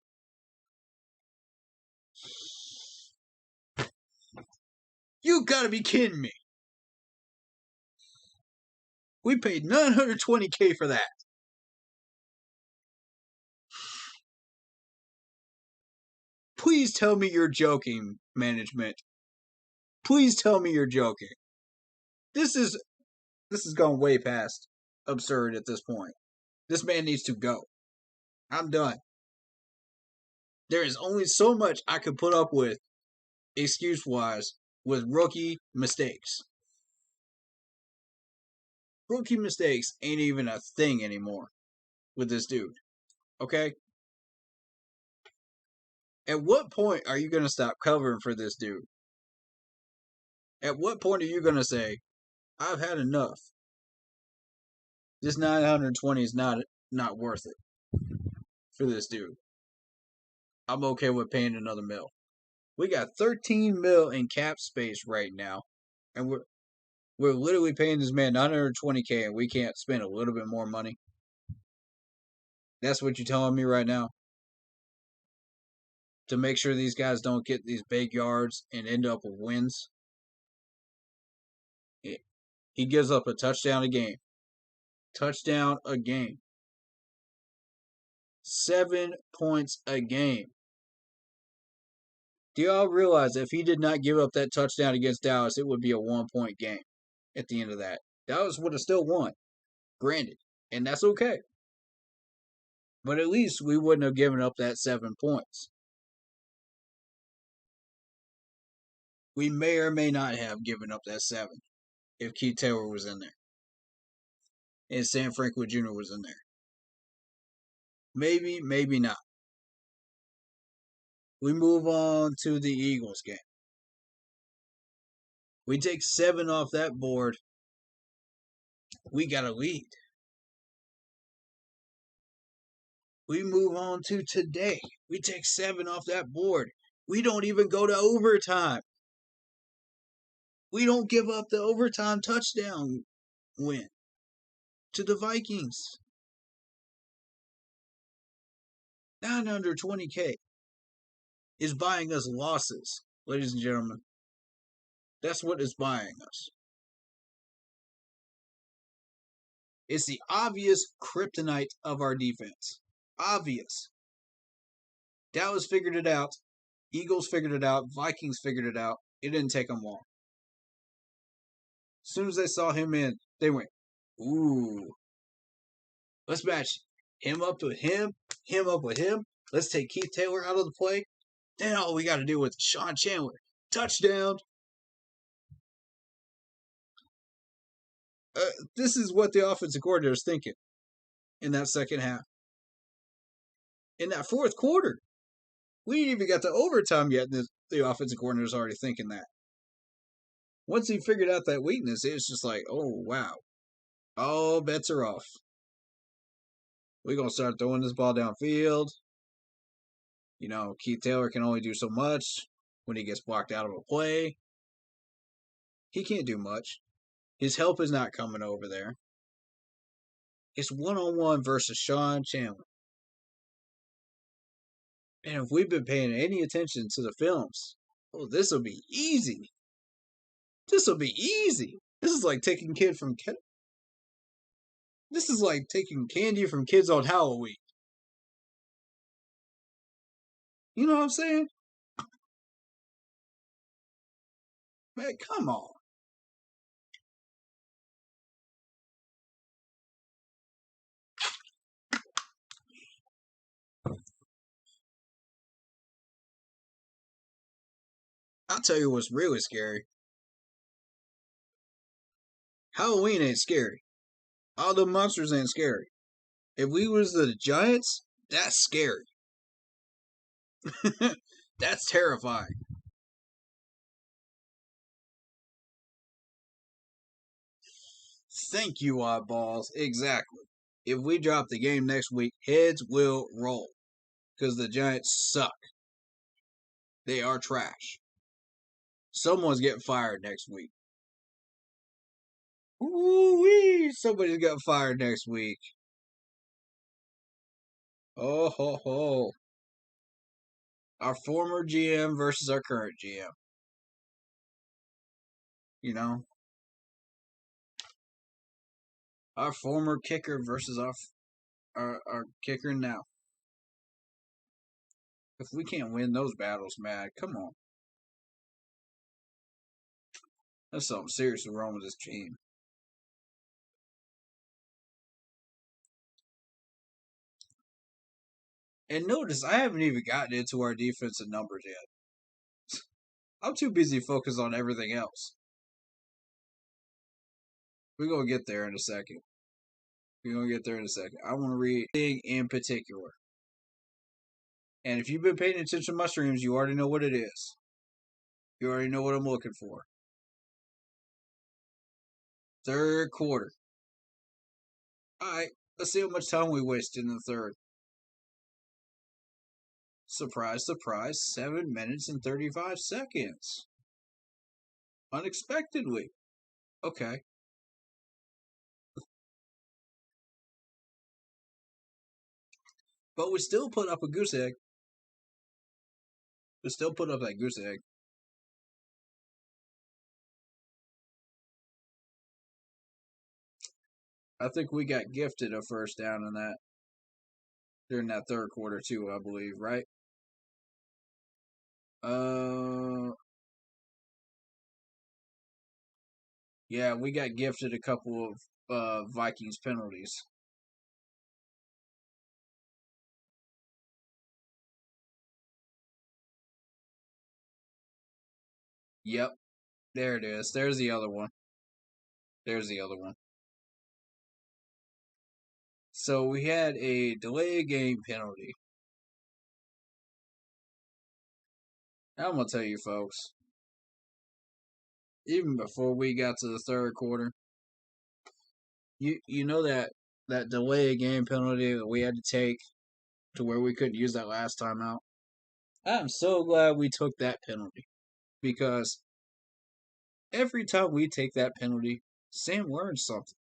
You gotta be kidding me. We paid $920K for that. Please tell me you're joking, management. Please tell me you're joking. This has gone way past absurd at this point. This man needs to go. I'm done. There is only so much I could put up with, excuse-wise, with rookie mistakes. Rookie mistakes ain't even a thing anymore. with this dude. Okay? At what point are you going to stop covering for this dude? At what point are you going to say, I've had enough? This 920 is not worth it for this dude. I'm okay with paying another mil. We got 13 mil in cap space right now, and we're literally paying this man 920K, and we can't spend a little bit more money. That's what you're telling me right now? To make sure these guys don't get these big yards and end up with wins? He gives up a touchdown a game. Touchdown a game. 7 points a game. Do y'all realize if he did not give up that touchdown against Dallas, it would be a 1-point game at the end of that? Dallas would have still won. Granted. And that's okay. But at least we wouldn't have given up that 7 points. We may or may not have given up that 7 if Keith Taylor was in there. And Sam Franklin Jr. was in there. Maybe, maybe not. We move on to the Eagles game. We take 7 off that board. We got a lead. We move on to today. We take 7 off that board. We don't even go to overtime. We don't give up the overtime touchdown win to the Vikings. 920K is buying us losses, ladies and gentlemen. That's what is buying us. It's the obvious kryptonite of our defense. Obvious. Dallas figured it out. Eagles figured it out. Vikings figured it out. It didn't take them long. As soon as they saw him in, they went, ooh. Let's match him up with him up with him. Let's take Keith Taylor out of the play. Then all we got to do is Sean Chandler. Touchdown. This is what the offensive coordinator is thinking in that second half. In that fourth quarter, we didn't even get to overtime yet, and the offensive coordinator is already thinking that. Once he figured out that weakness, it's just like, oh, wow. All bets are off. We're going to start throwing this ball downfield. You know, Keith Taylor can only do so much when he gets blocked out of a play. He can't do much. His help is not coming over there. It's one-on-one versus Sean Chandler. And if we've been paying any attention to the films, oh, this will be easy. This will be easy. This is like taking candy from kids on Halloween. You know what I'm saying? Man, come on. I'll tell you what's really scary. Halloween ain't scary. All the monsters ain't scary. If we was the Giants, that's scary. That's terrifying. Thank you, oddballs. Exactly. If we drop the game next week, heads will roll. Because the Giants suck. They are trash. Someone's getting fired next week. Ooh-wee! Somebody's getting fired next week. Oh, ho, ho. Our former GM versus our current GM. You know? Our former kicker versus our kicker now. If we can't win those battles, man, come on. There's something seriously wrong with this team. And notice, I haven't even gotten into our defensive numbers yet. I'm too busy focused on everything else. We're going to get there in a second. We're going to get there in a second. I want to read a thing in particular. And if you've been paying attention to my streams, you already know what it is. You already know what I'm looking for. Third quarter. Alright, let's see how much time we wasted in the third. Surprise, surprise, 7 minutes and 35 seconds. Unexpectedly. Okay. But we still put up a goose egg. We still put up that goose egg. I think we got gifted a first down in that. During that third quarter too, I believe, right? Yeah, we got gifted a couple of Vikings penalties. Yep. There it is. There's the other one. There's the other one. So we had a delay game penalty. I'm going to tell you, folks, even before we got to the third quarter, you know that delay game penalty that we had to take to where we couldn't use that last time out? I'm so glad we took that penalty because every time we take that penalty, Sam learns something.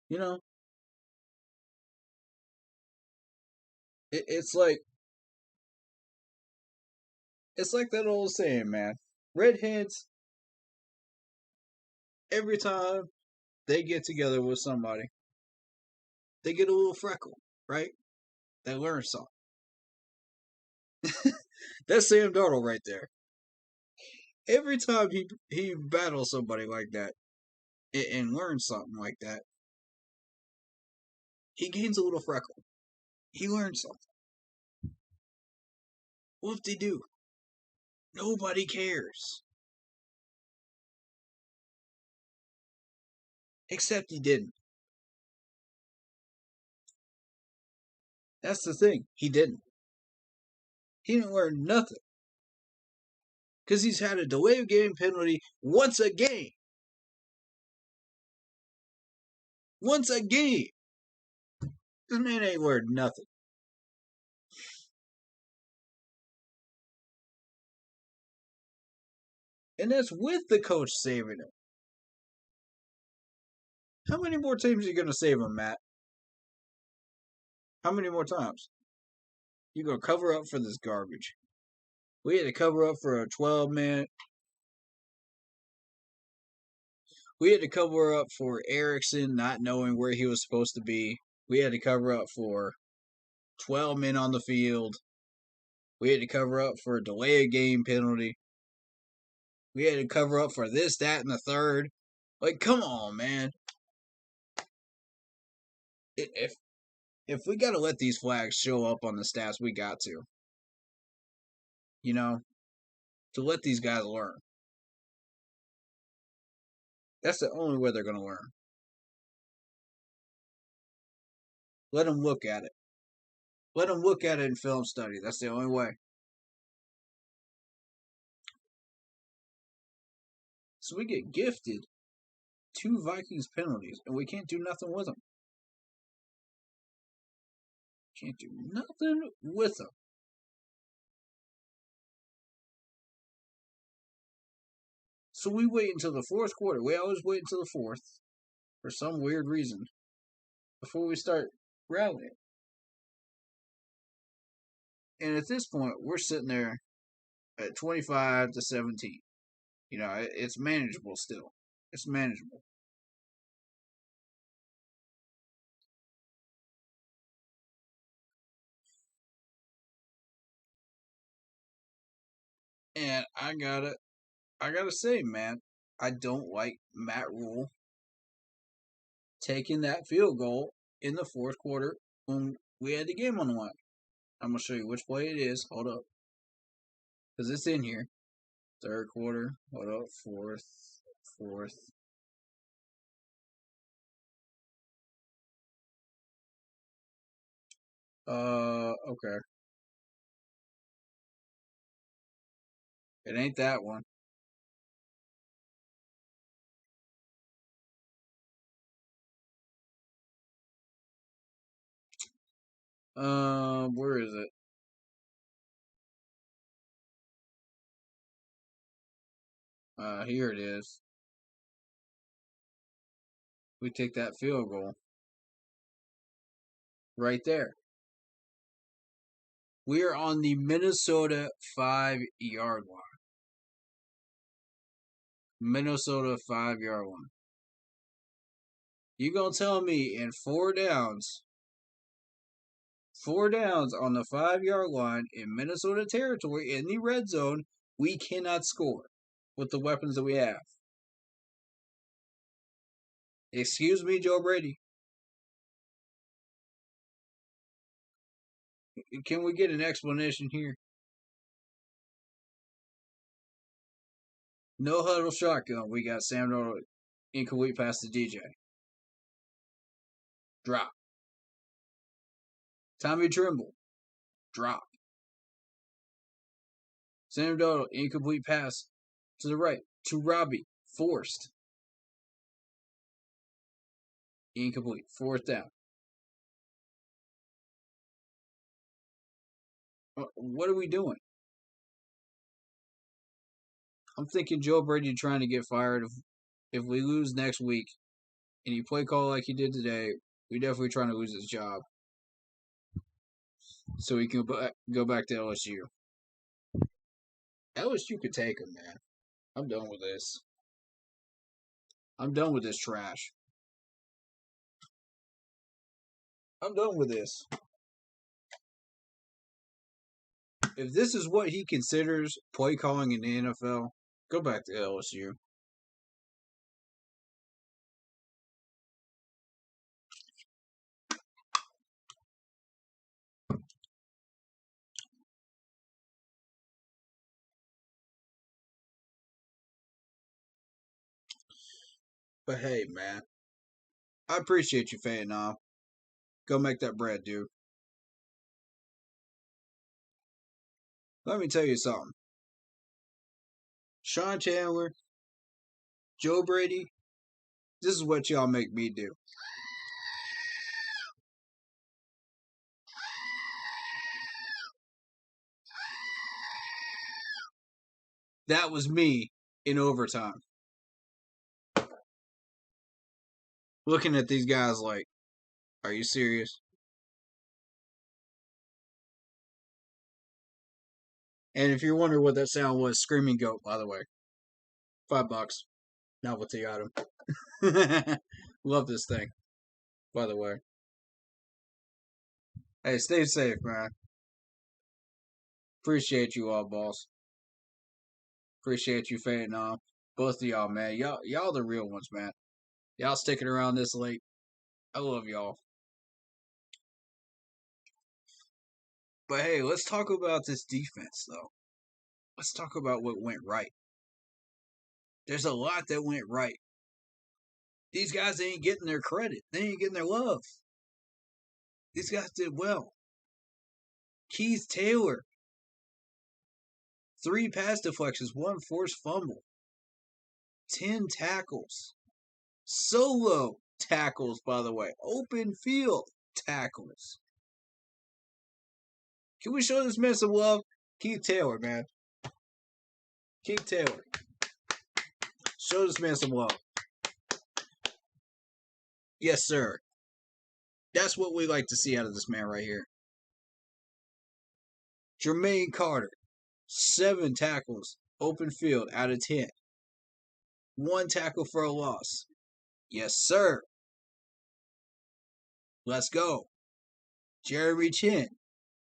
You know, it's like that old saying, man. Redheads, every time they get together with somebody, they get a little freckle, right? They learn something. That's Sam Darnold right there. Every time he battles somebody like that and learns something like that, he gains a little freckle. He learns something. Whoop-de-doo. Nobody cares. Except he didn't. That's the thing. He didn't. He didn't learn nothing. Because he's had a delay of game penalty once a game. Once a game. This man ain't learned nothing. And that's with the coach saving him. How many more times are you going to save him, Matt? How many more times? You going to cover up for this garbage? We had to cover up for a 12-man. We had to cover up for Erickson not knowing where he was supposed to be. We had to cover up for 12 men on the field. We had to cover up for a delay of game penalty. We had to cover up for this, that, and the third. Like, come on, man. If we got to let these flags show up on the stats, we got to. You know, to let these guys learn. That's the only way they're going to learn. Let them look at it. Let them look at it in film study. That's the only way. So we get gifted 2 Vikings penalties, and we can't do nothing with them. Can't do nothing with them. So we wait until the fourth quarter. We always wait until the fourth, for some weird reason, before we start rallying. And at this point, we're sitting there at 25 to 17. You know, it's manageable still. It's manageable. And I gotta say, man, I don't like Matt Rule taking that field goal in the fourth quarter when we had the game on the line. I'm gonna show you which play it is. Hold up, because it's in here. Third quarter. What up? Fourth. Okay. It ain't that one. Where is it? Here it is. We take that field goal. Right there. We are on the Minnesota 5-yard line. Minnesota 5-yard line. You gonna tell me in 4 downs on the 5-yard line in Minnesota territory in the red zone, we cannot score with the weapons that we have? Excuse me, Joe Brady. Can we get an explanation here? No huddle shotgun. We got Sam Darnold incomplete pass to DJ. Drop. Tommy Trimble. Drop. Sam Darnold incomplete pass to the right to Robbie. Forced. Incomplete. 4th down. What are we doing? I'm thinking Joe Brady trying to get fired. If we lose next week and you play call like he did today, we definitely trying to lose his job. So he can go back to LSU. LSU could take him, man. I'm done with this. I'm done with this trash. I'm done with this. If this is what he considers play calling in the NFL, go back to LSU. But hey, man, I appreciate you fading off. Go make that bread, dude. Let me tell you something. Sean Chandler, Joe Brady, this is what y'all make me do. That was me in overtime. Looking at these guys like, are you serious? And if you're wondering what that sound was, Screaming Goat, by the way. $5. Novelty item. Love this thing, by the way. Hey, stay safe, man. Appreciate you all, boss. Appreciate you fading off. Both of y'all, man. Y'all the real ones, man. Y'all sticking around this late. I love y'all. But hey, let's talk about this defense, though. Let's talk about what went right. There's a lot that went right. These guys ain't getting their credit. They ain't getting their love. These guys did well. Keith Taylor. 3 pass deflections, 1 forced fumble. 10 tackles. Solo tackles, by the way. Open field tackles. Can we show this man some love? Keith Taylor, man. Keith Taylor. Show this man some love. Yes, sir. That's what we like to see out of this man right here. Jermaine Carter. 7 tackles. Open field out of 10. 1 tackle for a loss. Yes, sir. Let's go. Jeremy Chin,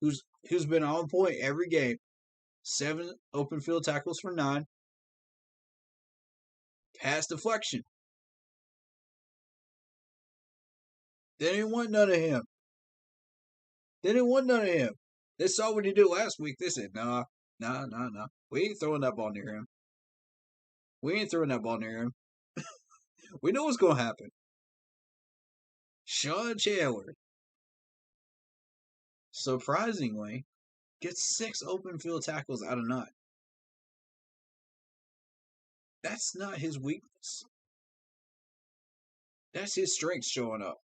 who's been on point every game. 7 open field tackles for 9. Pass deflection. They didn't want none of him. They saw what he did last week. They said, nah. We ain't throwing that ball near him. We ain't throwing that ball near him. We know what's going to happen. Sean Chandler, surprisingly, gets 6 open field tackles out of 9. That's not his weakness. That's his strength showing up.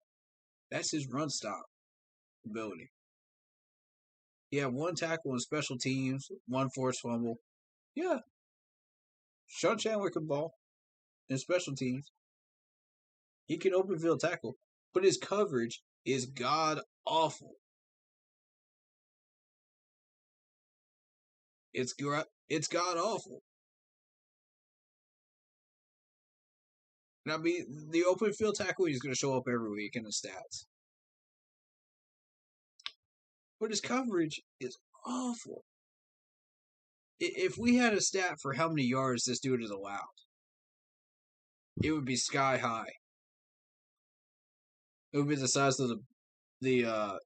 That's his run stop ability. He had 1 tackle in special teams, 1 forced fumble. Yeah. Sean Chandler can ball in special teams. He can open field tackle, but his coverage is god awful. It's god awful. And I mean, the open field tackle, he's going to show up every week in the stats. But his coverage is awful. If we had a stat for how many yards this dude is allowed, it would be sky high. It would be the size of the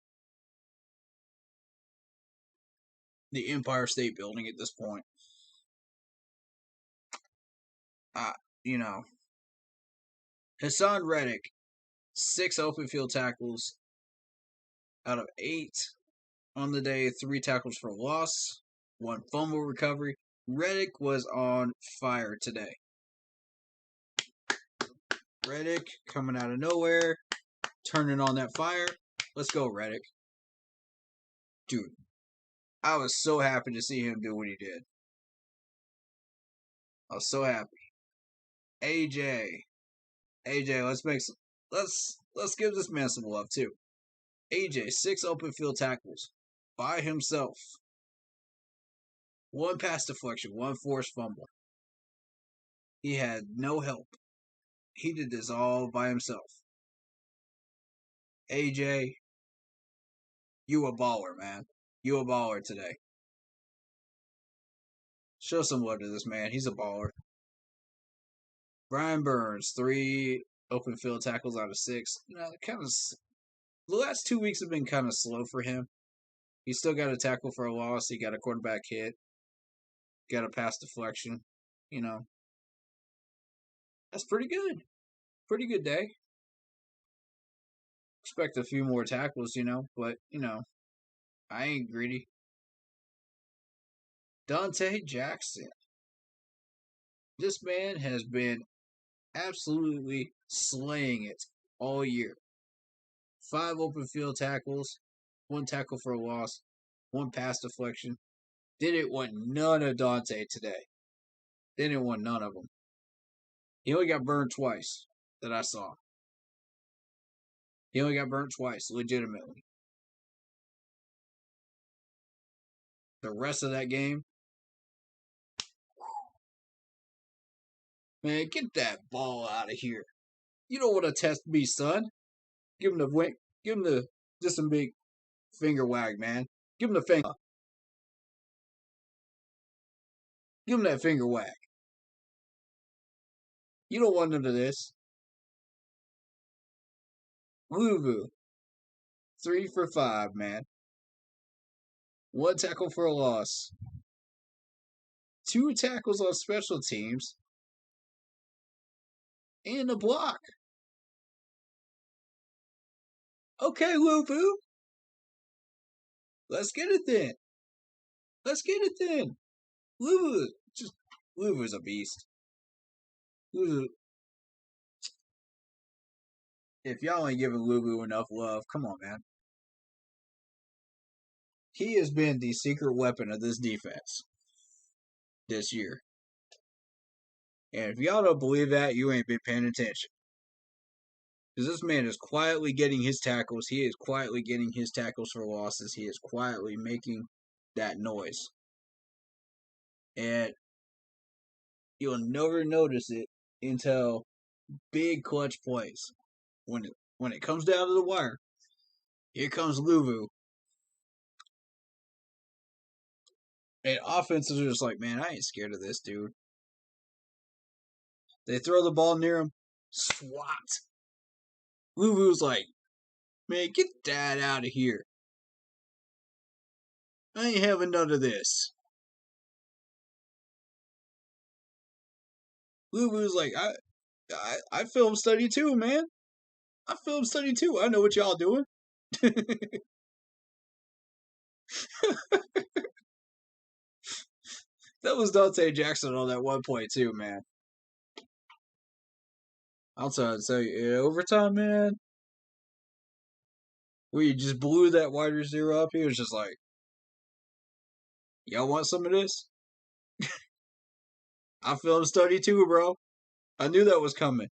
Empire State Building at this point. You know, Hassan Reddick, 6 open field tackles out of 8 on the day, 3 tackles for loss, 1 fumble recovery. Reddick was on fire today. Reddick coming out of nowhere, turning on that fire. Let's go, Reddick. Dude, I was so happy to see him do what he did. I was so happy. AJ, let's give this man some love too. AJ, 6 open field tackles by himself. 1 pass deflection, 1 forced fumble. He had no help. He did this all by himself. AJ, you a baller, man. You a baller today. Show some love to this man. He's a baller. Brian Burns, 3 open field tackles out of 6. The last 2 weeks have been kind of slow for him. He still got a tackle for a loss. He got a quarterback hit. Got a pass deflection. That's pretty good. Pretty good day. Expect a few more tackles, but, I ain't greedy. Dante Jackson. This man has been absolutely slaying it all year. 5 open field tackles, 1 tackle for a loss, 1 pass deflection. Didn't want none of Dante today. Didn't want none of them. He only got burned twice that I saw. He only got burnt twice, legitimately. The rest of that game, man, get that ball out of here. You don't want to test me, son. Give him the wink. Give him just a big finger wag, man. Give him the finger. Give him that finger wag. You don't want none of this. Luvu, 3 for 5, man. 1 tackle for a loss. 2 tackles on special teams. And a block. Okay, Luvu. Let's get it then. Luvu's a beast. Luvu. If y'all ain't giving Luvu enough love, come on, man. He has been the secret weapon of this defense this year. And if y'all don't believe that, you ain't been paying attention. Because this man is quietly getting his tackles. He is quietly getting his tackles for losses. He is quietly making that noise. And you'll never notice it until big clutch plays. When it comes down to the wire, here comes Luvu. And offenses are just like, man, I ain't scared of this dude. They throw the ball near him. Swat. Luvu's like, man, get that out of here. I ain't having none of this. Luvu's like, I film study too, man. I film study too. I know what y'all doing. That was Dante Jackson on that one point too, man. I'll tell you, overtime, man. We just blew that wide receiver up. He was just like, y'all want some of this? I film study too, bro. I knew that was coming.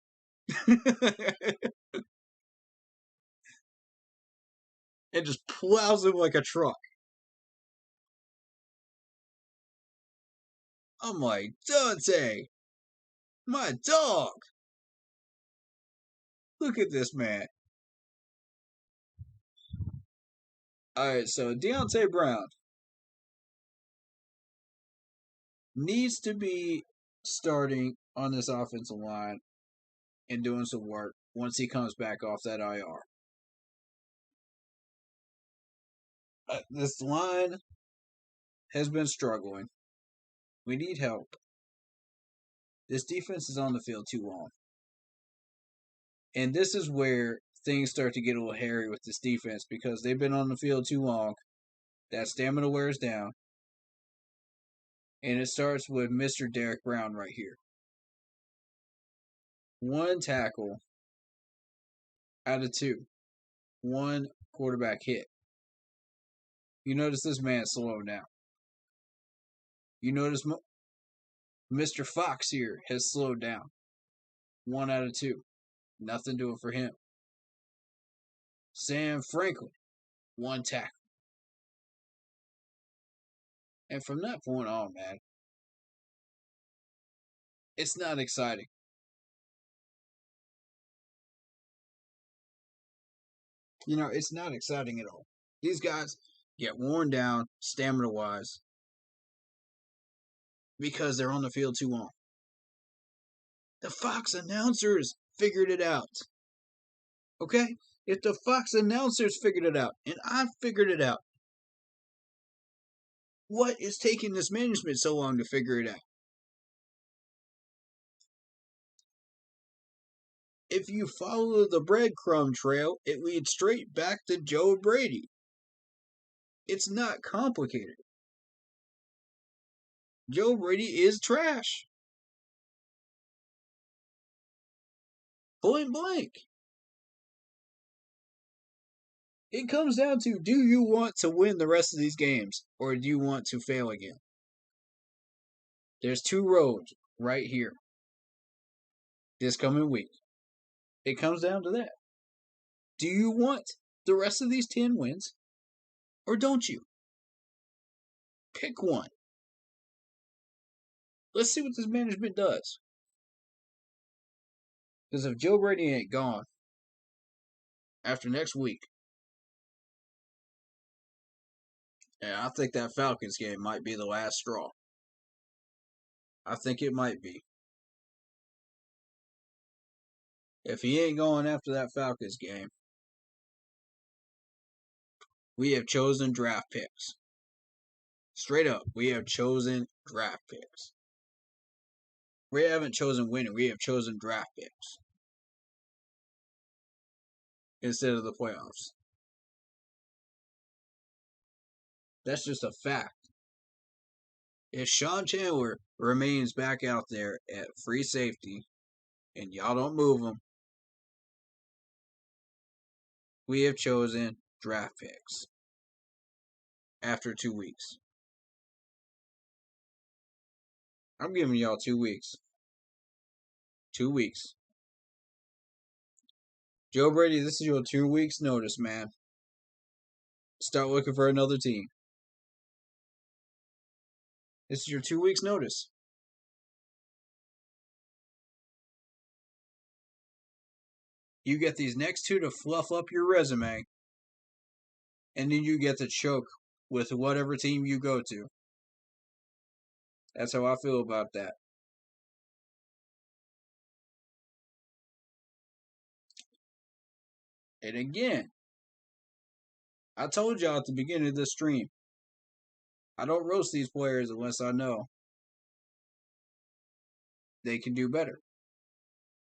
And just plows him like a truck. I'm like, Dante, my dog. Look at this man. Alright, so Deontay Brown needs to be starting on this offensive line and doing some work once he comes back off that IR. This line has been struggling. We need help. This defense is on the field too long. And this is where things start to get a little hairy with this defense because they've been on the field too long. That stamina wears down. And it starts with Mr. Derek Brown right here. 1 tackle out of 2. 1 quarterback hit. You notice this man slowing down. You notice Mr. Fox here has slowed down. 1 out of 2. Nothing doing for him. Sam Franklin, 1 tackle. And from that point on, man, it's not exciting. It's not exciting at all. These guys get worn down stamina-wise because they're on the field too long. The Fox announcers figured it out. Okay? If the Fox announcers figured it out, and I figured it out, what is taking this management so long to figure it out? If you follow the breadcrumb trail, it leads straight back to Joe Brady. It's not complicated. Joe Brady is trash. Point blank. It comes down to, do you want to win the rest of these games, or do you want to fail again? There's 2 roads right here this coming week. It comes down to that. Do you want the rest of these 10 wins, or don't you? Pick one. Let's see what this management does. Because if Joe Brady ain't gone after next week, I think that Falcons game might be the last straw. I think it might be. If he ain't going after that Falcons game, we have chosen draft picks. Straight up, we have chosen draft picks. We haven't chosen winning, we have chosen draft picks. Instead of the playoffs. That's just a fact. If Sean Chandler remains back out there at free safety, and y'all don't move him, we have chosen draft picks. After 2 weeks. I'm giving y'all 2 weeks. 2 weeks. Joe Brady, this is your 2 weeks notice, man. Start looking for another team. This is your 2 weeks notice. You get these next 2 to fluff up your resume, and then you get to choke with whatever team you go to. That's how I feel about that. And again, I told y'all at the beginning of this stream, I don't roast these players unless I know. they can do better.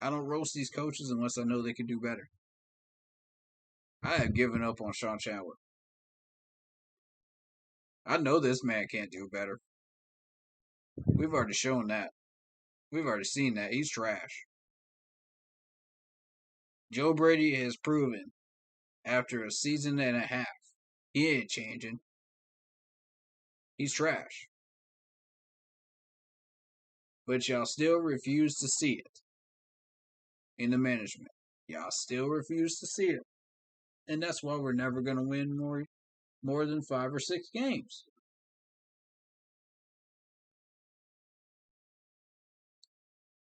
I don't roast these coaches unless I know they can do better. I have given up on Sean Chandler. I know this man can't do better. We've already shown that. We've already seen that. He's trash. Joe Brady has proven after a season and a half, he ain't changing. He's trash. But y'all still refuse to see it in the management. Y'all still refuse to see it. And that's why we're never going to win more than 5 or 6 games.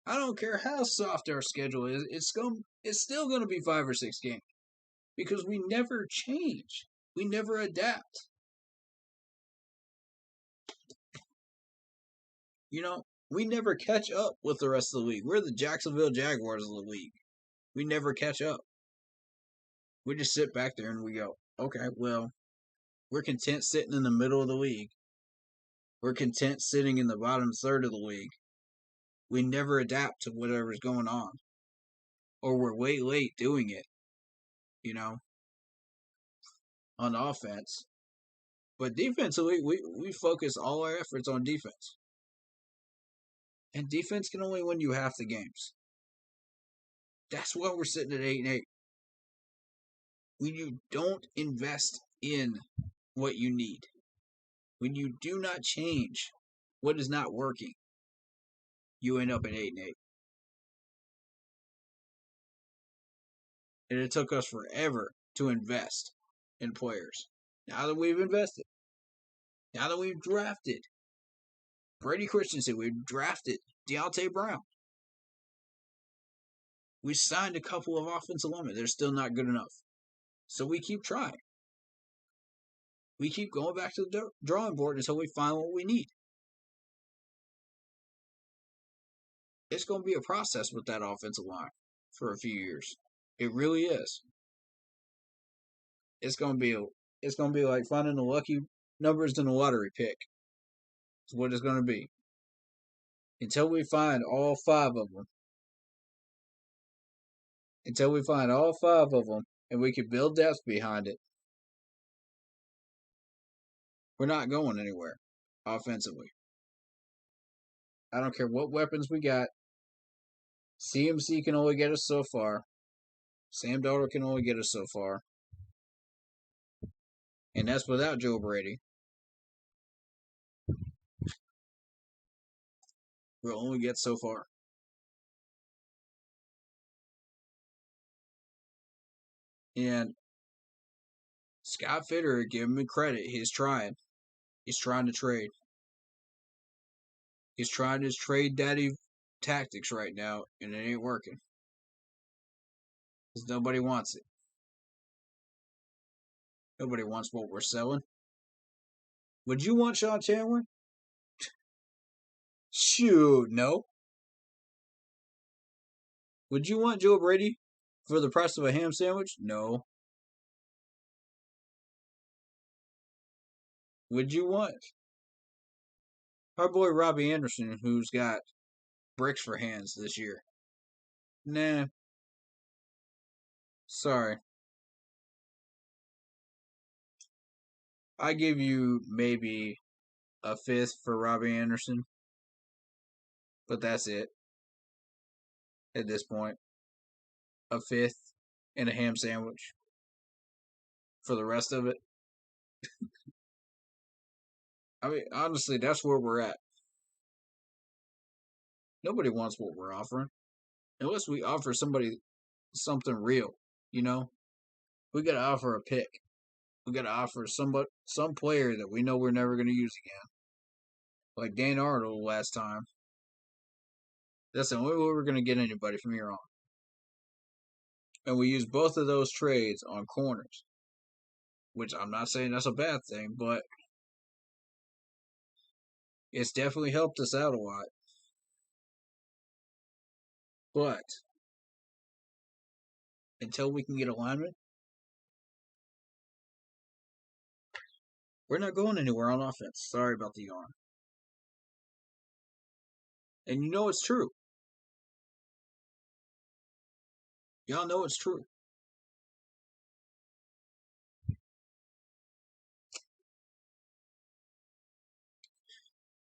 I don't care how soft our schedule is, it's still going to be 5 or 6 games because we never change. We never adapt. You know, we never catch up with the rest of the league. We're the Jacksonville Jaguars of the league. We never catch up. We just sit back there and we go, okay, well, we're content sitting in the middle of the league. We're content sitting in the bottom third of the league. We never adapt to whatever's going on. Or we're way late doing it, you know, on offense. But defensively, we focus all our efforts on defense. And defense can only win you half the games. That's why we're sitting at 8-8. When you don't invest in what you need, when you do not change what is not working, you end up at 8-8. And it took us forever to invest in players. Now that we've invested, now that we've drafted Brady Christensen, we've drafted Deontay Brown. We signed a couple of offensive linemen. They're still not good enough. So we keep trying. We keep going back to the drawing board until we find what we need. It's going to be a process with that offensive line for a few years. It really is. It's going to be like finding the lucky numbers in a lottery pick. It's what it's going to be. Until we find all 5 of them. Until we find all 5 of them and we can build depth behind it. We're not going anywhere offensively. I don't care what weapons we got. CMC can only get us so far. Sam Darnold can only get us so far. And that's without Joe Brady. We'll only get so far. And Scott Fitter, give him credit. He's trying. He's trying to trade. He's trying his trade daddy tactics right now, and it ain't working. Because nobody wants it. Nobody wants what we're selling. Would you want Sean Chandler? Shoot, no. Would you want Joe Brady for the price of a ham sandwich? No. Would you want our boy Robbie Anderson, who's got bricks for hands this year? Nah. Sorry. I give you maybe a 5th for Robbie Anderson. But that's it. At this point. A 5th and a ham sandwich. For the rest of it. I mean, honestly, that's where we're at. Nobody wants what we're offering. Unless we offer somebody something real, you know? We gotta offer a pick. We gotta offer some player that we know we're never gonna use again. Like Dan Arnold last time. That's the only way we're gonna get anybody from here on. And we use both of those trades on corners. Which I'm not saying that's a bad thing, but it's definitely helped us out a lot. But until we can get alignment, we're not going anywhere on offense. Sorry about the yawn. And you know it's true. Y'all know it's true.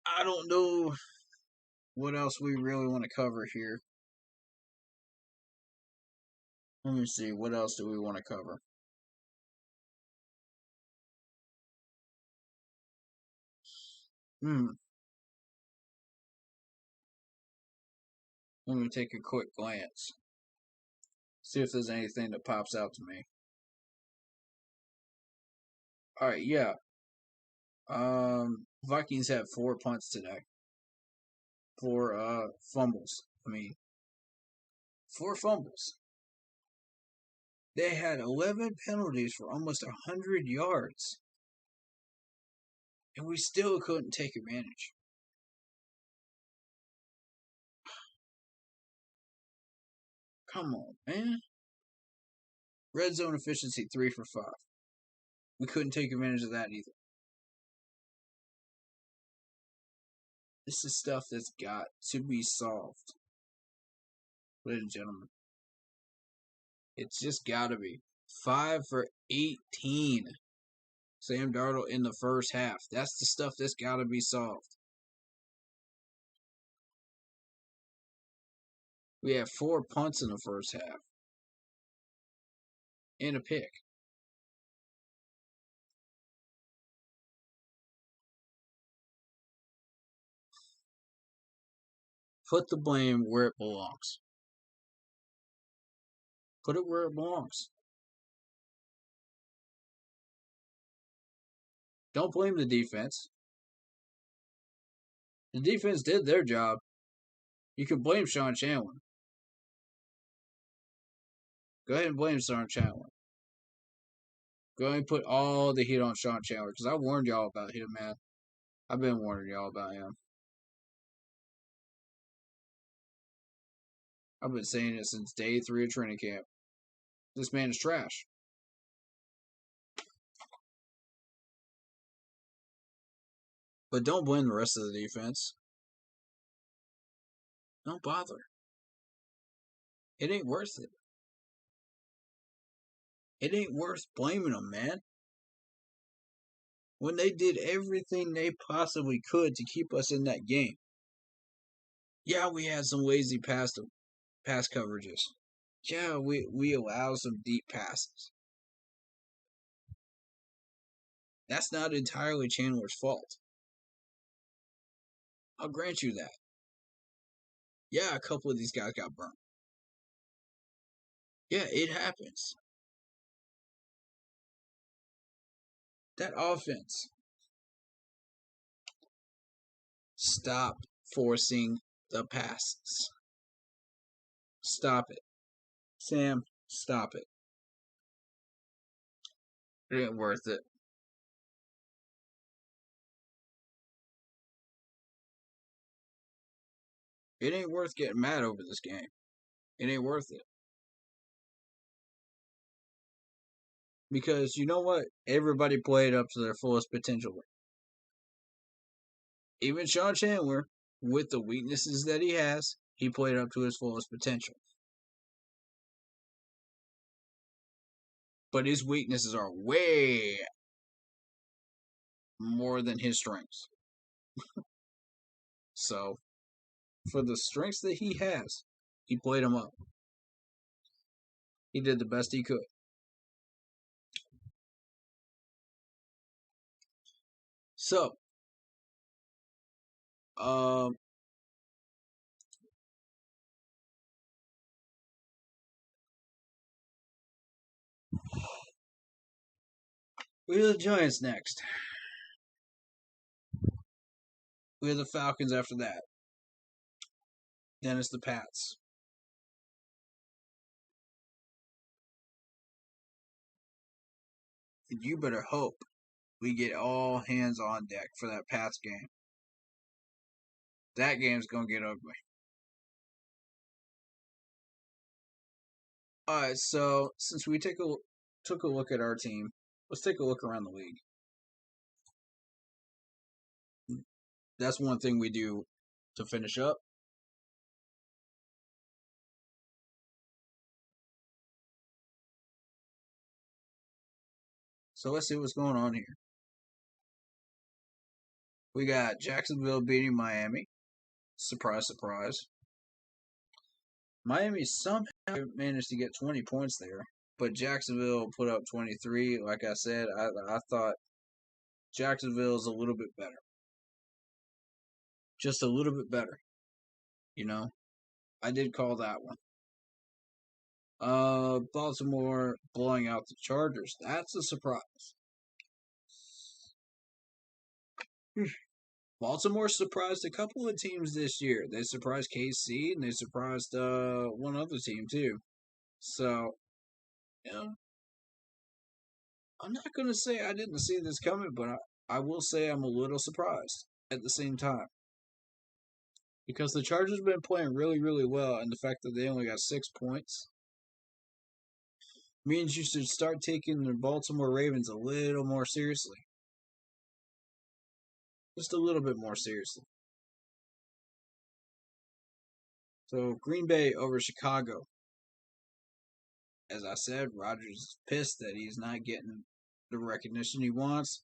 I don't know what else we really want to cover here. Let me see. What else do we want to cover? Let me take a quick glance. See if there's anything that pops out to me. Alright, yeah. Vikings had 4 punts today. 4 fumbles. 4 fumbles. They had 11 penalties for almost 100 yards. And we still couldn't take advantage. Come on, man. Red zone efficiency 3 for 5. We couldn't take advantage of that either. This is stuff that's got to be solved. Ladies and gentlemen. It's just gotta be. 5 for 18. Sam Darnold in the first half. That's the stuff that's gotta be solved. We had 4 punts in the first half. And a pick. Put the blame where it belongs. Put it where it belongs. Don't blame the defense. The defense did their job. You can blame Sean Chandler. Go ahead and blame Sean Chandler. Go ahead and put all the heat on Sean Chandler. Because I warned y'all about him, man. I've been warning y'all about him. I've been saying it since day 3 of training camp. This man is trash. But don't blame the rest of the defense. Don't bother. It ain't worth it. It ain't worth blaming them, man. When they did everything they possibly could to keep us in that game. Yeah, we had some lazy pass coverages. Yeah, we allowed some deep passes. That's not entirely Chandler's fault. I'll grant you that. Yeah, a couple of these guys got burnt. Yeah, it happens. That offense. Stop forcing the passes. Stop it. Sam, stop it. It ain't worth it. It ain't worth getting mad over this game. It ain't worth it. Because you know what? Everybody played up to their fullest potential. Even Sean Chandler, with the weaknesses that he has, he played up to his fullest potential. But his weaknesses are way more than his strengths. So, for the strengths that he has, he played them up. He did the best he could. So, we have the Giants next. We have the Falcons after that. Then it's the Pats. And you better hope we get all hands on deck for that Pats game. That game's going to get ugly. Alright, so since we took a look at our team, let's take a look around the league. That's one thing we do to finish up. So let's see what's going on here. We got Jacksonville beating Miami. Surprise, surprise. Miami somehow managed to get 20 points there, but Jacksonville put up 23. Like I said, I thought Jacksonville's a little bit better. Just a little bit better. You know, I did call that one. Baltimore blowing out the Chargers. That's a surprise. Baltimore surprised a couple of teams this year. They surprised KC and they surprised one other team too. So, you know, I'm not gonna say I didn't see this coming, but I will say I'm a little surprised at the same time. Because the Chargers have been playing really, really well, and the fact that they only got 6 points means you should start taking the Baltimore Ravens a little more seriously. Just a little bit more seriously. So, Green Bay over Chicago. As I said, Rodgers is pissed that he's not getting the recognition he wants.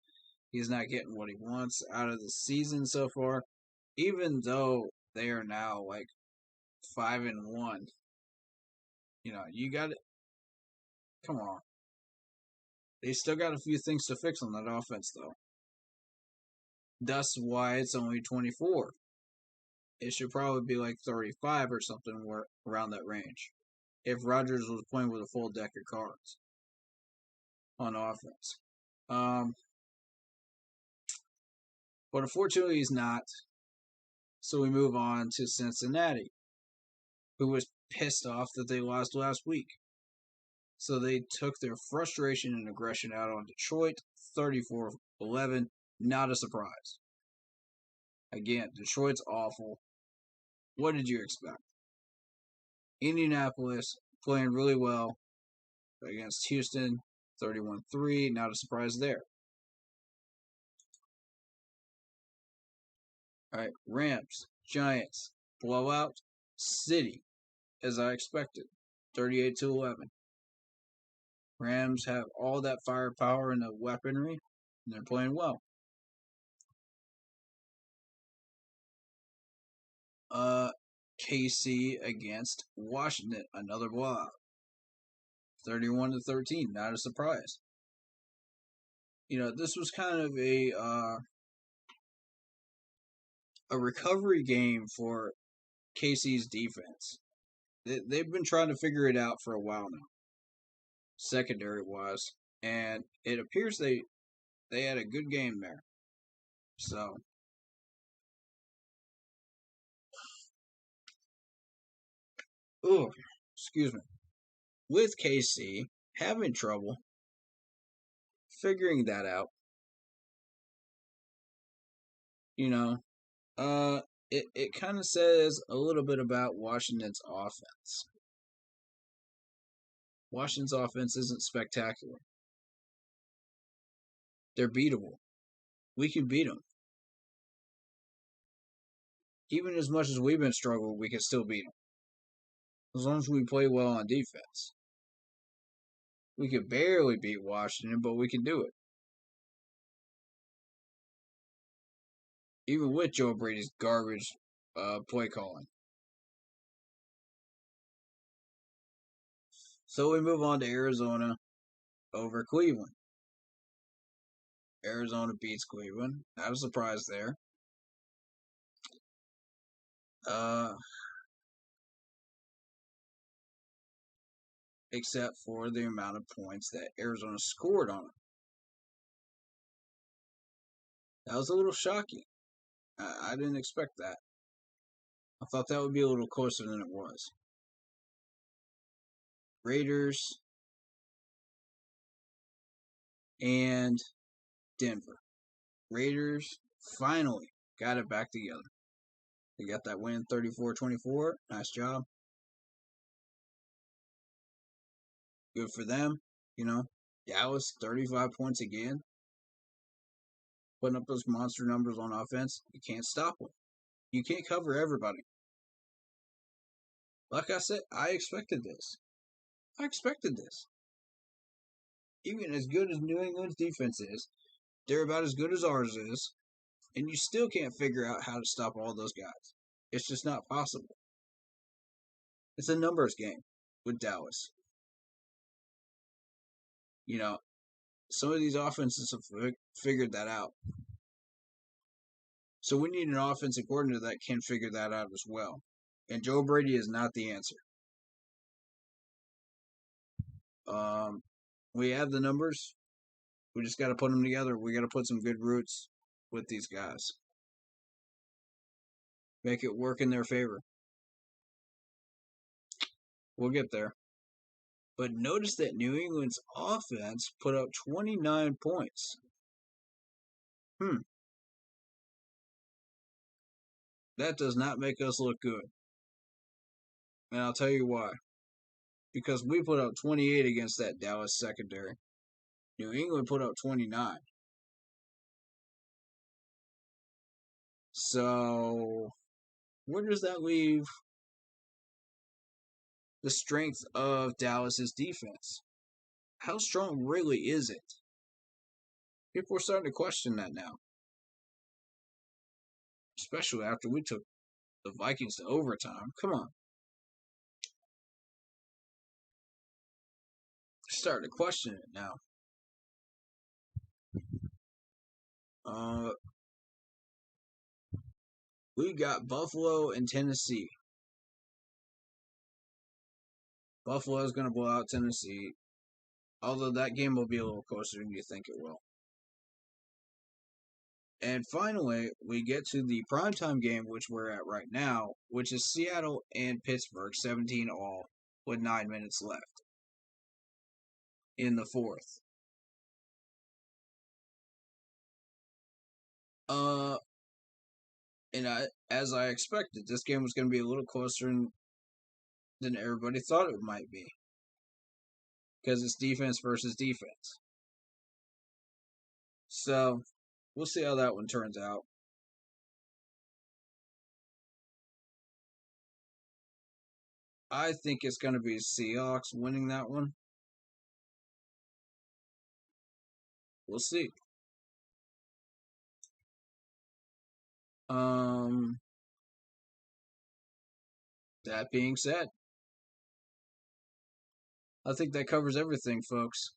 He's not getting what he wants out of the season so far, even though they are now like 5-1. You know, you got it. Come on. They still got a few things to fix on that offense, though. That's why it's only 24. It should probably be like 35 or something around that range. If Rodgers was playing with a full deck of cards on offense. But unfortunately, he's not. So we move on to Cincinnati, who was pissed off that they lost last week. So they took their frustration and aggression out on Detroit, 34-11. Not a surprise. Again, Detroit's awful. What did you expect? Indianapolis playing really well against Houston, 31-3. Not a surprise there. All right, Rams, Giants, blowout, City, as I expected, 38-11. Rams have all that firepower and the weaponry, and they're playing well. KC against Washington, another blowout, 31-13. Not a surprise. You know, this was kind of a recovery game for KC's defense. They've been trying to figure it out for a while now, secondary wise, and it appears they had a good game there. So, excuse me. With KC having trouble figuring that out, you know, it kind of says a little bit about Washington's offense. Washington's offense isn't spectacular. They're beatable. We can beat them. Even as much as we've been struggling, we can still beat them. As long as we play well on defense. We could barely beat Washington, but we can do it. Even with Joe Brady's garbage play calling. So we move on to Arizona over Cleveland. Arizona beats Cleveland. Not a surprise there. Except for the amount of points that Arizona scored on them. That was a little shocking. I didn't expect that. I thought that would be a little closer than it was. Raiders and Denver. Raiders finally got it back together. They got that win 34-24. Nice job. Good for them. You know, Dallas, 35 points again. Putting up those monster numbers on offense. You can't stop them. You can't cover everybody. Like I said, I expected this. even as good as New England's defense is, they're about as good as ours is, and you still can't figure out how to stop all those guys. It's just not possible. It's a numbers game with Dallas. You know, some of these offenses have figured that out. So we need an offensive coordinator that can figure that out as well. And Joe Brady is not the answer. We have the numbers. We just got to put them together. We got to put some good roots with these guys. Make it work in their favor. We'll get there. But notice that New England's offense put up 29 points. That does not make us look good. And I'll tell you why. Because we put up 28 against that Dallas secondary. New England put up 29. So, where does that leave the strength of Dallas's defense? How strong really is it? People are starting to question that now. Especially after we took the Vikings to overtime. Come on. Starting to question it now. We got Buffalo and Tennessee. Buffalo's going to blow out Tennessee. Although that game will be a little closer than you think it will. And finally, we get to the primetime game, which we're at right now, which is Seattle and Pittsburgh, 17-all, with 9 minutes left in the fourth. As I expected, this game was going to be a little closer than everybody thought it might be. Because it's defense versus defense. So, we'll see how that one turns out. I think it's going to be Seahawks winning that one. We'll see. That being said, I think that covers everything, folks.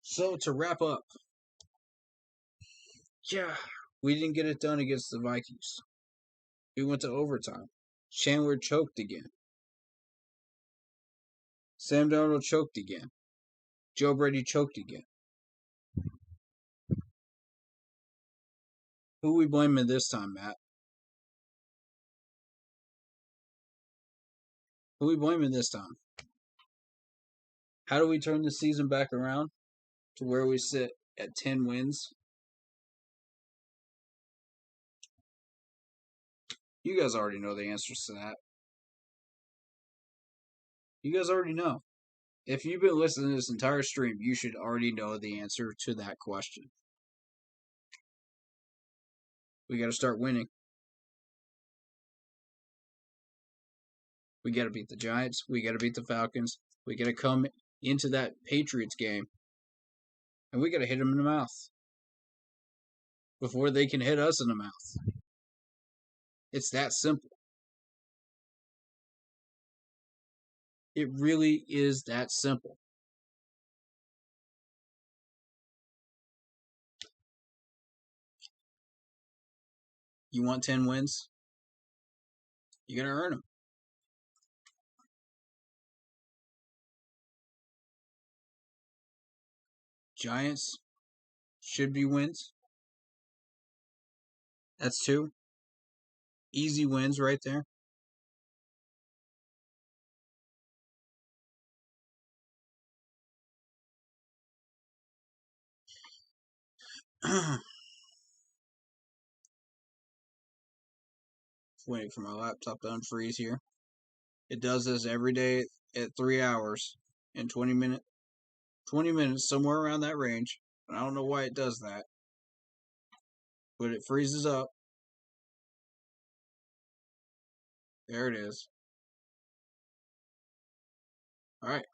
So, to wrap up, we didn't get it done against the Vikings. We went to overtime. Chandler choked again. Sam Darnold choked again. Joe Brady choked again. Who we blaming this time, Matt? Who we blaming this time? How do we turn the season back around to where we sit at 10 wins? You guys already know the answers to that. You guys already know. If you've been listening to this entire stream, you should already know the answer to that question. We got to start winning. We got to beat the Giants. We got to beat the Falcons. We got to come into that Patriots game, and we got to hit them in the mouth before they can hit us in the mouth. It's that simple. It really is that simple. You want 10 wins? You're going to earn them. Giants should be wins. That's 2. Easy wins right there. Waiting for my laptop to unfreeze here. It does this every day at 3 hours and 20 minutes, somewhere around that range. And I don't know why it does that. But it freezes up. There it is. All right.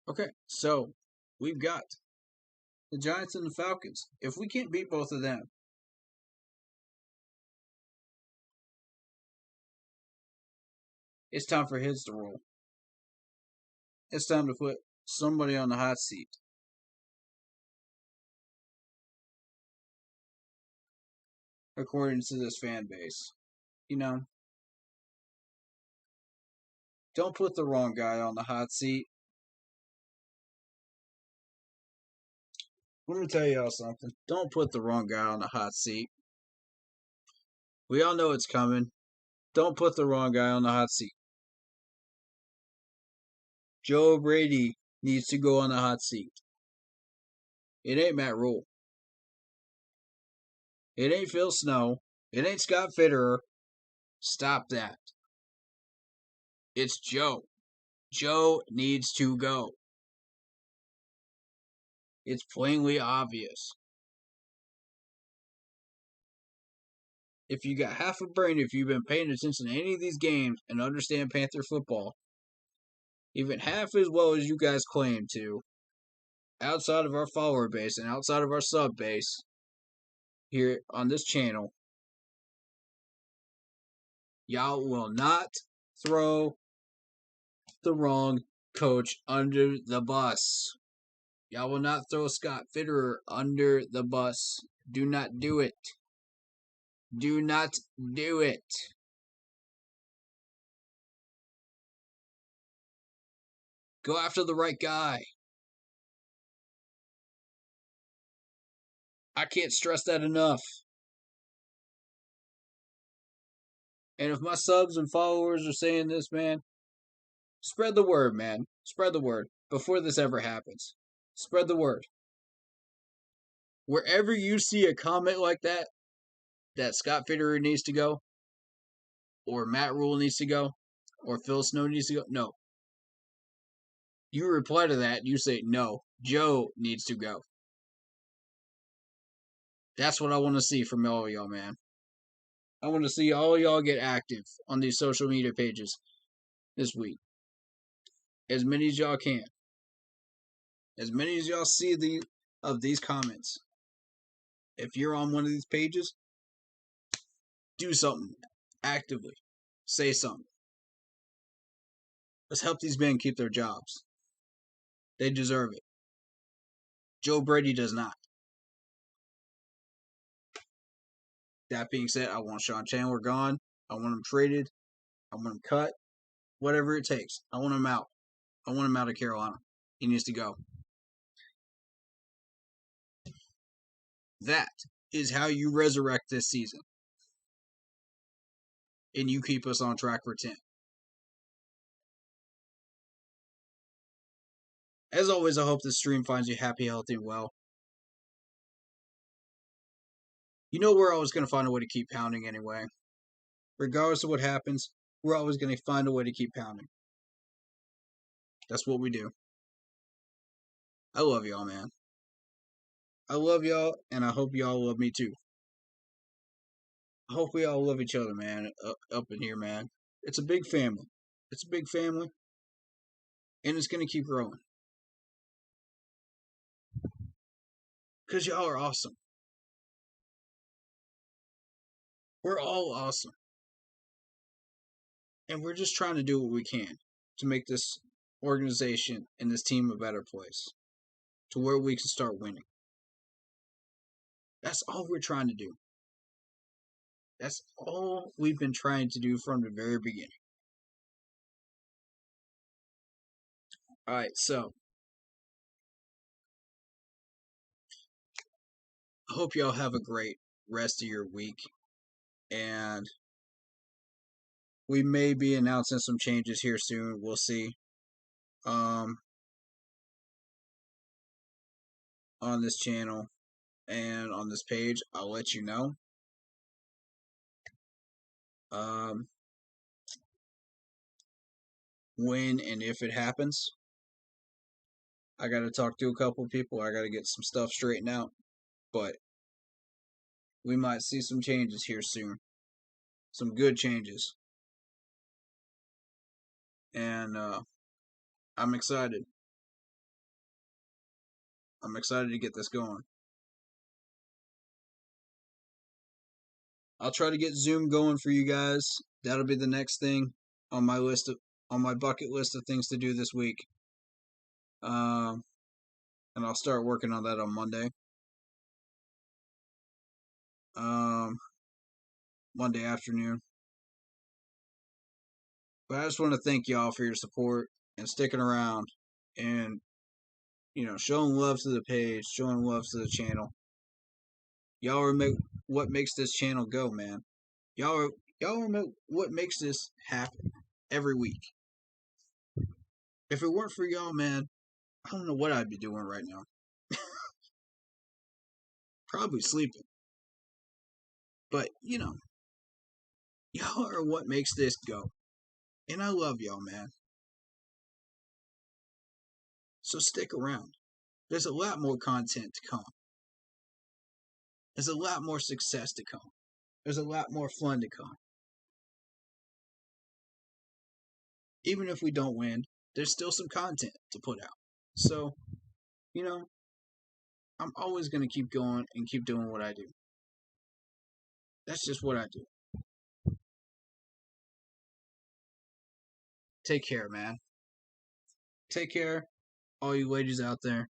Okay, so we've got the Giants and the Falcons. If we can't beat both of them, it's time for heads to roll. It's time to put somebody on the hot seat. According to this fan base. Don't put the wrong guy on the hot seat. Let me tell y'all something. Don't put the wrong guy on the hot seat. We all know it's coming. Don't put the wrong guy on the hot seat. Joe Brady needs to go on the hot seat. It ain't Matt Rule. It ain't Phil Snow. It ain't Scott Fitterer. Stop that. It's Joe. Joe needs to go. It's plainly obvious. If you got half a brain, if you've been paying attention to any of these games and understand Panther football, even half as well as you guys claim to, outside of our follower base and outside of our sub base here on this channel, y'all will not throw the wrong coach under the bus. Y'all will not throw Scott Fitterer under the bus. Do not do it. Do not do it. Go after the right guy. I can't stress that enough. And if my subs and followers are saying this, man, spread the word, man. Spread the word before this ever happens. Spread the word. Wherever you see a comment like that Scott Fitterer needs to go, or Matt Rule needs to go, or Phil Snow needs to go, no. You reply to that, you say, no, Joe needs to go. That's what I want to see from all of y'all, man. I want to see all y'all get active on these social media pages this week. As many as y'all can. As many as y'all see of these comments. If you're on one of these pages, do something actively. Say something. Let's help these men keep their jobs. They deserve it. Joe Brady does not. That being said, I want Sean Chandler gone. I want him traded. I want him cut. Whatever it takes. I want him out. I want him out of Carolina. He needs to go. That is how you resurrect this season. And you keep us on track for 10. As always, I hope this stream finds you happy, healthy, and well. You know we're always going to find a way to keep pounding anyway. Regardless of what happens, we're always going to find a way to keep pounding. That's what we do. I love y'all, man. I love y'all, and I hope y'all love me too. I hope we all love each other, man, up in here, man. It's a big family. It's a big family, and it's going to keep growing. Because y'all are awesome. We're all awesome. And we're just trying to do what we can to make this organization and this team a better place. To where we can start winning. That's all we're trying to do. That's all we've been trying to do from the very beginning. Alright, so I hope y'all have a great rest of your week. And we may be announcing some changes here soon. We'll see. On this channel and on this page, I'll let you know. When and if it happens. I gotta talk to a couple people. I gotta get some stuff straightened out. But we might see some changes here soon. some good changes. And I'm excited. I'm excited to get this going. I'll try to get Zoom going for you guys. That'll be the next thing on my bucket list of things to do this week. And I'll start working on that on Monday. Monday afternoon. But I just want to thank y'all for your support and sticking around and, showing love to the page, showing love to the channel. Y'all are what makes this channel go, man. Y'all are what makes this happen every week. If it weren't for y'all, man, I don't know what I'd be doing right now. Probably sleeping. But, y'all are what makes this go. And I love y'all, man. So stick around. There's a lot more content to come. There's a lot more success to come. There's a lot more fun to come. Even if we don't win, there's still some content to put out. So, I'm always going to keep going and keep doing what I do. That's just what I do. Take care, man. Take care, all you ladies out there.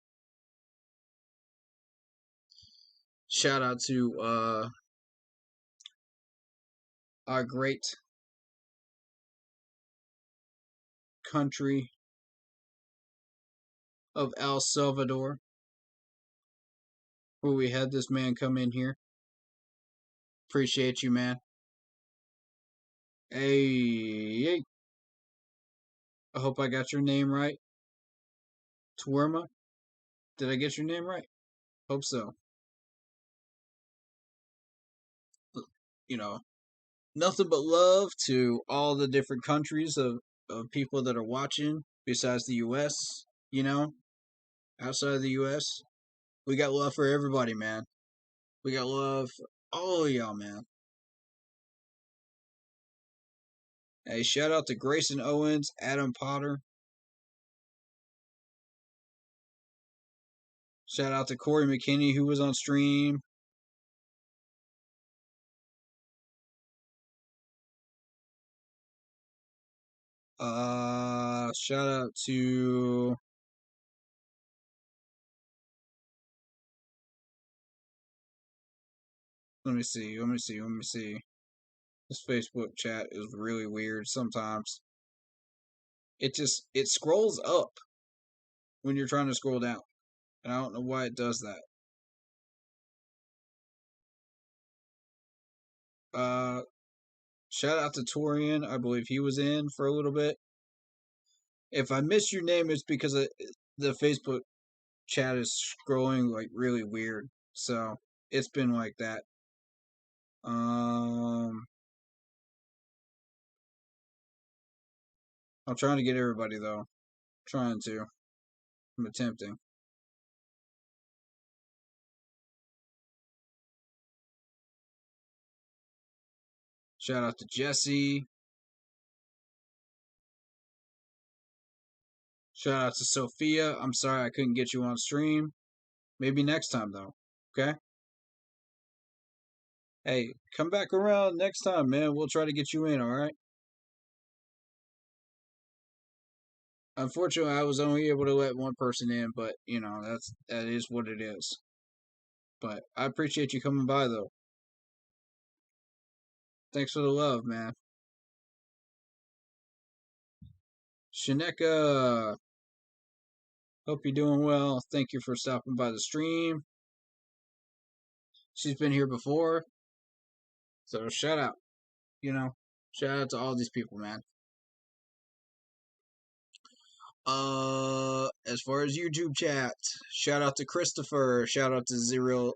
Shout out to our great country of El Salvador, where we had this man come in here. Appreciate you, man. Hey. I hope I got your name right. Twerma? Did I get your name right? Hope so. Nothing but love to all the different countries of people that are watching besides the U.S., outside of the U.S. We got love for everybody, man. We got love for all of y'all, man. Hey, shout out to Grayson Owens, Adam Potter. Shout out to Corey McKinney, who was on stream. Shout out to let me see. This Facebook chat is really weird sometimes. It scrolls up when you're trying to scroll down. And I don't know why it does that. Shout out to Torian. I believe he was in for a little bit. If I missed your name, it's because the Facebook chat is scrolling like really weird. So it's been like that. I'm trying to get everybody though. I'm attempting. Shout out to Jesse. Shout out to Sophia. I'm sorry I couldn't get you on stream. Maybe next time though. Okay? Hey, come back around next time, man. We'll try to get you in, alright? Unfortunately, I was only able to let one person in, but that is what it is. But I appreciate you coming by though. Thanks for the love, man. Shaneka, hope you're doing well. Thank you for stopping by the stream. She's been here before. So shout out. Shout out to all these people, man. As far as YouTube chat, shout out to Christopher. Shout out to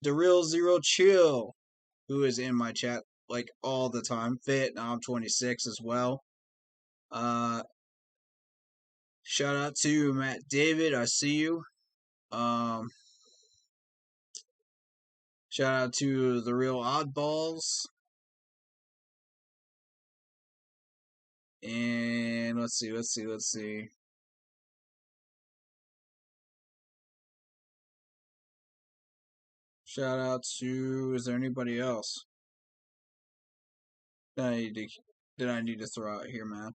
the real Zero Chill, who is in my chat like all the time. Vietnam 26 as well. Shout out to Matt David. I see you. Shout out to the real Oddballs. And let's see. Shout out to, is there anybody else that I need to throw out here, man?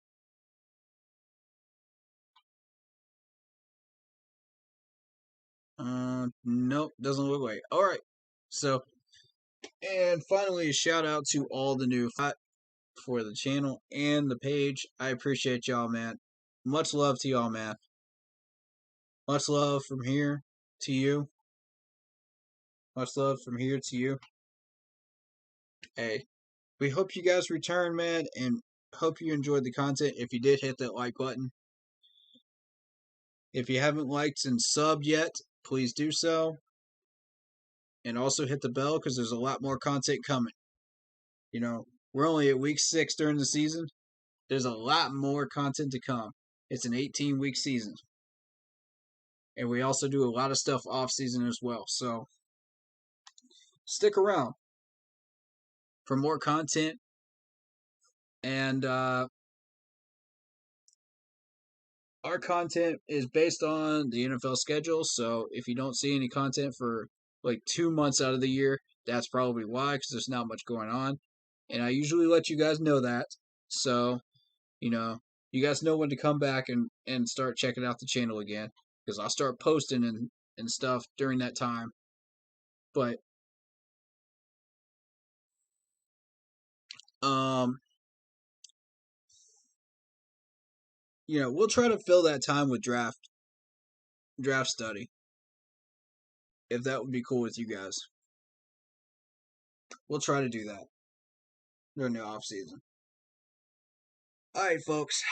Nope, doesn't look like it. All right. So, and finally, a shout out to all the new for the channel and the page. I appreciate y'all, man. Much love to y'all, man. Much love from here to you. Much love from here to you. Hey, we hope you guys return, man, and hope you enjoyed the content. If you did, hit that like button. If you haven't liked and subbed yet, please do so. And also hit the bell because there's a lot more content coming. You know, we're only at week 6 during the season. There's a lot more content to come. It's an 18-week season. And we also do a lot of stuff off season as well. So stick around for more content. And our content is based on the NFL schedule. So if you don't see any content for like 2 months out of the year, that's probably why, because there's not much going on. And I usually let you guys know that. So, you know, you guys know when to come back and start checking out the channel again. Because I'll start posting and stuff during that time. But, you know, we'll try to fill that time with draft study. If that would be cool with you guys. We'll try to do that during the off season. All right, folks.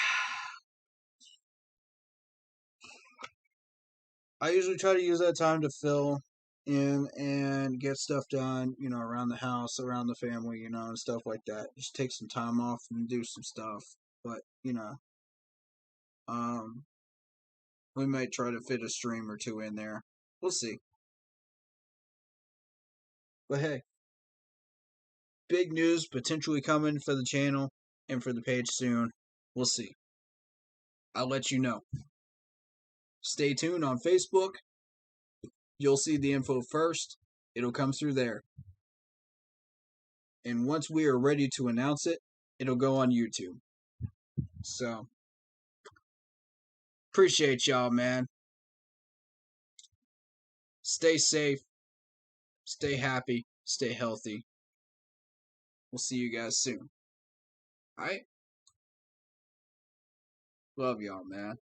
I usually try to use that time to fill in and get stuff done, you know, around the house, around the family, you know, and stuff like that. Just take some time off and do some stuff. But, you know, we might try to fit a stream or two in there. We'll see. But hey, big news potentially coming for the channel and for the page soon. We'll see. I'll let you know. Stay tuned on Facebook. You'll see the info first. It'll come through there. And once we are ready to announce it, it'll go on YouTube. So, appreciate y'all, man. Stay safe. Stay happy. Stay healthy. We'll see you guys soon. Alright? Love y'all, man.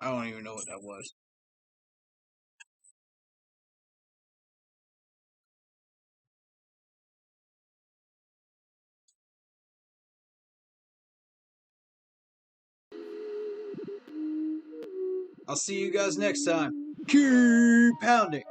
I don't even know what that was. I'll see you guys next time. Keep pounding.